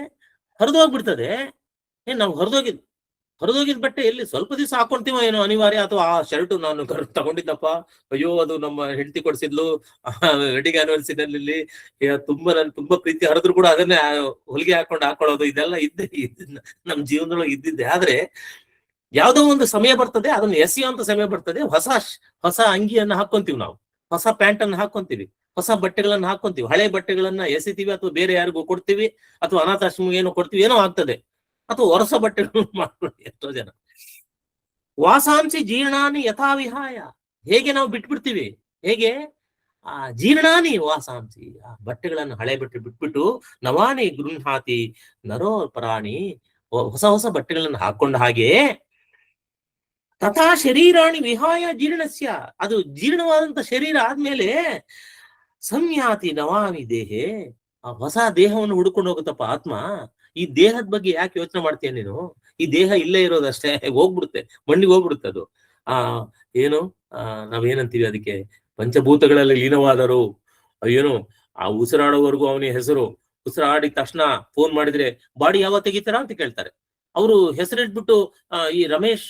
ಹರಿದೋಗ್ಬಿಡ್ತದೆ. ನಾವು ಹರಿದೋಗಿದ್ ಬಟ್ಟೆ ಎಲ್ಲಿ ಸ್ವಲ್ಪ ದಿವಸ ಹಾಕೊಂತೀವೋ ಏನೋ ಅನಿವಾರ್ಯ, ಅಥವಾ ಆ ಶರ್ಟ್ ನಾನು ತಗೊಂಡಿದ್ದಪ್ಪ, ಅಯ್ಯೋ ಅದು ನಮ್ಮ ಹೆಂಡತಿ ಕೊಡ್ಸಿದ್ಲು ವೆಡ್ಡಿಂಗ್ ಆನಿವರ್ಸರಿನಲ್ಲಿ, ತುಂಬಾ ಪ್ರೀತಿ, ಹರಿದ್ರು ಕೂಡ ಅದನ್ನೇ ಹೊಲಿಗೆ ಹಾಕೊಳ್ಳೋದು, ಇದೆಲ್ಲ ನಮ್ ಜೀವನದೊಳಗೆ ಇದ್ದಿದ್ದೆ. ಆದ್ರೆ ಯಾವ್ದೋ ಒಂದು ಸಮಯ ಬರ್ತದೆ, ಅದನ್ನ ಎಸೆಯುವಂತ ಸಮಯ ಬರ್ತದೆ, ಹೊಸ ಅಂಗಿಯನ್ನ ಹಾಕೊಂತೀವಿ, ನಾವು ಹೊಸ ಪ್ಯಾಂಟ್ ಅನ್ನು ಹಾಕೊಂತೀವಿ, ಹೊಸ ಬಟ್ಟೆಗಳನ್ನ ಹಾಕೊಂತೀವಿ, ಹಳೆ ಬಟ್ಟೆಗಳನ್ನ ಎಸಿತೀವಿ, ಅಥವಾ ಬೇರೆ ಯಾರಿಗೂ ಕೊಡ್ತೀವಿ, ಅಥವಾ ಅನಾಥಾಶ್ರಮ ಏನೋ ಕೊಡ್ತೀವಿ, ಏನೋ ಆಗ್ತದೆ, ಅಥವಾ ಹೊರಸ ಬಟ್ಟೆಗಳು ಮಾಡ್ಕೊಂಡು ಎಷ್ಟೋ ಜನ. ವಾಸಾಂಸಿ ಜೀರ್ಣಾನಿ ಯಥಾವಿಹಾಯ, ಹೇಗೆ ನಾವು ಬಿಟ್ಬಿಡ್ತೀವಿ, ಹೇಗೆ ಆ ಜೀರ್ಣಾನಿ ವಾಸಾಂಸಿ, ಆ ಬಟ್ಟೆಗಳನ್ನು ಹಳೆ ಬಟ್ಟೆ ಬಿಟ್ಬಿಟ್ಟು ನವಾನಿ ಗೃಹಾತಿ ನರೋ ಪರಾಣಿ, ಹೊಸ ಬಟ್ಟೆಗಳನ್ನು ಹಾಕೊಂಡ ಹಾಗೆ ತಥಾ ಶರೀರಾಣಿ ವಿಹಾಯ ಜೀರ್ಣಸ್ಯ, ಅದು ಜೀರ್ಣವಾದಂತ ಶರೀರ ಆದ್ಮೇಲೆ ಸಂಯಾತಿ ನವಾಮಿ ದೇಹೆ, ಆ ಹೊಸ ದೇಹವನ್ನು ಹುಡ್ಕೊಂಡು ಹೋಗುತ್ತಪ್ಪ ಆತ್ಮ. ಈ ದೇಹದ ಬಗ್ಗೆ ಯಾಕೆ ಯೋಚನೆ ಮಾಡ್ತೀಯ ನೀನು? ಈ ದೇಹ ಇಲ್ಲೇ ಇರೋದಷ್ಟೇ, ಹೋಗ್ಬಿಡುತ್ತೆ, ಮಣ್ಣಿಗೆ ಹೋಗ್ಬಿಡುತ್ತೆ ಅದು. ಏನು ನಾವೇನಂತೀವಿ ಅದಕ್ಕೆ, ಪಂಚಭೂತಗಳಲ್ಲಿ ಲೀನವಾದರು. ಏನು ಆ ಉಸಿರಾಡೋವರೆಗೂ ಅವನಿಗೆ ಹೆಸರು, ಉಸಿರಾಡಿದ ತಕ್ಷಣ ಫೋನ್ ಮಾಡಿದ್ರೆ ಬಾಡಿ ಯಾವ ತೆಗಿತಾರ ಅಂತ ಕೇಳ್ತಾರೆ. ಅವರು ಹೆಸರಿಟ್ಬಿಟ್ಟು ಈ ರಮೇಶ್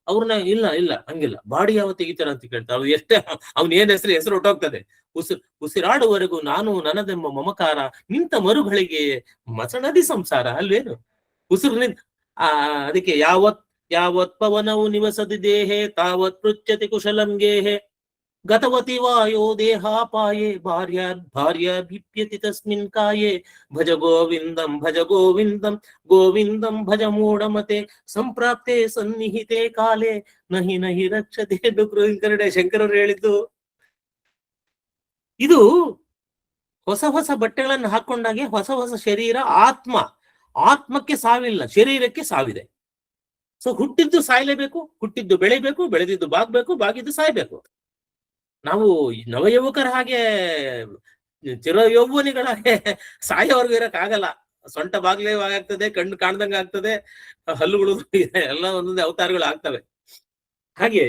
ಅವ್ರನ್ನ ಇಲ್ಲ ಹಂಗಿಲ್ಲ, ಬಾಡಿ ಯಾವ ತೆಗಿತಾರ ಅಂತ ಕೇಳ್ತಾರೆ. ಅವ್ರು ಎಷ್ಟೇ ಅವ್ನ ಏನ್ ಹೆಸರು ಹೊಟ್ಟೋಗ್ತದೆ. ಉಸಿರಾಡುವರೆಗೂ ನಾನು ನನ್ನದೆಂಬ ಮಮಕಾರ, ನಿಂತ ಮರುಗಳಿಗೆ ಮಸಣದಿ ಸಂಸಾರ ಅಲ್ವೇನು. ಉಸಿರು ಅದಕ್ಕೆ ಯಾವತ್ ಪವನವು ನಿವಸದಿ ದೇಹೆ ತಾವತ್ ಪೃಚ್ಯತಿ ಕುಶಲಂ ಗೇಹೆ, ಗತವತಿ ವಾಯೋ ದೇಹಾಪಾಯೇ ಭಾರ್ಯ ಭಿಪ್ಯತಿ ತಸ್ಮಿನ್ ಕಾಯೇ, ಭಜ ಗೋವಿಂದಂ ಗೋವಿಂದಂ ಭಜ ಮೂಢಮತೆ, ಸಂಪ್ರಾಪ್ತೆ ಸನ್ನಿಹಿತೆ ಕಾಲೇ ನಹಿ ರಕ್ಷತೆ. ಕರಡೆ ಶಂಕರರು ಹೇಳಿದ್ದು ಇದು. ಹೊಸ ಬಟ್ಟೆಗಳನ್ನು ಹಾಕೊಂಡಾಗೆ ಹೊಸ ಶರೀರ, ಆತ್ಮಕ್ಕೆ ಸಾವಿಲ್ಲ, ಶರೀರಕ್ಕೆ ಸಾವಿದೆ. ಸೊ ಹುಟ್ಟಿದ್ದು ಸಾಯ್ಲೇಬೇಕು, ಹುಟ್ಟಿದ್ದು ಬೆಳಿಬೇಕು, ಬೆಳೆದಿದ್ದು ಬಾಗಿದ್ದು ಸಾಯ್ಬೇಕು. ನಾವು ನವಯುವಕರ ಹಾಗೆ ಚಿರಯೌವನಿಗಳ ಸಾಯೋವರೆಗೂ ಇರಕ್ಕಾಗಲ್ಲ. ಸೊಂಟ ಬಾಗ್ಲೇ ಆಗ್ತದೆ, ಕಣ್ಣು ಕಾಣ್ದಂಗ ಆಗ್ತದೆ, ಹಲ್ಲುಗಳು ಎಲ್ಲ ಒಂದೊಂದೇ ಅವತಾರಗಳು ಆಗ್ತವೆ. ಹಾಗೆ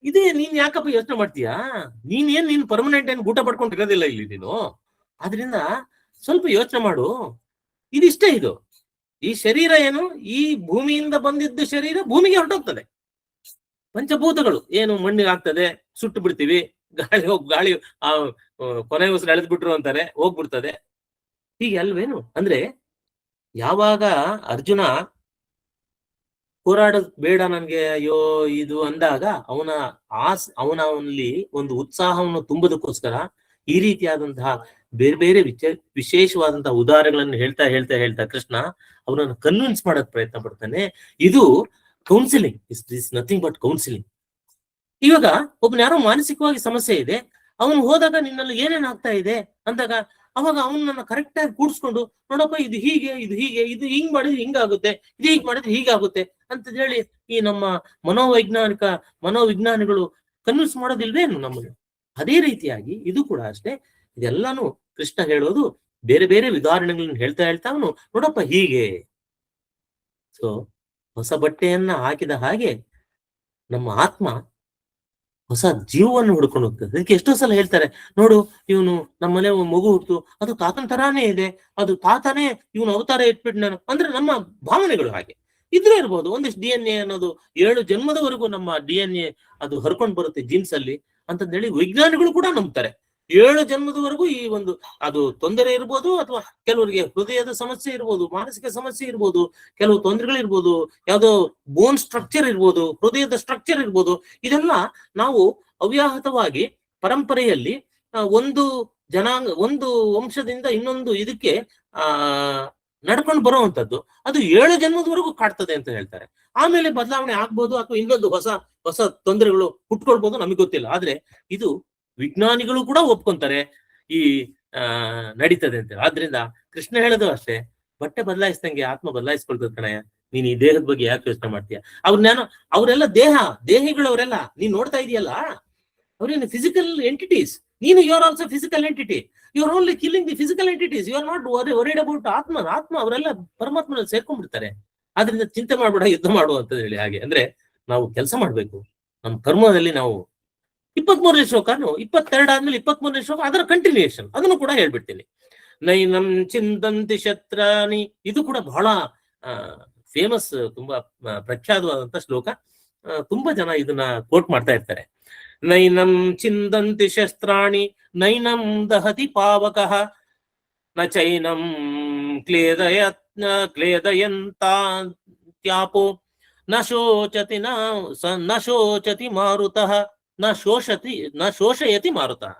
ಇದೇ ನೀನ್ ಯಾಕಪ್ಪ ಯೋಚನೆ ಮಾಡ್ತೀಯಾ? ನೀನ್ ಪರ್ಮನೆಂಟ್ ಏನ್ ಊಟ ಪಡ್ಕೊಂಡಿರೋದಿಲ್ಲ ಇಲ್ಲಿ ನೀನು. ಆದ್ರಿಂದ ಸ್ವಲ್ಪ ಯೋಚನೆ ಮಾಡು. ಇದಿಷ್ಟೇ, ಇದು ಈ ಶರೀರ ಏನು, ಈ ಭೂಮಿಯಿಂದ ಬಂದಿದ್ದ ಶರೀರ ಭೂಮಿಗೆ ಹೊರಟೋಗ್ತದೆ. ಪಂಚಭೂತಗಳು ಏನು ಮಣ್ಣಿಗೆ ಆಗ್ತದೆ, ಸುಟ್ಟು ಬಿಡ್ತೀವಿ, ಗಾಳಿ ಆ ಕೊನೆ ಉಸಿರು ಎಳೆದ್ ಬಿಟ್ರು ಅಂತಾರೆ, ಹೋಗ್ಬಿಡ್ತದೆ. ಹೀಗೆ ಅಲ್ವೇನು? ಅಂದ್ರೆ ಯಾವಾಗ ಅರ್ಜುನ ಹೋರಾಡೋದ್ ಬೇಡ ನನ್ಗೆ, ಅಯ್ಯೋ ಇದು ಅಂದಾಗ ಅವನಲ್ಲಿ ಒಂದು ಉತ್ಸಾಹವನ್ನು ತುಂಬುದಕ್ಕೋಸ್ಕರ ಈ ರೀತಿಯಾದಂತಹ ಬೇರೆ ವಿಶೇಷವಾದಂತಹ ಉದಾಹರಣೆಗಳನ್ನು ಹೇಳ್ತಾ ಕೃಷ್ಣ ಅವನನ್ನು ಕನ್ವಿನ್ಸ್ ಮಾಡಕ್ ಪ್ರಯತ್ನ ಪಡ್ತಾನೆ. ಇದು counselling, is nothing but counselling. ಇವಾಗ ಒಬ್ಬನ ಯಾರೋ ಮಾನಸಿಕವಾಗಿ ಸಮಸ್ಯೆ ಇದೆ, ಅವನು ಹೋದಾಗ ನಿನ್ನಲ್ಲಿ ಏನೇನ್ ಆಗ್ತಾ ಇದೆ ಅಂದಾಗ ಅವಾಗ ಅವನನ್ನ ಕರೆಕ್ಟ್ ಆಗಿ ಕೂಡ್ಸ್ಕೊಂಡು, ನೋಡಪ್ಪ ಇದು ಹೀಗೆ ಇದು ಹಿಂಗ್ ಮಾಡಿದ್ರೆ ಹಿಂಗಾಗುತ್ತೆ, ಇದು ಹೀಗ್ ಮಾಡಿದ್ರೆ ಹೀಗಾಗುತ್ತೆ ಅಂತ ಹೇಳಿ ಈ ನಮ್ಮ ಮನೋವಿಜ್ಞಾನಿಗಳು ಕನ್ವಿನ್ಸ್ ಮಾಡೋದಿಲ್ವೇನು ನಮಗೆ? ಅದೇ ರೀತಿಯಾಗಿ ಇದು ಕೂಡ ಅಷ್ಟೇ. ಇದೆಲ್ಲಾನು ಕೃಷ್ಣ ಹೇಳೋದು ಬೇರೆ ಉದಾಹರಣೆಗಳನ್ನ ಹೇಳ್ತಾ ಅವನು ನೋಡಪ್ಪ ಹೀಗೆ. ಸೊ ಹೊಸ ಬಟ್ಟೆಯನ್ನ ಹಾಕಿದ ಹಾಗೆ ನಮ್ಮ ಆತ್ಮ ಹೊಸ ಜೀವವನ್ನು ಹುಡ್ಕೊಂಡು ಹೋಗ್ತದೆ. ಅದಕ್ಕೆ ಎಷ್ಟೋ ಸಲ ಹೇಳ್ತಾರೆ, ನೋಡು ಇವನು ನಮ್ಮನೆ ಮಗು ಹುಟ್ಟು, ಅದು ತಾತನ ತರಾನೇ ಇದೆ, ಅದು ತಾತನೇ ಇವನು ಅವತಾರ ಇಟ್ಬಿಟ್ಟು ನಾನು ಅಂದ್ರೆ ನಮ್ಮ ಭಾವನೆಗಳು ಹಾಗೆ ಇದ್ರೆ ಇರ್ಬೋದು. ಒಂದಿಷ್ಟು DNA ಅನ್ನೋದು 7 ಜನ್ಮದವರೆಗೂ ನಮ್ಮ DNA ಅದು ಹರ್ಕೊಂಡು ಬರುತ್ತೆ ಜೀನ್ಸ್ ಅಲ್ಲಿ ಅಂತಂದೇಳಿ ವಿಜ್ಞಾನಿಗಳು ಕೂಡ ನಂಬ್ತಾರೆ. 7 ಜನ್ಮದವರೆಗೂ ಈ ಒಂದು ಅದು ತೊಂದರೆ ಇರ್ಬೋದು, ಅಥವಾ ಕೆಲವರಿಗೆ ಹೃದಯದ ಸಮಸ್ಯೆ ಇರ್ಬೋದು, ಮಾನಸಿಕ ಸಮಸ್ಯೆ ಇರ್ಬೋದು, ಕೆಲವು ತೊಂದರೆಗಳಿರ್ಬೋದು, ಯಾವ್ದೋ ಬೋನ್ ಸ್ಟ್ರಕ್ಚರ್ ಇರ್ಬೋದು, ಹೃದಯದ ಸ್ಟ್ರಕ್ಚರ್ ಇರ್ಬೋದು. ಇದೆಲ್ಲ ನಾವು ಅವ್ಯಾಹತವಾಗಿ ಪರಂಪರೆಯಲ್ಲಿ ಒಂದು ವಂಶದಿಂದ ಇನ್ನೊಂದು ಇದಕ್ಕೆ ನಡ್ಕೊಂಡು ಬರುವಂತದ್ದು, ಅದು 7 ಜನ್ಮದವರೆಗೂ ಕಾಡ್ತದೆ ಅಂತ ಹೇಳ್ತಾರೆ. ಆಮೇಲೆ ಬದಲಾವಣೆ ಆಗ್ಬೋದು, ಅಥವಾ ಇನ್ನೊಂದು ಹೊಸ ತೊಂದರೆಗಳು ಹುಟ್ಕೊಳ್ಬಹುದು, ನಮಗೆ ಗೊತ್ತಿಲ್ಲ. ಆದ್ರೆ ಇದು ವಿಜ್ಞಾನಿಗಳು ಕೂಡ ಒಪ್ಕೊಂತಾರೆ ಈ ನಡೀತದೆ ಅಂತ. ಆದ್ರಿಂದ ಕೃಷ್ಣ ಹೇಳೋದು ಅಷ್ಟೇ, ಬಟ್ಟೆ ಬದಲಾಯಿಸ್ದಂಗೆ ಆತ್ಮ ಬದಲಾಯಿಸ್ಕೊಳ್ತದ ಕಣಯ್ಯ. ನೀನ್ ಈ ದೇಹದ ಬಗ್ಗೆ ಯಾಕೆ ಯೋಚನೆ ಮಾಡ್ತೀಯ? ಅವರೆಲ್ಲ ದೇಹಿಗಳವರೆಲ್ಲ ನೀನ್ ನೋಡ್ತಾ ಇದೀಯಲ್ಲ, ಅವ್ರೇನು ಫಿಸಿಕಲ್ ಎಂಟಿಟೀಸ್, ನೀನು you are also physical entity. You are only killing the physical entities. You are not worried about atma ಅವರೆಲ್ಲ ಪರಮಾತ್ಮನಲ್ಲಿ ಸೇರ್ಕೊಂಡ್ಬಿಡ್ತಾರೆ. ಆದ್ರಿಂದ ಚಿಂತೆ ಮಾಡ್ಬೇಡ, ಯುದ್ಧ ಮಾಡು ಅಂತ ಹೇಳಿ. ಹಾಗೆ ಅಂದ್ರೆ ನಾವು ಕೆಲಸ ಮಾಡ್ಬೇಕು. ನಮ್ಮ ಕರ್ಮದಲ್ಲಿ ನಾವು 23ನೇ ಶ್ಲೋಕನು 22 ಆದ್ಮೇಲೆ 23ನೇ ಶ್ಲೋಕ ಅದರ ಕಂಟಿನ್ಯೂಯೇಷನ್, ಅದನ್ನು ಕೂಡ ಹೇಳ್ಬಿಡ್ತೀನಿ. ನೈನಂ ಚಿಂದಂತಿ ಶತ್ರಾಣಿ, ಇದು ಕೂಡ ಬಹಳ ಫೇಮಸ್, ತುಂಬಾ ಪ್ರಖ್ಯಾತವಾದಂತ ಶ್ಲೋಕ. ತುಂಬಾ ಜನ ಇದನ್ನ ಕೋಟ್ ಮಾಡ್ತಾ ಇರ್ತಾರೆ. ನೈನಂ ಚಿಂದಂತಿ ಶಸ್ತ್ರಾಣಿ ನೈನಂ ದಹತಿ ಪಾವಕಃ ನ ಚೈನಂ ಕ್ಲೇದಯಂತಾಪೋ ನ ಶೋಚತಿ ಮಾರುತಃ ನ ಶೋಷಯತಿ ಮಾರುತಃ.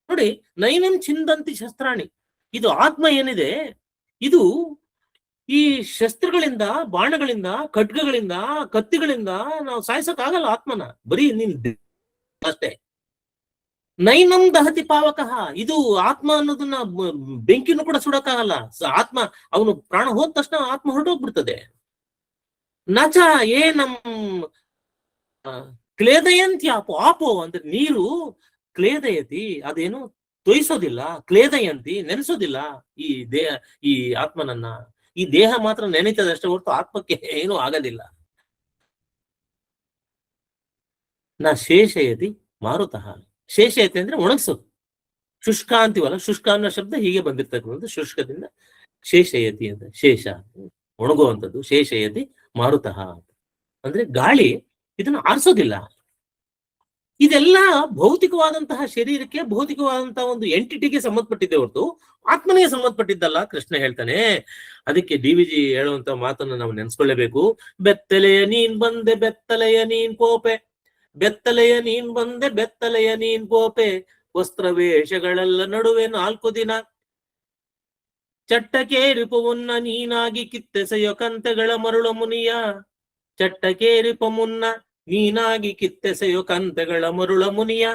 ನೋಡಿ, ನೈನಂ ಚಿಂದಂತಿ ಶಸ್ತ್ರಾಣಿ, ಇದು ಆತ್ಮ ಏನಿದೆ, ಇದು ಈ ಶಸ್ತ್ರಗಳಿಂದ, ಬಾಣಗಳಿಂದ, ಖಡ್ಗಗಳಿಂದ, ಕತ್ತಿಗಳಿಂದ ನಾವು ಸಾಯಿಸಕ್ಕಾಗಲ್ಲ ಆತ್ಮನ. ಬರೀ ನೀನ್ ಅಷ್ಟೇ. ನೈನಂ ದಹತಿ ಪಾವಕಃ, ಇದು ಆತ್ಮ ಅನ್ನೋದನ್ನ ಬೆಂಕಿನೂ ಕೂಡ ಸುಡಕ್ಕಾಗಲ್ಲ. ಆತ್ಮ ಅವನು ಪ್ರಾಣ ಹೋದ ತಕ್ಷಣ ಆತ್ಮ ಹೊರಟೋಗ್ಬಿಡ್ತದೆ. ನಚ ಏನಂ ಕ್ಲೇದಯಂತ್ಯಾಪೋ, ಆಪೋ ಅಂದ್ರೆ ನೀರು, ಕ್ಲೇದಯತಿ ಅದೇನು ತೊಯಿಸೋದಿಲ್ಲ, ಕ್ಲೇದಯಂತಿ ನೆನೆಸೋದಿಲ್ಲ ಈ ಆತ್ಮನನ್ನ. ಈ ದೇಹ ಮಾತ್ರ ನೆನೀತದಷ್ಟೇ ಹೊರತು ಆತ್ಮಕ್ಕೆ ಏನೂ ಆಗೋದಿಲ್ಲ. ನ ಶೇಷಯತಿ ಮಾರುತಃ, ಶೇಷಯತಿ ಅಂದ್ರೆ ಒಣಗಿಸೋದು. ಶುಷ್ಕ ಅಂತೀವಲ್ಲ, ಶುಷ್ಕ ಅನ್ನೋ ಶಬ್ದ ಹೀಗೆ ಬಂದಿರ್ತಕ್ಕಂಥದ್ದು, ಶುಷ್ಕದಿಂದ ಶೇಷಯತಿ ಅಂತ, ಶೇಷ ಒಣಗುವಂಥದ್ದು. ಶೇಷಯತಿ ಮಾರುತಃ ಅಂದ್ರೆ ಗಾಳಿ ಇದನ್ನು ಆರಿಸೋದಿಲ್ಲ. ಇದೆಲ್ಲ ಭೌತಿಕವಾದಂತಹ ಶರೀರಕ್ಕೆ, ಭೌತಿಕವಾದಂತಹ ಒಂದು ಎಂಟಿಟಿಗೆ ಸಂಬಂಧಪಟ್ಟಿದ್ದೆ ಹೊರತು ಆತ್ಮನಿಗೆ ಸಂಬಂಧಪಟ್ಟಿದ್ದಲ್ಲ. ಕೃಷ್ಣ ಹೇಳ್ತಾನೆ. ಅದಕ್ಕೆ DVG ಹೇಳುವಂತ ಮಾತನ್ನು ನಾವು ನೆನ್ಸ್ಕೊಳ್ಳೇಬೇಕು. ಬೆತ್ತಲೆಯ ನೀನ್ ಬಂದೆ, ಬೆತ್ತಲೆಯ ನೀನ್ ಪೋಪೆ, ಬೆತ್ತಲೆಯ ನೀನ್ ಬಂದೆ, ಬೆತ್ತಲೆಯ ನೀನ್ ಪೋಪೆ, ವಸ್ತ್ರವೇಷಗಳೆಲ್ಲ ನಡುವೆ 4 ದಿನ, ಚಟ್ಟಕೇರಿಪುನ್ನ ನೀನಾಗಿ ಕಿತ್ತೆಸೆಯೋ ಕಂತೆಗಳ ಮರುಳ ಮುನಿಯ, ಚಟ್ಟಕೇರಿಪುನ್ನ ನೀನಾಗಿ ಕಿತ್ತೆಸೆಯೋ ಕಂತೆಗಳ ಮರುಳ ಮುನಿಯ.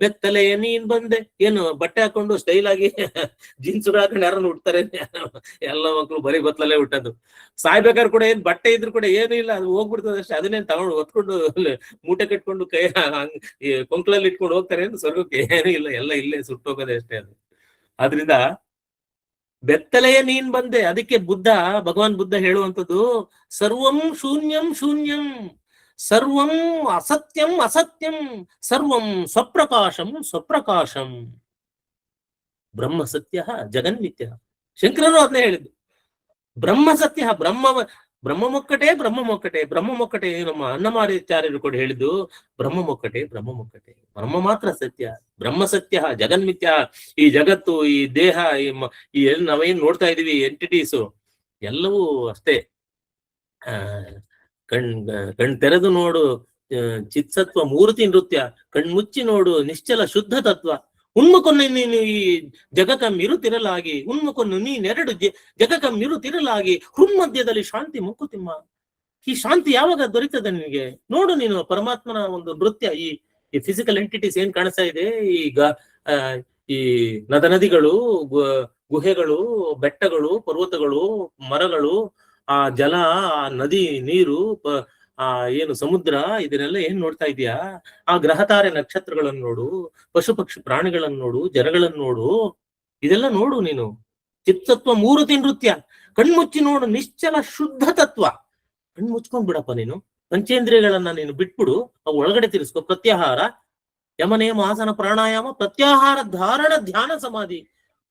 ಬೆತ್ತಲೆಯ ನೀನ್ ಬಂದೆ, ಏನು ಬಟ್ಟೆ ಹಾಕೊಂಡು ಸ್ಟೈಲ್ ಆಗಿ ಜೀನ್ಸ್ ಹಾಕೊಂಡು ಯಾರನ್ನು ಉಡ್ತಾರೆ? ಎಲ್ಲ ಮಕ್ಕಳು ಬರೀ ಬತ್ತಲೇ ಹುಟ್ಟದ್ದು. ಸಾಯ್ಬೇಕಾದ್ರೆ ಕೂಡ ಏನ್ ಬಟ್ಟೆ ಇದ್ರು ಕೂಡ ಏನು ಇಲ್ಲ, ಅದು ಹೋಗ್ಬಿಡ್ತದೆ ಅಷ್ಟೇ. ಅದನ್ನೇನ್ ತಗೊಂಡು ಹೊತ್ಕೊಂಡು ಮೂಟೆ ಕಟ್ಕೊಂಡು ಕೈ ಕೊಂಕಲಲ್ಲಿ ಇಟ್ಕೊಂಡು ಹೋಗ್ತಾರೆ ಅಂತ ಸ್ವರ್ಗಕ್ಕೆ? ಏನೂ ಇಲ್ಲ, ಎಲ್ಲ ಇಲ್ಲೇ ಸುಟ್ಟೋಗೋದೇ ಅಷ್ಟೇ ಅದು. ಆದ್ರಿಂದ ಬೆತ್ತಲೆಯ ನೀನ್ ಬಂದೆ. ಅದಕ್ಕೆ ಭಗವಾನ್ ಬುದ್ಧ ಹೇಳುವಂಥದ್ದು, ಸರ್ವಂ ಶೂನ್ಯಂ ಶೂನ್ಯಂ, ಸರ್ವಂ ಅಸತ್ಯಂ ಅಸತ್ಯಂ, ಸರ್ವಂ ಸ್ವಪ್ರಕಾಶಂ ಸ್ವಪ್ರಕಾಶಂ, ಬ್ರಹ್ಮ ಸತ್ಯ ಜಗನ್ಮಿಥ್ಯ. ಶಂಕರರು ಅದನ್ನೇ ಹೇಳಿದ್ದು. ಬ್ರಹ್ಮ ಸತ್ಯ, ಬ್ರಹ್ಮ ಮೊಕ್ಕಟೆ ಬ್ರಹ್ಮ ಮೊಕ್ಕಟೆ, ಬ್ರಹ್ಮ ಮೊಕ್ಕಟೆ. ನಮ್ಮ ಅನ್ನಮಾರ್ಯಾಚಾರ್ಯರು ಕೂಡ ಹೇಳಿದ್ದು ಬ್ರಹ್ಮ ಮೊಕ್ಕಟೆ ಬ್ರಹ್ಮ ಮೊಕ್ಕಟೆ, ಬ್ರಹ್ಮ ಮಾತ್ರ ಸತ್ಯ, ಬ್ರಹ್ಮ ಸತ್ಯ ಜಗನ್ಮಿಥ್ಯ. ಈ ಜಗತ್ತು, ಈ ದೇಹ, ಈ ನಾವೇನ್ ನೋಡ್ತಾ ಇದೀವಿ ಎಂಟಿಟೀಸು ಎಲ್ಲವೂ ಅಷ್ಟೇ. ಕಣ್ ತೆರೆದು ನೋಡು ಚಿತ್ಸತ್ವ ಮೂರ್ತಿ ನೃತ್ಯ, ಕಣ್ಮುಚ್ಚಿ ನೋಡು ನಿಶ್ಚಲ ಶುದ್ಧ ತತ್ವ. ಉನ್ಮುಖನ್ನು ನೀನು ಈ ಜಗಕಮ್ಮಿರುತ್ತಿರಲಾಗಿ, ಉನ್ಮುಖನ್ನು ನೀನೆರಡು ಜಗಕಮ್ಮಿರುತ್ತಿರಲಾಗಿ, ಹೃನ್ಮಧ್ಯದಲ್ಲಿ ಶಾಂತಿ ಮುಕ್ಕುತಿಮ್ಮ. ಈ ಶಾಂತಿ ಯಾವಾಗ ದೊರೀತದೆ ನಿನಗೆ? ನೋಡು ನೀನು ಪರಮಾತ್ಮನ ಒಂದು ನೃತ್ಯ. ಈ ಫಿಸಿಕಲ್ ಎಂಟಿಟೀಸ್ ಏನ್ ಕಾಣಿಸ್ತಾ ಇದೆ, ಈ ನದಿಗಳು, ಗುಹೆಗಳು, ಬೆಟ್ಟಗಳು, ಪರ್ವತಗಳು, ಮರಗಳು, ಆ ಜಲ, ಆ ನದಿ ನೀರು, ಏನು ಸಮುದ್ರ, ಇದನ್ನೆಲ್ಲ ಏನ್ ನೋಡ್ತಾ ಇದೀಯಾ? ಆ ಗ್ರಹತಾರೆ ನಕ್ಷತ್ರಗಳನ್ನು ನೋಡು, ಪಶು ಪಕ್ಷಿ ಪ್ರಾಣಿಗಳನ್ನು ನೋಡು, ಜನಗಳನ್ನು ನೋಡು, ಇದೆಲ್ಲ ನೋಡು ನೀನು. ಚಿತ್ತತ್ವ ಮೂರ್ತಿ ನೃತ್ಯ, ಕಣ್ಮುಚ್ಚಿ ನೋಡು ನಿಶ್ಚಲ ಶುದ್ಧ ತತ್ವ. ಕಣ್ಮುಚ್ಕೊಂಡ್ ಬಿಡಪ್ಪ ನೀನು, ಪಂಚೇಂದ್ರಿಯಗಳನ್ನ ನೀನು ಬಿಟ್ಬಿಡು, ಅವು ಒಳಗಡೆ ತಿರ್ಸ್ಕೊ. ಪ್ರತ್ಯಾಹಾರ, ಯಮನೇಮ ಆಸನ ಪ್ರಾಣಾಯಾಮ, ಪ್ರತ್ಯಾಹಾರ ಧಾರಣ ಧ್ಯಾನ ಸಮಾಧಿ,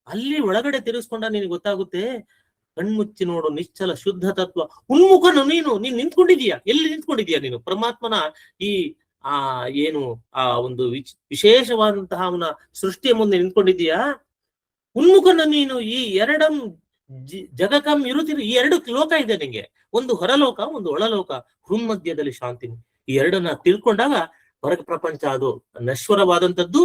ಅಲ್ಲಿ ಒಳಗಡೆ ತಿರ್ಸ್ಕೊಂಡ ನಿನಗೆ ಗೊತ್ತಾಗುತ್ತೆ. ಕಣ್ಮುಚ್ಚಿ ನೋಡು ನಿಶ್ಚಲ ಶುದ್ಧ ತತ್ವ. ಉನ್ಮುಖನು ನೀನು ನಿಂತ್ಕೊಂಡಿದೀಯಾ? ಎಲ್ಲಿ ನಿಂತ್ಕೊಂಡಿದೀಯಾ ನೀನು? ಪರಮಾತ್ಮನ ಈ ಏನು ಆ ಒಂದು ವಿಶೇಷವಾದಂತಹ ಅವನ ಸೃಷ್ಟಿಯ ಮುಂದೆ ನಿಂತ್ಕೊಂಡಿದೀಯಾ? ಉನ್ಮುಖನು ನೀನು ಈ ಎರಡಂ ಜಗಕಂ ಇರುತ್ತಿರು. ಈ 2 ಲೋಕ ಇದೆ ನಿಂಗೆ, ಒಂದು ಹೊರಲೋಕ, ಒಂದು ಒಳಲೋಕ. ಹೃನ್ಮಧ್ಯದಲ್ಲಿ ಶಾಂತಿ. ಈ ಎರಡನ್ನ ತಿಳ್ಕೊಂಡಾಗ ಹೊರಗ ಪ್ರಪಂಚ ಅದು ನಶ್ವರವಾದಂಥದ್ದು.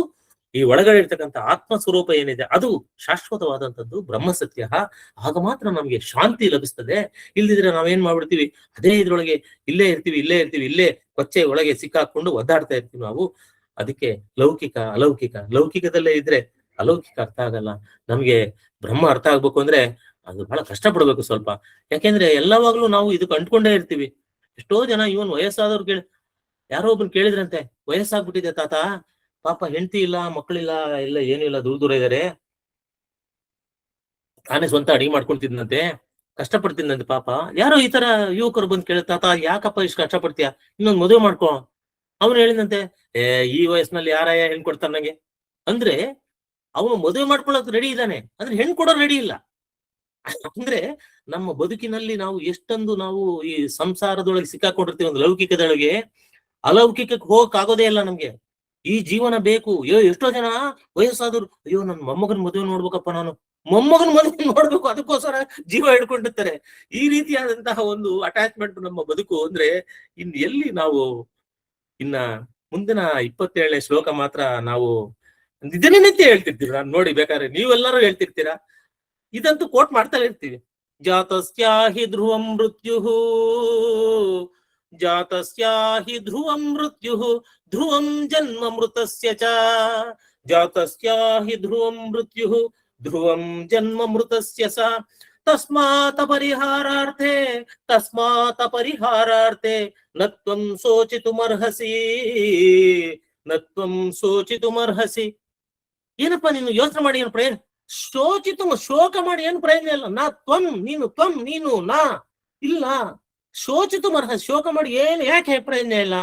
ಈ ಒಳಗಡೆ ಇರ್ತಕ್ಕಂಥ ಆತ್ಮ ಸ್ವರೂಪ ಏನಿದೆ ಅದು ಶಾಶ್ವತವಾದಂಥದ್ದು, ಬ್ರಹ್ಮಸತ್ಯ. ಆಗ ಮಾತ್ರ ನಮ್ಗೆ ಶಾಂತಿ ಲಭಿಸ್ತದೆ. ಇಲ್ದಿದ್ರೆ ನಾವೇನ್ ಮಾಡ್ಬಿಡ್ತೀವಿ, ಅದೇ ಇದ್ರೊಳಗೆ ಇಲ್ಲೇ ಇರ್ತೀವಿ, ಇಲ್ಲೇ ಕೊಚ್ಚೆ ಒಳಗೆ ಸಿಕ್ಕಾಕೊಂಡು ಒದ್ದಾಡ್ತಾ ಇರ್ತೀವಿ ನಾವು. ಅದಕ್ಕೆ ಲೌಕಿಕ ಅಲೌಕಿಕ, ಲೌಕಿಕದಲ್ಲೇ ಇದ್ರೆ ಅಲೌಕಿಕ ಅರ್ಥ ಆಗಲ್ಲ. ನಮ್ಗೆ ಬ್ರಹ್ಮ ಅರ್ಥ ಆಗ್ಬೇಕು ಅಂದ್ರೆ ಅದು ಬಹಳ ಕಷ್ಟ ಪಡ್ಬೇಕು ಸ್ವಲ್ಪ. ಯಾಕೆಂದ್ರೆ ಎಲ್ಲವಾಗ್ಲೂ ನಾವು ಇದಕ್ಕೆ ಅಂಟ್ಕೊಂಡೇ ಇರ್ತೀವಿ. ಎಷ್ಟೋ ಜನ ಇವನ್ ವಯಸ್ಸಾದವ್ರು ಯಾರೋ ಒಬ್ಬನ್ ಕೇಳಿದ್ರಂತೆ, ವಯಸ್ಸಾಗ್ಬಿಟ್ಟಿದೆ ತಾತ, ಪಾಪ ಹೆಂಡತಿ ಇಲ್ಲ, ಮಕ್ಕಳಿಲ್ಲ, ಇಲ್ಲ ಏನೂ ಇಲ್ಲ, ದೂರ ದೂರ ಇದಾರೆ. ತಾನೇ ಸ್ವಂತ ಅಡಿಗೆ ಮಾಡ್ಕೊಂತಿದ್ನಂತೆ, ಕಷ್ಟಪಡ್ತಿದ್ನಂತೆ ಪಾಪ. ಯಾರೋ ಈ ತರ ಯುವಕರು ಬಂದ್ ಕೇಳ್ತಾತ, ಯಾಕಪ್ಪ ಇಷ್ಟು ಕಷ್ಟಪಡ್ತೀಯ, ಇನ್ನೊಂದ್ ಮದುವೆ ಮಾಡ್ಕೊ. ಅವ್ನು ಹೇಳಿದಂತೆ, ಈ ವಯಸ್ಸಿನಲ್ಲಿ ಯಾರಯ್ಯ ಹೆಣ್ ಕೊಡ್ತಾರ ನಂಗೆ ಅಂದ್ರೆ, ಅವನು ಮದುವೆ ಮಾಡ್ಕೊಳ್ಳೋಕೆ ರೆಡಿ ಇದ್ದಾನೆ, ಅಂದ್ರೆ ಹೆಣ್ ಕೊಡೋ ರೆಡಿ ಇಲ್ಲ. ಅಂದ್ರೆ ನಮ್ಮ ಬದುಕಿನಲ್ಲಿ ನಾವು ಎಷ್ಟೊಂದು ನಾವು ಈ ಸಂಸಾರದೊಳಗೆ ಸಿಕ್ಕಾಕೊಂಡಿರ್ತೀವಿ, ಒಂದು ಲೌಕಿಕದೊಳಗೆ. ಅಲೌಕಿಕಕ್ಕೆ ಹೋಗಕ್ ಆಗೋದೇ ಇಲ್ಲ ನಮ್ಗೆ. ಈ ಜೀವನ ಬೇಕು. ಎಷ್ಟೋ ಜನ ವಯಸ್ಸಾದ್ರು, ಅಯ್ಯೋ ನನ್ ಮೊಮ್ಮಗನ್ ಮದುವೆ ನೋಡ್ಬೇಕಪ್ಪ, ನಾನು ಮೊಮ್ಮಗನ್ ಮದುವೆ ನೋಡ್ಬೇಕು, ಅದಕ್ಕೋಸ್ಕರ ಜೀವ ಹಿಡ್ಕೊಂಡಿರ್ತಾರೆ. ಈ ರೀತಿಯಾದಂತಹ ಒಂದು ಅಟ್ಯಾಚ್ಮೆಂಟ್ ನಮ್ಮ ಬದುಕು. ಅಂದ್ರೆ ಎಲ್ಲಿ ನಾವು ಇನ್ನ ಮುಂದಿನ 27ನೇ ಶ್ಲೋಕ ಮಾತ್ರ ನಾವು ನಿತ್ಯ ಹೇಳ್ತಿರ್ತೀವಿ. ನಾನು ನೋಡಿ, ಬೇಕಾದ್ರೆ ನೀವೆಲ್ಲರೂ ಹೇಳ್ತಿರ್ತೀರಾ, ಇದಂತೂ ಕೋಟ್ ಮಾಡ್ತಾ ಇರ್ತೀವಿ. ಜಾತಸ್ಯಾಹಿ ಧ್ರುವಂ ಮೃತ್ಯುಃ, ಜಾತಸ್ಯಾಹಿ ಧ್ರುವಂ ಮೃತ್ಯುಃ, ಧ್ರುವಂ ಜನ್ಮ ಮೃತಸ್ಯ ಚ. ಜಾತಸ್ಯಾಹಿ ಧ್ರುವಂ ಮೃತ್ಯುಃ, ಧ್ರುವಂ ಜನ್ಮ ಮೃತಸ್ಯ ಸ. ತಸ್ಮಾತ್ ಪರಿಹಾರಾರ್ಥೆ, ತಸ್ಮಾತ್ ಪರಿಹಾರಾರ್ಥೆ ನತ್ವಂ ಶೋಚಿತುಮರ್ಹಸಿ, ನತ್ವಂ ಶೋಚಿತುಮರ್ಹಸಿ. ಏನಪ್ಪಾ ನೀನು ಯೋಚನೆ ಮಾಡಿ ಏನು ಪ್ರಯೋಜನ? ಶೋಕ ಮಾಡಿ ಏನು ಪ್ರಯೋಜನ ಇಲ್ಲ. ನಾ ತ್ವಂ, ನೀನು, ತ್ವಂ ನೀನು, ನಾ ಇಲ್ಲ. ಶೋಚಿತುಮರ್ಹಸಿ, ಶೋಕ ಮಾಡಿ ಯಾಕೆ ಪ್ರಯೋಜನ ಇಲ್ಲ.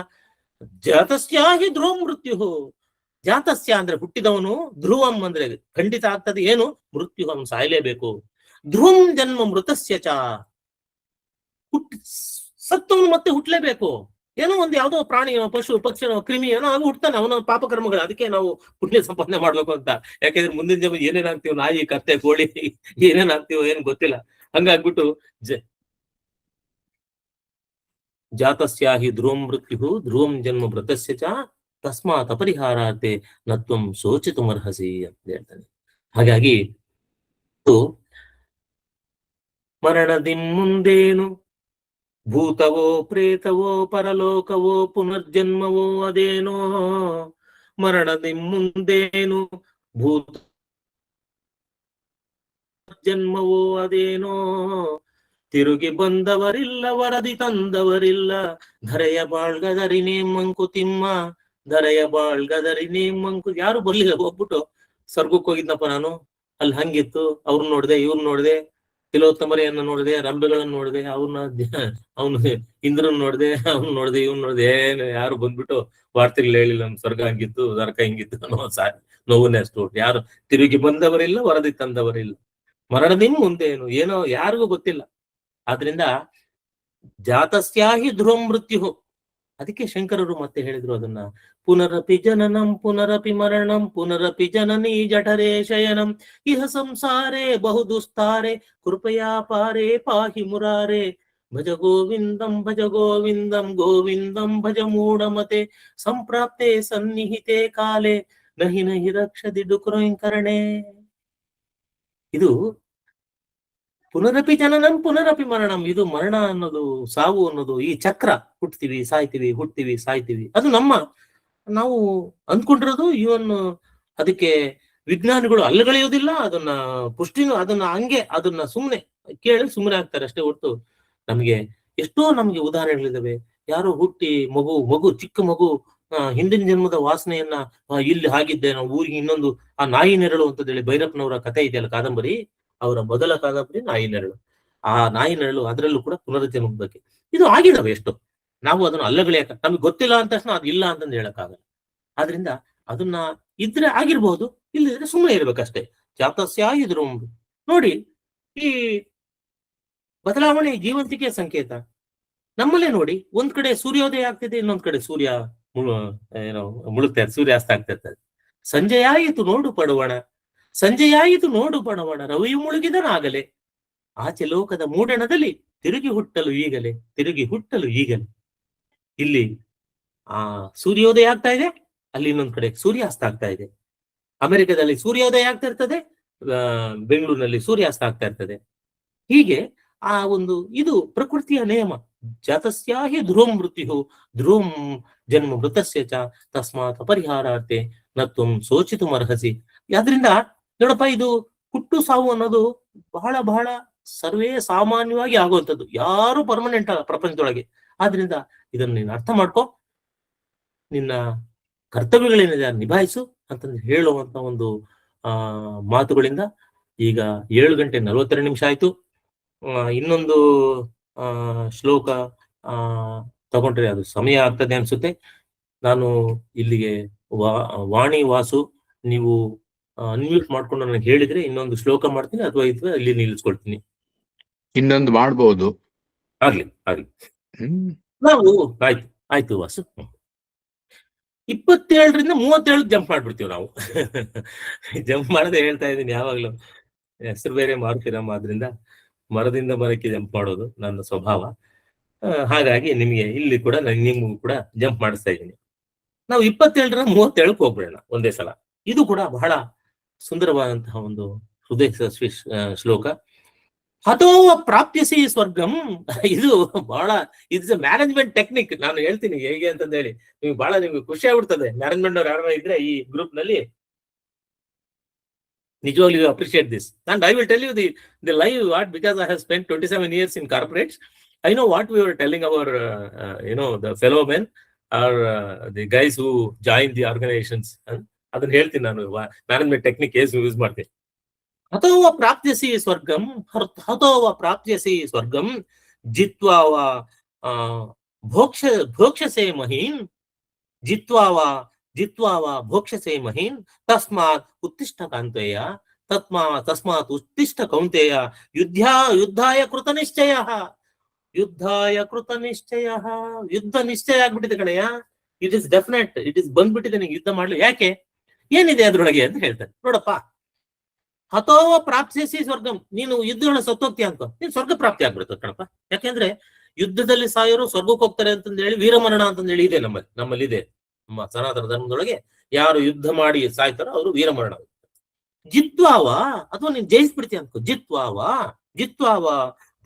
ಜಾತಸ್ಯಾಹಿ ಧ್ರುವಂ ಮೃತ್ಯು, ಜಾತಸ್ಯ ಅಂದ್ರೆ ಹುಟ್ಟಿದವನು, ಧ್ರುವಂ ಅಂದ್ರೆ ಖಂಡಿತ ಆಗ್ತದೆ, ಏನು ಮೃತ್ಯುಹಂ ಸಾಯಲೇಬೇಕು. ಧ್ರುವಂ ಜನ್ಮ ಮೃತಸ್ಯ ಚ, ಸತ್ತವನು ಮತ್ತೆ ಹುಟ್ಟಲೇಬೇಕು. ಏನೋ ಒಂದು ಯಾವ್ದೋ ಪ್ರಾಣಿ, ಪಶು, ಪಕ್ಷಿ, ಕ್ರಿಮಿ ಏನೋ ಆಗ ಹುಡ್ತಾನೆ, ಅವನ ಪಾಪಕರ್ಮಗಳು. ಅದಕ್ಕೆ ನಾವು ಪುಣ್ಯ ಸಂಪಾದನೆ ಮಾಡ್ಬೇಕು ಅಂತ. ಯಾಕೆಂದ್ರೆ ಮುಂದಿನ ಜನ ಏನೇನಾಗ್ತೀವಿ, ನಾಯಿ, ಕತ್ತೆ, ಕೋಳಿ ಏನೇನಾಗ್ತೀವೋ ಏನು ಗೊತ್ತಿಲ್ಲ. ಹಂಗಾಗ್ಬಿಟ್ಟು ಜಾತಸ್ಯಾಹಿ ಧ್ರುವಂ ಮೃತ್ಯು, ಧ್ರುವಂ ಜನ್ಮ ಮೃತಸ್ಯ ಚ, ತಸ್ಮಾತ್ ಅಪರಿಹಾರಾರ್ಥೆ ನತ್ವಂ ಶೋಚಿತುಮರ್ಹಸಿ ಅಂತ ಹೇಳ್ತಾನೆ. ಹಾಗಾಗಿ ಮರಣದಿ ಮುಂದೇನು, ಭೂತವೋ ಪ್ರೇತವೋ ಪರಲೋಕವೋ ಪುನರ್ಜನ್ಮವೋ ಅದೇನೋ. ಮರಣದಿ ಮುಂದೇನು, ಭೂತ ಜನ್ಮವೋ ಅದೇನೋ. ತಿರುಗಿ ಬಂದವರಿಲ್ಲ, ವರದಿ ತಂದವರಿಲ್ಲ, ಧರೆಯ ಬಾಳ್ಗದರಿನೇ ಮಂಕುತಿಮ್ಮ, ಧರೆಯ ಬಾಳ್ಗದರಿನೇ ಮಂಕು. ಯಾರು ಬರ್ಲಿಲ್ಲ. ಹೋಗ್ಬಿಟ್ಟು ಸ್ವರ್ಗಕ್ಕೆ ಹೋಗಿದ್ನಪ್ಪ ನಾನು, ಅಲ್ಲಿ ಹಂಗಿತ್ತು, ಅವ್ರನ್ನ ನೋಡಿದೆ, ಇವ್ರನ್ನ ನೋಡಿದೆ, ತಿಲೋತ್ತಮರೆಯನ್ನ ನೋಡಿದೆ, ರಂಬೆಗಳನ್ನ ನೋಡಿದೆ, ಅವನು ಇಂದ್ರನ್ ನೋಡಿದೆ, ಅವ್ನು ನೋಡಿದೆ, ಇವ್ನು ನೋಡಿದೆ, ಏನು ಯಾರು ಬಂದ್ಬಿಟ್ಟು ವಾರ್ತೆಗಳು ಹೇಳಿಲ್ಲ ನಮ್ ಸ್ವರ್ಗ ಹಂಗಿತ್ತು, ನರಕ ಹಿಂಗಿತ್ತು ಅನ್ನೋ ನೋವನ್ನೇ ಅಷ್ಟು. ಯಾರು ತಿರುಗಿ ಬಂದವರಿಲ್ಲ, ವರದಿ ತಂದವರಿಲ್ಲ. ಮರಣದಿನ್ ಮುಂದೇನು, ಏನೋ ಯಾರಿಗೂ ಗೊತ್ತಿಲ್ಲ. ಆದ್ರಿಂದ ಜಾತಸ್ಯಾಹಿ ಧ್ರುವಂ ಮೃತ್ಯು. ಅದಕ್ಕೆ ಶಂಕರರು ಮತ್ತೆ ಹೇಳಿದ್ರು ಅದನ್ನ, ಪುನರಪಿ ಜನನಂ ಪುನರಪಿ ಮರಣಂ ಪುನರಪಿ ಜನನೀ ಜಠರೇ ಶಯನಂ ಇಹ ಸಂಸಾರೇ ಬಹುದುಸ್ತಾರೆ ಕೃಪಯಾ ಪಾರೇ ಪಾಹಿ ಮುರಾರೇ. ಭಜ ಗೋವಿಂದಂ ಭಜ ಗೋವಿಂದಂ ಗೋವಿಂದಂ ಭಜ ಮೂಢಮತೆ ಸಂಪ್ರಾಪ್ತೆ ಸನ್ನಿಹಿತೆ ಕಾಲೇ ನಹಿ ನಹಿ ರಕ್ಷದಿ ಡುಕುರೈಂಕರಣೆ. ಇದು ಪುನರಪಿ ಜನನಂ ಪುನರಪಿ ಮರಣಂ. ಇದು ಮರಣ ಅನ್ನೋದು, ಸಾವು ಅನ್ನೋದು, ಈ ಚಕ್ರ. ಹುಟ್ತೀವಿ ಸಾಯ್ತೀವಿ, ಹುಟ್ತೀವಿ ಸಾಯ್ತೀವಿ. ಅದು ನಾವು ಅಂದ್ಕೊಂಡಿರೋದು. ಇವನ್ ಅದಕ್ಕೆ ವಿಜ್ಞಾನಿಗಳು ಅಲ್ಲಗಳೆಯೋದಿಲ್ಲ, ಅದನ್ನ ಪುಷ್ಟಿನೂ, ಅದನ್ನ ಹಂಗೆ ಅದನ್ನ ಸುಮ್ನೆ ಕೇಳಿ ಸುಮ್ಮನೆ ಆಗ್ತಾರೆ ಅಷ್ಟೇ ಹೊರತು. ನಮ್ಗೆ ಎಷ್ಟೋ ನಮ್ಗೆ ಉದಾಹರಣೆಗಳಿದಾವೆ. ಯಾರೋ ಹುಟ್ಟಿ ಮಗು ಚಿಕ್ಕ ಮಗು ಹಿಂದಿನ ಜನ್ಮದ ವಾಸನೆಯನ್ನ, ಇಲ್ಲಿ ಹಾಗಿದ್ದೆ, ನಾವು ಊರಿಗೆ ಇನ್ನೊಂದು, ಆ ನಾಯಿ ನೆರಳು ಅಂತ ಹೇಳಿ ಭೈರಪ್ಪನವರ ಕಥೆ ಇದೆಯಲ್ಲ, ಕಾದಂಬರಿ, ಅವರ ಮೊದಲ ಕಾದಂಬರಿ ನಾಯಿ ನೆರಳು. ಆ ನಾಯಿ ನೆರಳು, ಅದರಲ್ಲೂ ಕೂಡ ಪುನರ್ಜನ್ಮದ ಬಗ್ಗೆ ಇದು ಆಗಿದಾವೆ ಎಷ್ಟೋ. ನಾವು ಅದನ್ನು ಅಲ್ಲಗಳೆಯಕ, ನಮ್ಗೆ ಗೊತ್ತಿಲ್ಲ ಅಂತ ತಕ್ಷಣ ಅದು ಇಲ್ಲ ಅಂತಂದು ಹೇಳಕ್ಕಾಗಲ್ಲ. ಆದ್ರಿಂದ ಅದನ್ನ ಇದ್ರೆ ಆಗಿರ್ಬಹುದು, ಇಲ್ಲದಿದ್ರೆ ಸುಮ್ಮನೆ ಇರ್ಬೇಕಷ್ಟೇ. ಜಾತಸ್ಯಾಹಿ ಧ್ರುವಂ. ನೋಡಿ, ಈ ಬದಲಾವಣೆ ಜೀವಂತಿಕೆ ಸಂಕೇತ. ನಮ್ಮಲ್ಲೇ ನೋಡಿ, ಒಂದ್ ಕಡೆ ಸೂರ್ಯೋದಯ ಆಗ್ತಿದೆ, ಇನ್ನೊಂದ್ ಕಡೆ ಸೂರ್ಯ ಮುಳುಗ್ತಾ ಇರ್ತದೆ, ಸೂರ್ಯಾಸ್ತ ಆಗ್ತಾ ಇರ್ತದೆ. ಸಂಜೆಯಾಯಿತು ನೋಡು ಪಡುವಣ, ಸಂಜೆಯಾಯಿತು ನೋಡು ಪಡುವಣ, ರವಿಯು ಮುಳುಗಿದನಾಗಲೇ ಆಚೆ ಲೋಕದ ಮೂಡಣದಲ್ಲಿ ತಿರುಗಿ ಹುಟ್ಟಲು ಈಗಲೇ, ತಿರುಗಿ ಹುಟ್ಟಲು ಈಗಲೇ. ಇಲ್ಲಿ ಸೂರ್ಯೋದಯ ಆಗ್ತಾ ಇದೆ, ಅಲ್ಲಿ ಇನ್ನೊಂದ್ ಕಡೆ ಸೂರ್ಯಾಸ್ತ ಆಗ್ತಾ ಇದೆ. ಅಮೆರಿಕದಲ್ಲಿ ಸೂರ್ಯೋದಯ ಆಗ್ತಾ ಇರ್ತದೆ, ಬೆಂಗಳೂರಿನಲ್ಲಿ ಸೂರ್ಯಾಸ್ತ ಆಗ್ತಾ ಇರ್ತದೆ. ಹೀಗೆ ಇದು ಪ್ರಕೃತಿಯ ನಿಯಮ. ಜಾತಸ್ಯಾಹಿ ಧ್ರುವಂ ಮೃತ್ಯು, ಧ್ರುವಂ ಜನ್ಮ ಮೃತಸ್ಯ ಚ, ತಸ್ಮಾತ್ ಅಪರಿಹಾರಾರ್ಥೆ ನತ್ವಂ ಶೋಚಿತುಮರ್ಹಸಿ. ಆದ್ರಿಂದ ನೋಡಪ್ಪ, ಇದು ಹುಟ್ಟು ಸಾವು ಅನ್ನೋದು ಬಹಳ ಬಹಳ ಸರ್ವೇ ಸಾಮಾನ್ಯವಾಗಿ ಆಗುವಂಥದ್ದು. ಯಾರು ಪರ್ಮನೆಂಟ್ ಅಲ್ಲ ಪ್ರಪಂಚದೊಳಗೆ. ಆದ್ರಿಂದ ಇದನ್ನ ನೀನು ಅರ್ಥ ಮಾಡ್ಕೊ. ನಿನ್ನ ಕರ್ತವ್ಯಗಳೇನಿದೆ ನಿಭಾಯಿಸು ಅಂತಂದು ಹೇಳುವಂತ ಒಂದು ಮಾತುಗಳಿಂದ ಈಗ 7:42 ಆಯ್ತು. ಇನ್ನೊಂದು ಶ್ಲೋಕ ತಗೊಂಡ್ರೆ ಅದು ಸಮಯ ಆಗ್ತದೆ ಅನ್ಸುತ್ತೆ. ನಾನು ಇಲ್ಲಿಗೆ ವಾಣಿ ವಾಸು ನೀವು ಅನ್ಮ್ಯೂಟ್ ಮಾಡ್ಕೊಂಡು ನನಗೆ ಹೇಳಿದ್ರೆ ಇನ್ನೊಂದು ಶ್ಲೋಕ ಮಾಡ್ತೀನಿ, ಅಥವಾ ಇಲ್ಲಿ ನಿಲ್ಲಿಸ್ಕೊಳ್ತೀನಿ. ಇನ್ನೊಂದು ಮಾಡ್ಬೋದು. ಆಗ್ಲಿ. ನಾವು ಆಯ್ತು ವಾಸು. 27ರಿಂದ 37 ಜಂಪ್ ಮಾಡ್ಬಿಡ್ತೀವಿ ನಾವು. ಜಂಪ್ ಮಾಡದೆ ಹೇಳ್ತಾ ಇದ್ದೀನಿ ಯಾವಾಗ್ಲೂ. ಹೆಸರು ಬೇರೆ ಮಾರುತಿರಮ್ಮ, ಆದ್ರಿಂದ ಮರದಿಂದ ಮರಕ್ಕೆ ಜಂಪ್ ಮಾಡೋದು ನನ್ನ ಸ್ವಭಾವ. ಹಾಗಾಗಿ ನಿಮ್ಗೆ ಇಲ್ಲಿ ಕೂಡ ನಿಮ್ಗೂ ಕೂಡ ಜಂಪ್ ಮಾಡಿಸ್ತಾ ಇದ್ದೀನಿ. ನಾವು 27ರಿಂದ 37ಕ್ಕೆ ಹೋಗ್ಬಿಡೋಣ ಒಂದೇ ಸಲ. ಇದು ಕೂಡ ಬಹಳ ಸುಂದರವಾದಂತಹ ಒಂದು ಹೃದಯ ಶ್ಲೋಕ. ಹತೋ ಪ್ರಾಪ್ಯಸಿ ಸ್ವರ್ಗಂ. ಇದು ಬಹಳ ಇಟ್ಸ್ ಎ ಮ್ಯಾನೇಜ್ಮೆಂಟ್ ಟೆಕ್ನಿಕ್. ನಾನು ಹೇಳ್ತೀನಿ ಹೇಗೆ ಅಂತಂದ ಹೇಳಿ, ನಿಮ್ಗೆ ಖುಷಿ ಆಗ್ಬಿಡ್ತದೆ. ಮ್ಯಾನೇಜ್ಮೆಂಟ್ ಅವ್ರು ಯಾರು ಇದ್ರೆ ಈ ಗ್ರೂಪ್ ನಲ್ಲಿ, ನಿಜವಾಗ್ಲೂ you appreciate this. And I will tell you the live what, because I have spent 27 years in corporates. I know what we were telling our the fellow men or the guys who joined the organizations. ಅದನ್ನ ಹೇಳ್ತೀನಿ ನಾನು, management technique use ಮಾಡ್ತೀನಿ. ಹತೋವ ಪ್ರಾಪ್ಯಸಿ ಸ್ವರ್ಗಂ, ಹತೋವ ಪ್ರಾಪ್ಯಸಿ ಸ್ವರ್ಗಂ ಜಿತ್ವಾವ ಭೋಕ್ಷಸೆ ಮಹೀನ್, ಜಿತ್ವಾವ ಭೋಕ್ಷಸೆ ಮಹೀನ್ ತಸ್ಮಾತ್ ಉತ್ತಿಷ್ಠ ಕಾಂತೆಯ, ತಸ್ಮಾತ್ ಉತ್ತಿಷ್ಠ ಕೌಂತೆಯ ಯುದ್ಧಾಯ ಕೃತ ನಿಶ್ಚಯ. ಯುದ್ಧ ನಿಶ್ಚಯ ಆಗ್ಬಿಟ್ಟಿದೆ ಕಣಯ್ಯ. It is definite, it is ಬಂದ್ಬಿಟ್ಟಿದೆ ನಿಂಗೆ ಯುದ್ಧ ಮಾಡ್ಲಿ. ಯಾಕೆ, ಏನಿದೆ ಅದ್ರೊಳಗೆ ಅಂತ ಹೇಳ್ತಾರೆ. ನೋಡಪ್ಪ, ಹತೋವ ಪ್ರಾಪ್ತಿಸಿ ಸ್ವರ್ಗಂ, ನೀನು ಯುದ್ಧಗಳನ್ನ ಸತ್ತೋಗ್ತೀಯ ಅಂತ ನೀನು ಸ್ವರ್ಗ ಪ್ರಾಪ್ತಿ ಆಗ್ಬಿಡ್ತದೆ ಕಣಪ್ಪ. ಯಾಕೆಂದ್ರೆ ಯುದ್ಧದಲ್ಲಿ ಸಾಯೋರು ಸ್ವರ್ಗಕ್ಕೆ ಹೋಗ್ತಾರೆ ಅಂತಂದು ಹೇಳಿ ವೀರಮರಣ ಅಂತಂದು ಹೇಳಿ ಇದೆ ನಮ್ಮಲ್ಲಿ ಇದೆ. ನಮ್ಮ ಸನಾತನ ಧರ್ಮದೊಳಗೆ ಯಾರು ಯುದ್ಧ ಮಾಡಿ ಸಾಯ್ತಾರೋ ಅವರು ವೀರಮರಣ. ಜಿತ್ವಾವ, ಅಥವಾ ನೀನ್ ಜಯಿಸ್ಬಿಡ್ತೀಯ ಅನ್ಕೋ. ಜಿತ್ವಾವ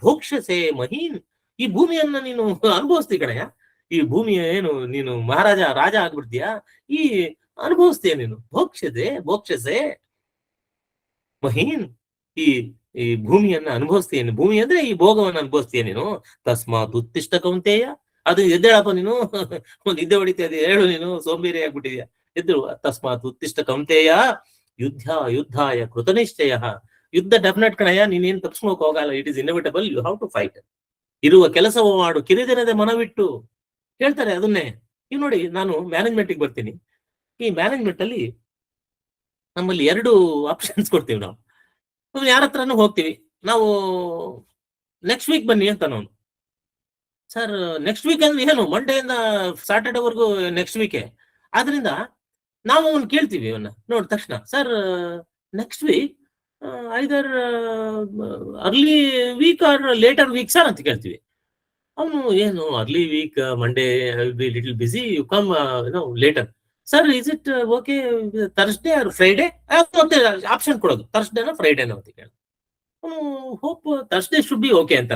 ಭೋಕ್ಷಸೆ ಮಹೀನ್, ಈ ಭೂಮಿಯನ್ನ ನೀನು ಅನುಭವಿಸ್ತೀಯ ಕಣಯ್ಯ. ಈ ಭೂಮಿಯ ಏನು ನೀನು ರಾಜ ಆಗ್ಬಿಡ್ತೀಯ, ಈ ಅನುಭವಿಸ್ತೀಯ ನೀನು. ಭೋಕ್ಷಸೆ ಮಹೀನ್, ಈ ಭೂಮಿಯನ್ನ ಅನುಭವಿಸ್ತೀಯ. ಭೂಮಿ ಅಂದ್ರೆ ಈ ಭೋಗವನ್ನು ಅನುಭವಿಸ್ತೀಯ ನೀನು. ತಸ್ಮಾತ್ ಉತ್ತಿಷ್ಠ ಕೌಂತೆಯ, ಅದು ಎದ್ದೇಳಪ್ಪ ನೀನು, ನಿದ್ದೆ ಹೊಡಿತೀಯ, ಅದು ಹೇಳು, ನೀನು ಸೋಂಬೇರಿ ಆಗ್ಬಿಟ್ಟಿದ್ಯಾ, ಎದ್ದು. ತಸ್ಮಾತ್ ಉತ್ತಿಷ್ಠ ಕೌಂತೆಯ ಯುದ್ಧಾಯ ಕೃತ ನಿಶ್ಚಯ. ಯುದ್ಧ ಡೆಫಿನೆಟ್ ಕಣಯ್ಯ, ನೀನೇನು ತಪ್ಪಿಸ್ಕೋಕ್ ಹೋಗಲ್ಲ. It is inevitable, you have to fight. ಇರುವ ಕೆಲಸವ ಮಾಡು ಕಿರಿದಿರದೆ ಮನವಿಟ್ಟು ಹೇಳ್ತಾರೆ ಅದನ್ನೇ. ಈಗ ನೋಡಿ, ನಾನು ಮ್ಯಾನೇಜ್ಮೆಂಟ್ಗೆ ಬರ್ತೀನಿ. ಈ ಮ್ಯಾನೇಜ್ಮೆಂಟ್ ಅಲ್ಲಿ ನಮ್ಮಲ್ಲಿ 2 ಆಪ್ಷನ್ಸ್ ಕೊಡ್ತೀವಿ ನಾವು. ಯಾರ ಹತ್ರನೂ ಹೋಗ್ತೀವಿ ನಾವು, ನೆಕ್ಸ್ಟ್ ವೀಕ್ ಬನ್ನಿ ಅಂತ. ನಾನು ಸರ್ ನೆಕ್ಸ್ಟ್ ವೀಕ್ ಅಂದ್ರೆ ಏನು, ಮಂಡೆಯಿಂದ ಸಾಟರ್ಡೇವರೆಗೂ ನೆಕ್ಸ್ಟ್ ವೀಕೆ. ಆದ್ರಿಂದ ನಾವು ಅವ್ನು ಕೇಳ್ತೀವಿ, ಅವನ್ನ ನೋಡಿದ ತಕ್ಷಣ, sir next week either early week or later week sir ಅಂತ ಕೇಳ್ತೀವಿ. ಅವನು ಏನು early week, Monday I will be little busy, you come later. Sir is it okay Thursday or Friday option ಕೊಡೋದು, ಥರ್ಸ್ಡೇನ ಫ್ರೈಡೇನ ಅಂತ ಕೇಳಿ. ಅವನು hope Thursday should be okay ಅಂತ.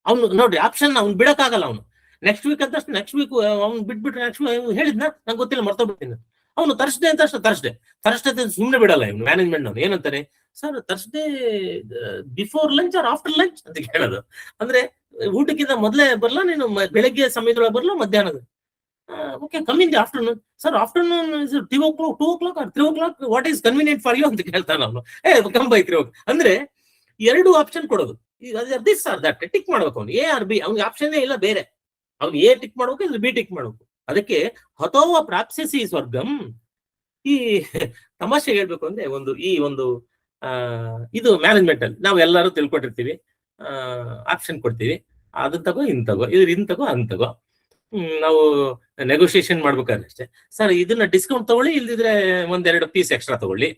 ಅವನು ನೋಡ್ರಿ ಆಪ್ಷನ್ ಅವ್ನು ಬಿಡಕ್ಕಾಗಲ್ಲ. ಅವನು ನೆಕ್ಸ್ಟ್ ವೀಕ್ ಅಂತ ನೆಕ್ಸ್ಟ್ ವೀಕ್ ಅವ್ನು ಬಿಟ್ಬಿಟ್ರೆ ನೆಕ್ಸ್ಟ್ ಹೇಳಿದ್ನ ನಂಗೆ ಗೊತ್ತಿಲ್ಲ, ಮರ್ತೋಗ್ಬಿಡ್ತೀನಿ. ಅವನು ಥರ್ಸ್ಡೇ ಅಂತ ಥರ್ಸ್ಡೇ ಸುಮ್ಮನೆ ಬಿಡಲ್ಲ ಇವನು ಮ್ಯಾನೇಜ್ಮೆಂಟ್. ಅವ್ನು ಏನಂತಾನೆ, sir Thursday before lunch or after lunch ಅಂತ ಕೇಳೋದು. ಅಂದ್ರೆ ಊಟಕ್ಕಿಂತ ಮೊದಲೇ ಬರ್ಲಾ ನೀನು, ಬೆಳಗ್ಗೆ ಸಮಯದೊಳಗೆ ಬರ್ಲಾ, ಮಧ್ಯಾಹ್ನದ? Okay, come in the afternoon. Sir afternoon is 2 o'clock or 3 o'clock, what is convenient for you ಅಂತ ಕೇಳ್ತಾನೆ ಅವನು. Come by 3 o'clock. ಅಂದ್ರೆ 2 ಆಪ್ಷನ್ ಕೊಡೋದು. ದಿಸ್ ಆರ್ ದಟ್ ಟಿಕ್ ಮಾಡ್ಬೇಕು ಅವ್ನು, ಎ ಆರ್ ಬಿ. ಅವ್ನಿಗೆ ಆಪ್ಷನ್ನೇ ಇಲ್ಲ ಬೇರೆ. ಅವ್ನು ಎ ಟಿಕ್ ಮಾಡ್ಬೇಕು, ಇಲ್ಲ ಬಿ ಟಿಕ್ ಮಾಡ್ಬೇಕು. ಅದಕ್ಕೆ ಹತೋವ ಪ್ರಾಪ್ಸಿಸಿ ಸ್ವರ್ಗಂ. ಈ ತಮಾಷೆ ಹೇಳ್ಬೇಕು ಅಂದ್ರೆ ಒಂದು ಇದು ಮ್ಯಾನೇಜ್ಮೆಂಟ್ ಅಲ್ಲಿ ನಾವು ಎಲ್ಲರೂ ತಿಳ್ಕೊಂಡಿರ್ತೀವಿ, ಆಪ್ಷನ್ ಕೊಡ್ತೀವಿ, ಅದನ್ನ ತಗೋ, ಇನ್ ತಗೋ, ಇನ್ ತಗೋ, ಅನ್ ತಗೋ. ನಾವು ನೆಗೋಷಿಯೇಷನ್ ಮಾಡ್ಬೇಕಾದ್ರೆ ಅಷ್ಟೇ, ಸರ್ ಇದನ್ನ ಡಿಸ್ಕೌಂಟ್ ತಗೊಳ್ಳಿ, ಇಲ್ದಿದ್ರೆ 1-2 ಪೀಸ್ ಎಕ್ಸ್ಟ್ರಾ ತಗೊಳ್ಳಿ,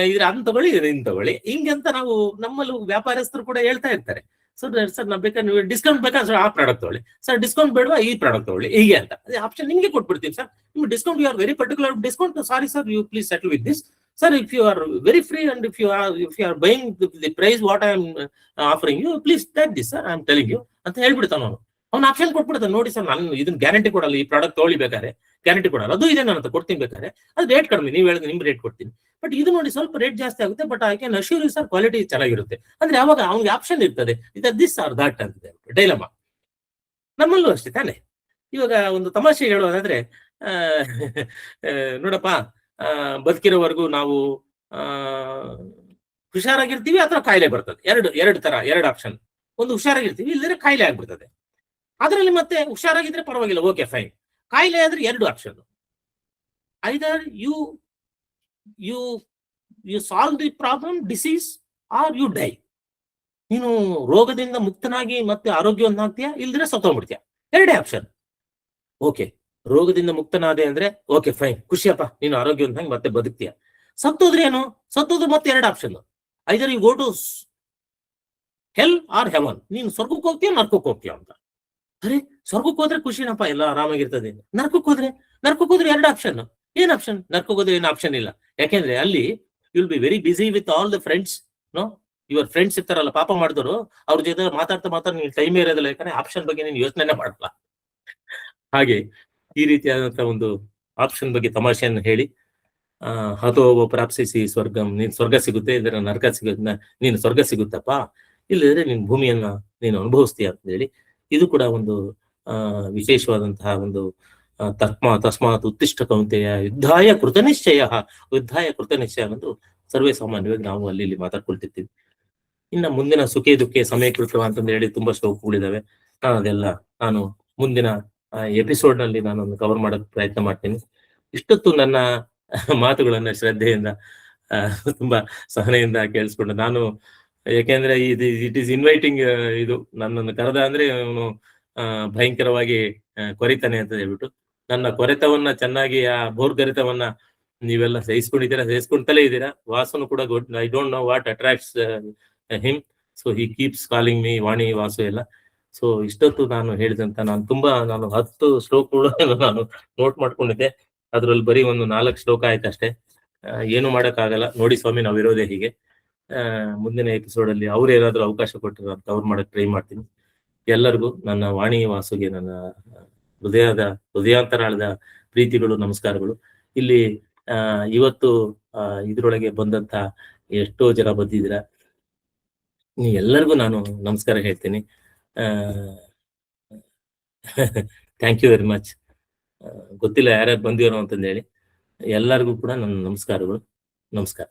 ಇದ್ರ ಅದನ್ನ ತಗೊಳ್ಳಿ, ಇನ್ ತಗೊಳ್ಳಿ. ಹಿಂಗಂತ ನಾವು ನಮ್ಮಲ್ಲೂ ವ್ಯಾಪಾರಸ್ಥರು ಕೂಡ ಹೇಳ್ತಾ ಇರ್ತಾರೆ. ಸರ್ ನಾವ್ ಬೇಕಾದ್ರೆ ನೀವು ಡಿಸ್ಕೌಂಟ್ ಬೇಕಾದ್ರೆ ಆ ಪ್ರಾಡಕ್ಟ್ ತಗೊಳ್ಳಿ, ಸರ್ ಡಿಸ್ಕೌಂಟ್ ಬೇಡವಾ ಈ ಪ್ರಾಡಕ್ಟ್ ತಗೊಳ್ಳಿ, ಹೀಗೆ ಅಂತ. ಅದೇ ಆಪ್ಷನ್ ನಿಮ್ಗೆ ಕೊಟ್ಬಿಡ್ತೀವಿ. ಸರ್ ನಿಮ್ಗೆ discount, you are very particular discount, sorry sir, you please settle with this. Sir, if you are very free and if you are buying the price what I am offering you, please take this, sir, I am telling you ಅಂತ ಹೇಳ್ಬಿಡ್ತಾನ ಅವನು. ಅವ್ನು option ಕೊಟ್ಬಿಡ್ತಾನೆ, ನೋಡಿ sir ನಾನು ಇದನ್ನ guarantee ಕೊಡಲ್ಲ, ಈ product ತಗೊಳ್ಳಿ ಬೇಕಾದ್ರೆ ಗ್ಯಾರಂಟಿ ಕೊಡಲ್ಲ, ಅದು ಇದೆ ನನ್ನ ಹತ್ರ ಕೊಡ್ತೀನಿ ಬೇಕಾದ್ರೆ, ಅದು ರೇಟ್ ಕಡಿಮೆ, ನೀವು ಹೇಳಿದ್ರೆ ನಿಮ್ಗೆ ರೇಟ್ ಕೊಡ್ತೀನಿ, ಬಟ್ ಇದು ನೋಡಿ ಸ್ವಲ್ಪ ರೇಟ್ ಜಾಸ್ತಿ ಆಗುತ್ತೆ, but I can assure you sir quality ಚೆನ್ನಾಗಿರುತ್ತೆ. ಅಂದ್ರೆ ಅವಾಗ ಅವ್ನಿಗೆ ಆಪ್ಷನ್ ಇರ್ತದೆ, ಇದು ದಿಸ್ ಆರ್ ದಟ್ ಅಂತ ಡೈಲಮಾ. ನಮ್ಮಲ್ಲೂ ಅಷ್ಟೇ ತಾನೆ. ಇವಾಗ ಒಂದು ತಮಾಷೆ ಹೇಳೋದಾದ್ರೆ, ಆ, ನೋಡಪ್ಪ, ಬದುಕಿರೋವರೆಗೂ ನಾವು ಆ ಹುಷಾರಾಗಿರ್ತೀವಿ ಅಥವಾ ಕಾಯಿಲೆ ಬರ್ತದೆ. ಎರಡು ಆಪ್ಷನ್. ಒಂದು ಹುಷಾರಾಗಿರ್ತೀವಿ, ಇಲ್ಲದ್ರೆ ಕಾಯಿಲೆ ಆಗ್ಬಿಡ್ತದೆ. ಅದರಲ್ಲಿ ಮತ್ತೆ ಹುಷಾರಾಗಿದ್ರೆ ಪರವಾಗಿಲ್ಲ, ಓಕೆ ಫೈನ್. ಕಾಯಿಲೆ ಆದ್ರೆ 2 option. Either you you you solve the problem, disease, or you die. ನೀನು ರೋಗದಿಂದ ಮುಕ್ತನಾಗಿ ಮತ್ತೆ ಆರೋಗ್ಯವಂತನಾಗ್ತೀಯಾ, ಇಲ್ದ್ರೆ ಸತ್ತೋಗ್ಬಿಡ್ತೀಯ. 2 ಆಪ್ಷನ್. ಓಕೆ, ರೋಗದಿಂದ ಮುಕ್ತನಾದೆ ಅಂದ್ರೆ ಓಕೆ ಫೈನ್, ಖುಷಿಯಪ್ಪ, ನೀನು ಆರೋಗ್ಯವಂತನಾಗಿ ಮತ್ತೆ ಬದುಕ್ತೀಯ. ಸತ್ತೋದ್ರೆ ಏನು? ಸತ್ತೋದ್ರೆ ಮತ್ತೆ 2 option. Either you go to hell or heaven. ನೀನು ಸ್ವರ್ಗಕ್ಕೆ ಹೋಗ್ತೀಯ, ನರ್ಕಕ್ಕೆ ಹೋಗ್ತೀಯ ಅಂತ. ಅರೆ, ಸ್ವರ್ಗಕ್ಕೆ ಹೋದ್ರೆ ಖುಷಿನಪ್ಪ, ಎಲ್ಲ ಆರಾಮಾಗಿರ್ತದೆ. ನರ್ಕಕ್ಕೆ ಹೋದ್ರೆ 2 ಆಪ್ಷನ್. ಏನ್ ಆಪ್ಷನ್? ನರ್ಕಕ್ಕೆ ಹೋದ್ರೆ ಏನು ಆಪ್ಷನ್ ಇಲ್ಲ. ಯಾಕೆಂದ್ರೆ ಅಲ್ಲಿ will be very busy with all the friends. No, your friends ಇರ್ತಾರಲ್ಲ ಪಾಪ ಮಾಡಿದವರು, ಅವ್ರ ಜೊತೆ ಮಾತಾಡ್ತಾ ನೀನು ಟೈಮೇ ಇರೋದಿಲ್ಲ. ಯಾಕಂದ್ರೆ ಆಪ್ಷನ್ ಬಗ್ಗೆ ನೀನು ಯೋಚನೆ ಮಾಡಲ್ಲ. ಹಾಗೆ ಈ ರೀತಿಯಾದಂತಹ ಒಂದು ಆಪ್ಷನ್ ಬಗ್ಗೆ ತಮಾಷೆಯನ್ನು ಹೇಳಿ, ಹತೋ ಪ್ರಾಪ್ಸಿಸಿ ಸ್ವರ್ಗಂ, ನೀನ್ ಸ್ವರ್ಗ ಸಿಗುತ್ತೆ, ಇಲ್ಲದ್ರೆ ನರಕ ಸಿಗುತ್ತೆ. ನೀನು ಸ್ವರ್ಗ ಸಿಗುತ್ತಪ್ಪ, ಇಲ್ಲದ್ರೆ ನೀನ್ ಭೂಮಿಯನ್ನ ನೀನು ಅನುಭವಿಸ್ತೀಯ ಅಂತ ಹೇಳಿ, ಇದು ಕೂಡ ಒಂದು ವಿಶೇಷವಾದಂತಹ ಒಂದು ತಸ್ಮಾತ್ ಉತ್ತಿಷ್ಠ ಕೌಂತೆಯ ಯುದ್ಧಾಯ ಕೃತನಿಶ್ಚಯ ಎಂದು ಸರ್ವೇ ಸಾಮಾನ್ಯವಾಗಿ ನಾವು ಅಲ್ಲಿ ಇಲ್ಲಿ ಮಾತಾಡ್ಕೊಳ್ತಿರ್ತೀವಿ. ಇನ್ನ ಮುಂದಿನ ಸುಖೇ ದುಃಖೇ ಸಮಯ ಕೃತವ ಅಂತಂದು ಹೇಳಿ ತುಂಬಾ ಶ್ಲೋಕಗಳಿದಾವೆ. ಅದೆಲ್ಲ ನಾನು ಮುಂದಿನ ಎಪಿಸೋಡ್ ನಲ್ಲಿ ನಾನು ಕವರ್ ಮಾಡೋಕೆ ಪ್ರಯತ್ನ ಮಾಡ್ತೀನಿ. ಇಷ್ಟೊತ್ತು ನನ್ನ ಮಾತುಗಳನ್ನ ಶ್ರದ್ಧೆಯಿಂದ ತುಂಬಾ ಸಹನೆಯಿಂದ ಕೇಳಿಸ್ಕೊಂಡು ನಾನು, ಯಾಕೆಂದ್ರೆ ಇಟ್ ಈಸ್ ಇನ್ವೈಟಿಂಗ್, ಇದು ನನ್ನನ್ನು ಕರೆದ ಅಂದ್ರೆ ಅವನು ಭಯಂಕರವಾಗಿ ಕೊರಿತಾನೆ ಅಂತ ಹೇಳ್ಬಿಟ್ಟು, ನನ್ನ ಕೊರೆತವನ್ನ ಚೆನ್ನಾಗಿ, ಆ ಬೋರ್ಗರಿತವನ್ನ ನೀವೆಲ್ಲ ಸಹಿಸ್ಕೊಂತಲೇ ಇದ್ದೀರಾ. ವಾಸುನು ಕೂಡ good. I don't know what attracts him, so he keeps calling me Vani Vasu ಎಲ್ಲ. ಸೊ ಇಷ್ಟೊತ್ತು ನಾನು ಹೇಳಿದಂತ ನಾನು 10 ಶ್ಲೋಕಗಳು ನಾನು ನೋಟ್ ಮಾಡ್ಕೊಂಡಿದ್ದೆ. ಅದ್ರಲ್ಲಿ ಬರೀ ಒಂದು 4 ಶ್ಲೋಕ ಆಯ್ತು ಅಷ್ಟೇ. ಏನು ಮಾಡಕ್ಕಾಗಲ್ಲ ನೋಡಿ ಸ್ವಾಮಿ, ನಾವಿರೋದೇ ಹೀಗೆ. ಮುಂದಿನ ಎಪಿಸೋಡ್ ಅಲ್ಲಿ ಅವ್ರು ಏನಾದ್ರು ಅವಕಾಶ ಕೊಟ್ಟರೆ ನಾನು ಕವರ್ ಮಾಡಕ್ ಟ್ರೈ ಮಾಡ್ತೀನಿ. ಎಲ್ಲರಿಗೂ ನನ್ನ ವಾಣಿ ವಾಸುಗೆ ನನ್ನ ಹೃದಯಾಂತರಾಳದ ಪ್ರೀತಿಗಳು, ನಮಸ್ಕಾರಗಳು. ಇಲ್ಲಿ ಇವತ್ತು ಇದ್ರೊಳಗೆ ಬಂದಂತ ಎಷ್ಟೋ ಜನ ಬಂದಿದ್ದೀರಾ, ಎಲ್ಲರಿಗೂ ನಾನು ನಮಸ್ಕಾರ ಹೇಳ್ತೀನಿ. Thank you very much. ಗೊತ್ತಿಲ್ಲ ಯಾರ್ಯಾರು ಬಂದಿರೋ ಅಂತಂದೇಳಿ. ಎಲ್ಲರಿಗೂ ಕೂಡ ನನ್ನ ನಮಸ್ಕಾರಗಳು. ನಮಸ್ಕಾರ.